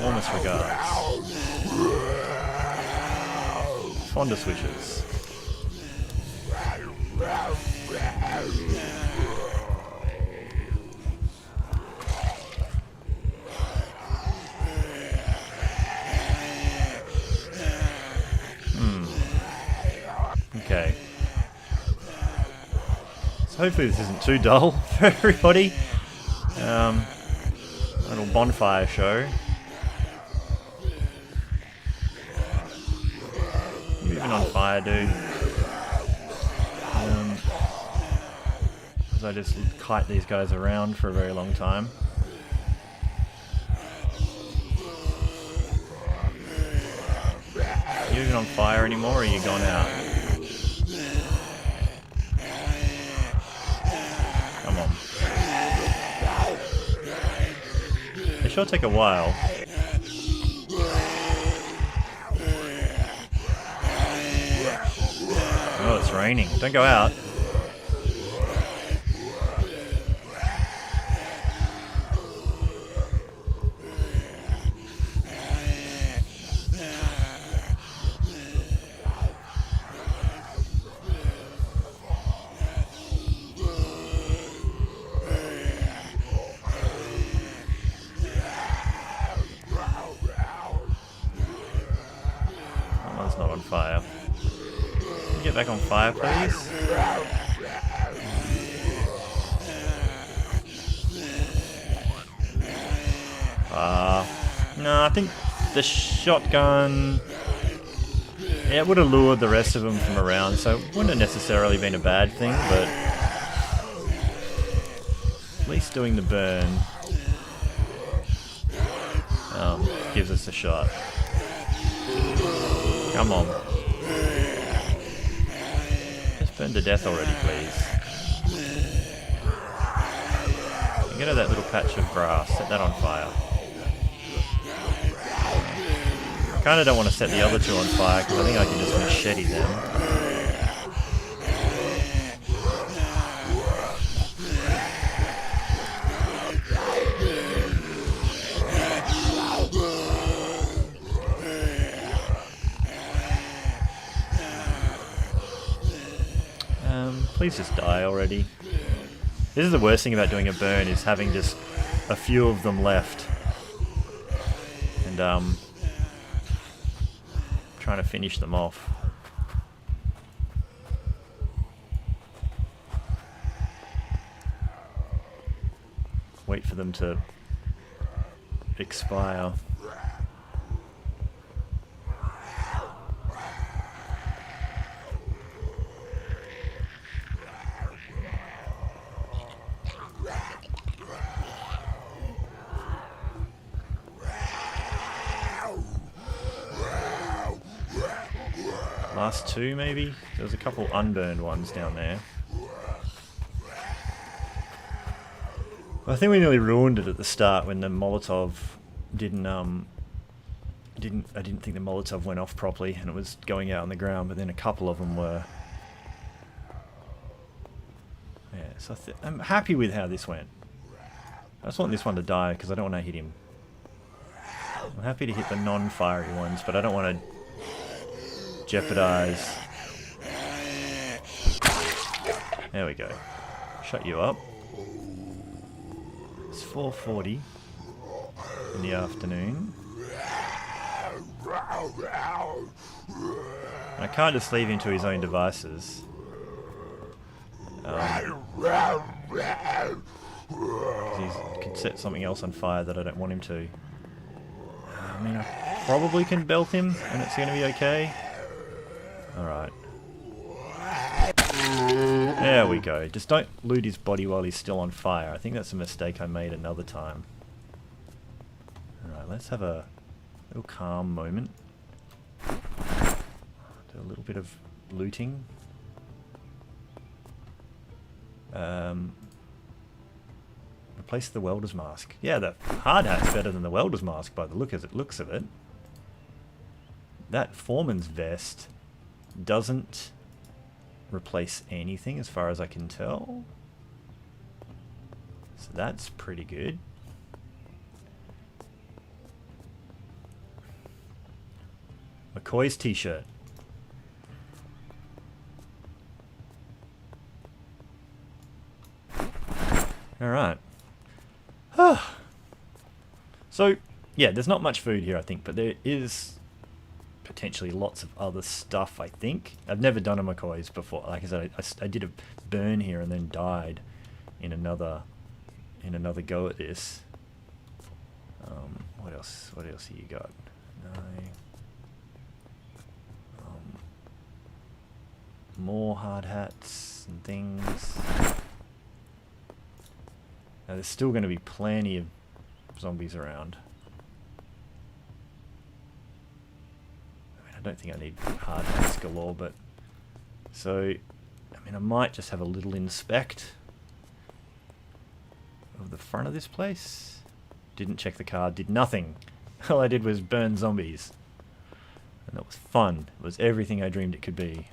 Speaker 1: Warmest regards. Fondest wishes. Okay. So hopefully this isn't too dull for everybody. Little bonfire show. Moving on fire, dude. As I just kite these guys around for a very long time. Are you even on fire anymore, or are you gone out? Come on. They sure take a while. Oh, it's raining. Don't go out. Oh, it's not on fire. Can you get back on fire, please? No, I think the shotgun... Yeah, it would have lured the rest of them from around, so it wouldn't have necessarily been a bad thing, but... At least doing the burn... gives us a shot. Come on. Just burn to death already, please. Get out that little patch of grass, set that on fire. I kinda don't want to set the other two on fire because I think I can just machete them. Please just die already. This is the worst thing about doing a burn, is having just a few of them left. And trying to finish them off. Wait for them to expire. Last two, maybe? There was a couple unburned ones down there. I think we nearly ruined it at the start when the Molotov didn't, I didn't think the Molotov went off properly and it was going out on the ground, but then a couple of them were. Yeah, so I'm happy with how this went. I just want this one to die because I don't want to hit him. I'm happy to hit the non-fiery ones, but I don't want to jeopardize. There we go. Shut you up. It's 4:40 in the afternoon. I can't just leave him to his own devices. He can set something else on fire that I don't want him to. I mean, I probably can belt him and it's going to be okay. Alright. There we go. Just don't loot his body while he's still on fire. I think that's a mistake I made another time. Alright, let's have a little calm moment. Do a little bit of looting. Replace the welder's mask. Yeah, the hard hat's better than the welder's mask by the looks of it. that foreman's vest doesn't replace anything as far as I can tell. So that's pretty good. McCoy's t-shirt. Alright. So, yeah, there's not much food here, I think, but there is potentially lots of other stuff, I think. I've never done a McCoy's before. Like I said, I did a burn here and then died in another go at this. What else? What else have you got? No. More hard hats and things. Now there's still going to be plenty of zombies around. I mean, I don't think I need hard hats galore, but... So, I mean, I might just have a little inspect of the front of this place. Didn't check the car, did nothing. All I did was burn zombies. And that was fun. It was everything I dreamed it could be.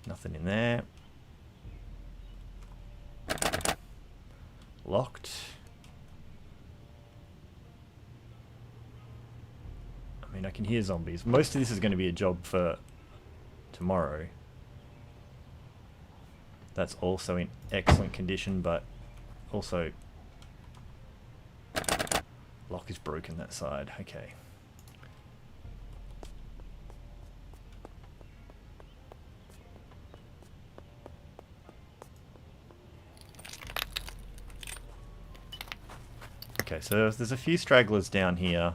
Speaker 1: Nothing in there. Locked. I mean, I can hear zombies. Most of this is going to be a job for tomorrow. That's also in excellent condition, but also lock is broken that side. Okay. Okay, so there's a few stragglers down here,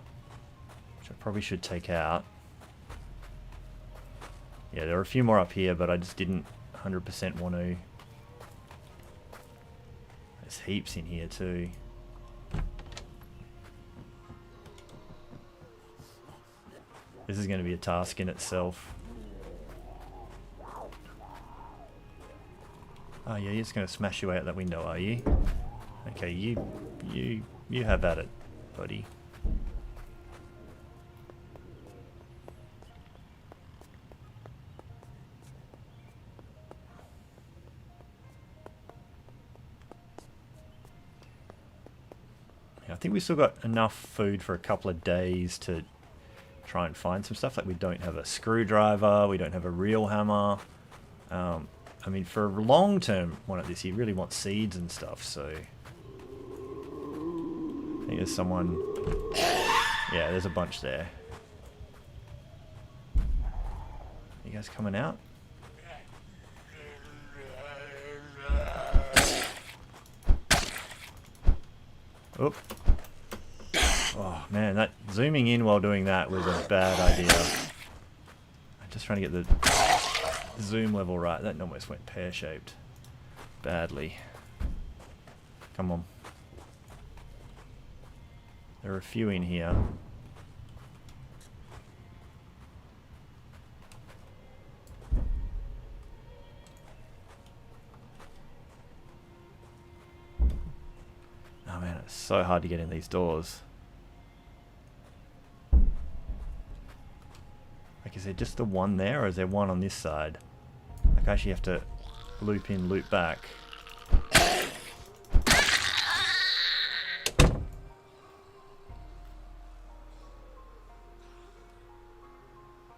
Speaker 1: which I probably should take out. Yeah, there are a few more up here, but I just didn't 100% want to. There's heaps in here too. This is going to be a task in itself. Oh yeah, you're just going to smash your way out that window, are you? Okay, you have at it, buddy. Yeah, I think we've still got enough food for a couple of days to try and find some stuff. Like, we don't have a screwdriver, we don't have a real hammer. I mean, for a long-term one of this, you really want seeds and stuff, so... I think there's someone... Yeah, there's a bunch there. You guys coming out? Oop. Oh man, that zooming in while doing that was a bad idea. I'm just trying to get the zoom level right. That almost went pear-shaped. Badly. Come on. There are a few in here. Oh man, it's so hard to get in these doors. Like, is there just the one there, or is there one on this side? Like, I actually have to loop in, loop back.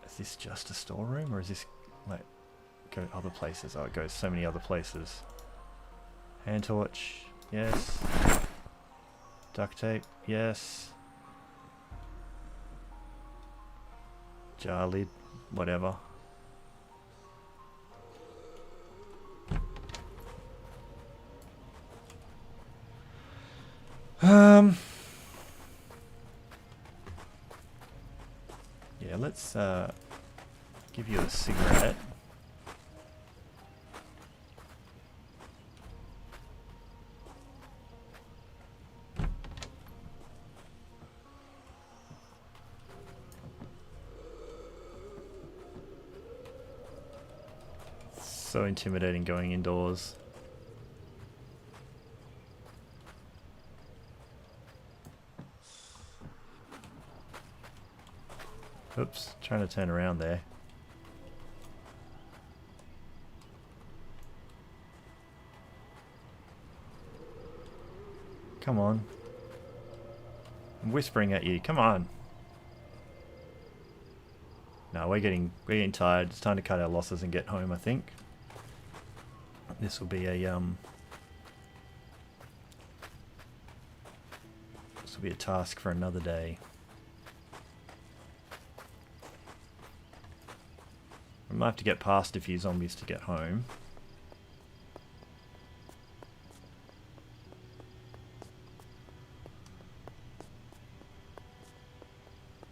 Speaker 1: Is this just a storeroom, or is this, like, go other places? Oh, it goes so many other places. Hand torch, yes. Duct tape, yes. Jar lid, whatever. Yeah, let's give you a cigarette. So intimidating going indoors. Oops, trying to turn around there. Come on. I'm whispering at you. Come on. No, we're getting tired. It's time to cut our losses and get home, I think. This will be a task for another day. We might have to get past a few zombies to get home.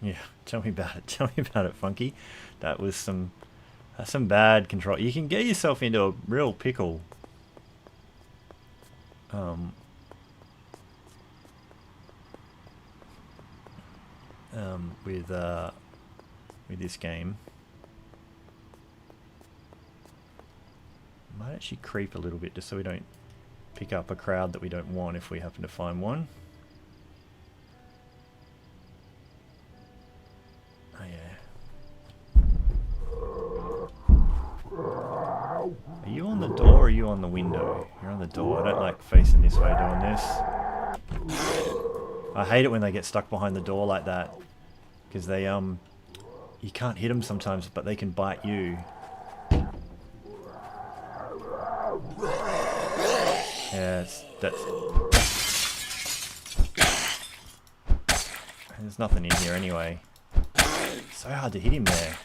Speaker 1: Yeah, tell me about it. Tell me about it, Funky. That was some bad control. You can get yourself into a real pickle. With this game. Might actually creep a little bit just so we don't pick up a crowd that we don't want if we happen to find one. Oh yeah. Are you on the door or are you on the window? You're on the door. I don't like facing this way doing this. I hate it when they get stuck behind the door like that. Because they, you can't hit them sometimes, but they can bite you. Yeah, that's... There's nothing in here anyway. It's so hard to hit him there.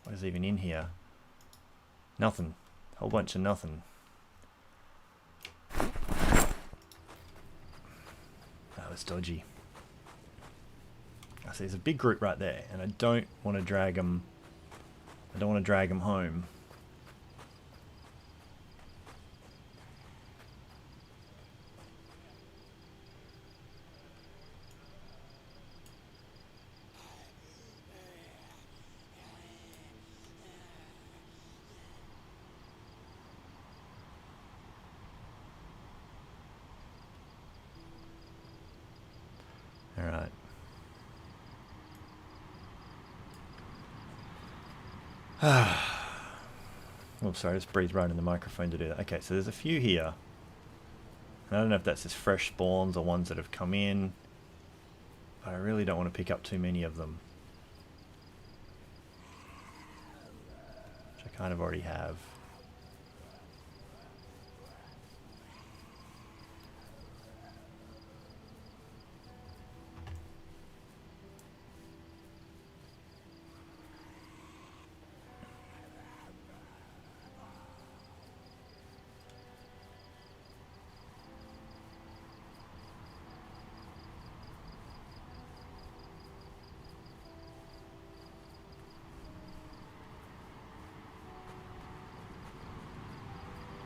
Speaker 1: What is even in here? Nothing. Whole bunch of nothing. That was dodgy. I see there's a big group right there, and I don't want to drag them. I don't want to drag them home. All right. Oh, sorry, I just breathed right in the microphone to do that. Okay, so there's a few here. I don't know if that's just fresh spawns or ones that have come in. But I really don't want to pick up too many of them. Which I kind of already have.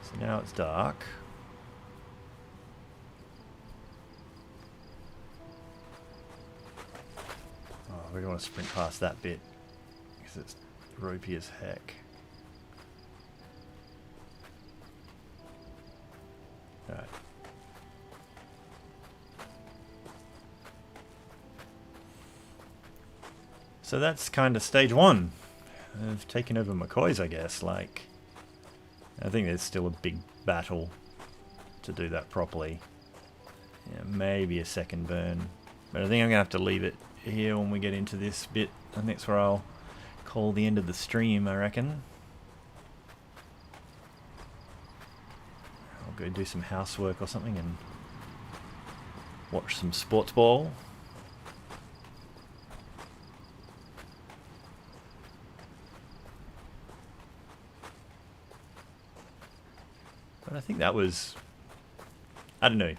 Speaker 1: So now it's dark. Oh, we don't want to sprint past that bit because it's ropey as heck. Alright. So that's kind of stage one. I've taken over McCoy's, I guess. Like, I think there's still a big battle to do that properly. Yeah, maybe a second burn. But I think I'm going to have to leave it here when we get into this bit. I think that's where I'll call the end of the stream, I reckon. I'll go do some housework or something and watch some sports ball. But I think that was, I don't know,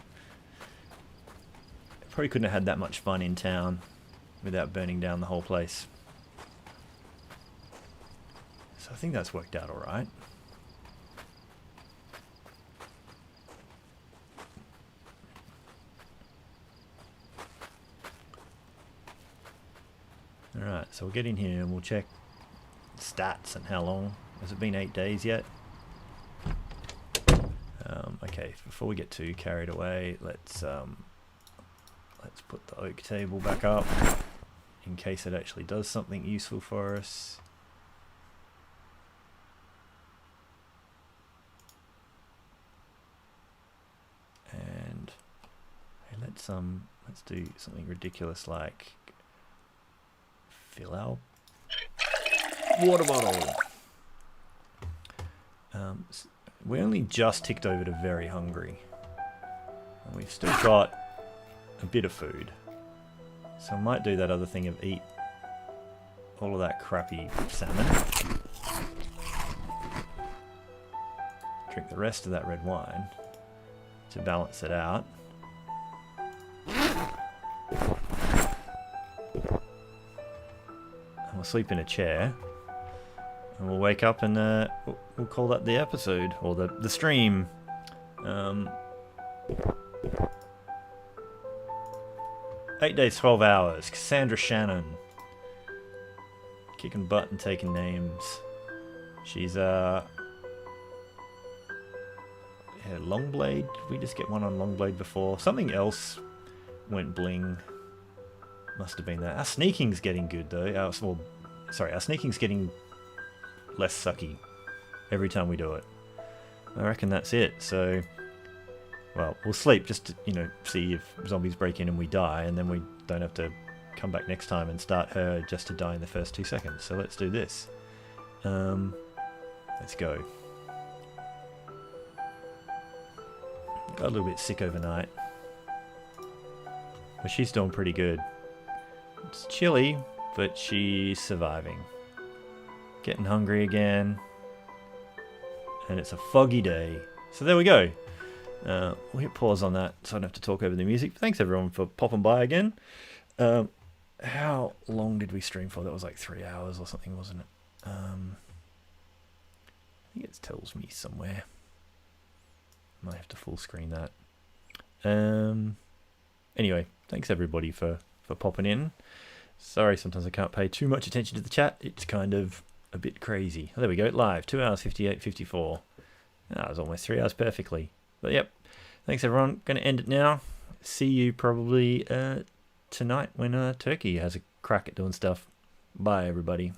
Speaker 1: probably couldn't have had that much fun in town without burning down the whole place. So I think that's worked out alright. Alright, so we'll get in here and we'll check stats and how long. Has it been 8 days yet? Okay, before we get too carried away, let's Let's put the oak table back up in case it actually does something useful for us. And hey, let's do something ridiculous like fill our water bottle. We only just ticked over to very hungry, and we've still got a bit of food, so I might do that other thing of eat all of that crappy salmon, drink the rest of that red wine to balance it out. And we'll sleep in a chair, and we'll wake up and we'll call that the episode, or the stream. 8 days, 12 hours. Cassandra Shannon. Kicking butt and taking names. She's yeah, Longblade. Did we just get one on Longblade before? Something else went bling. Must have been that. Our sneaking's getting good though. Our sneaking's getting less sucky every time we do it. I reckon that's it. So, well, we'll sleep just to, you know, see if zombies break in and we die, and then we don't have to come back next time and start her just to die in the first 2 seconds. So let's do this. Let's go. Got a little bit sick overnight, but she's doing pretty good. It's chilly, but she's surviving. Getting hungry again, and it's a foggy day. So there we go. We'll hit pause on that so I don't have to talk over the music. Thanks everyone for popping by again. How long did we stream for? That was like 3 hours or something, wasn't it? I think it tells me somewhere. Might have to full screen that. Anyway, thanks everybody for popping in. Sorry, sometimes I can't pay too much attention to the chat. It's kind of a bit crazy. Oh, there we go, live, 2 hours 58:54. That was almost 3 hours perfectly. But yep, thanks everyone. Going to end it now. See you probably tonight when Turkey has a crack at doing stuff. Bye everybody.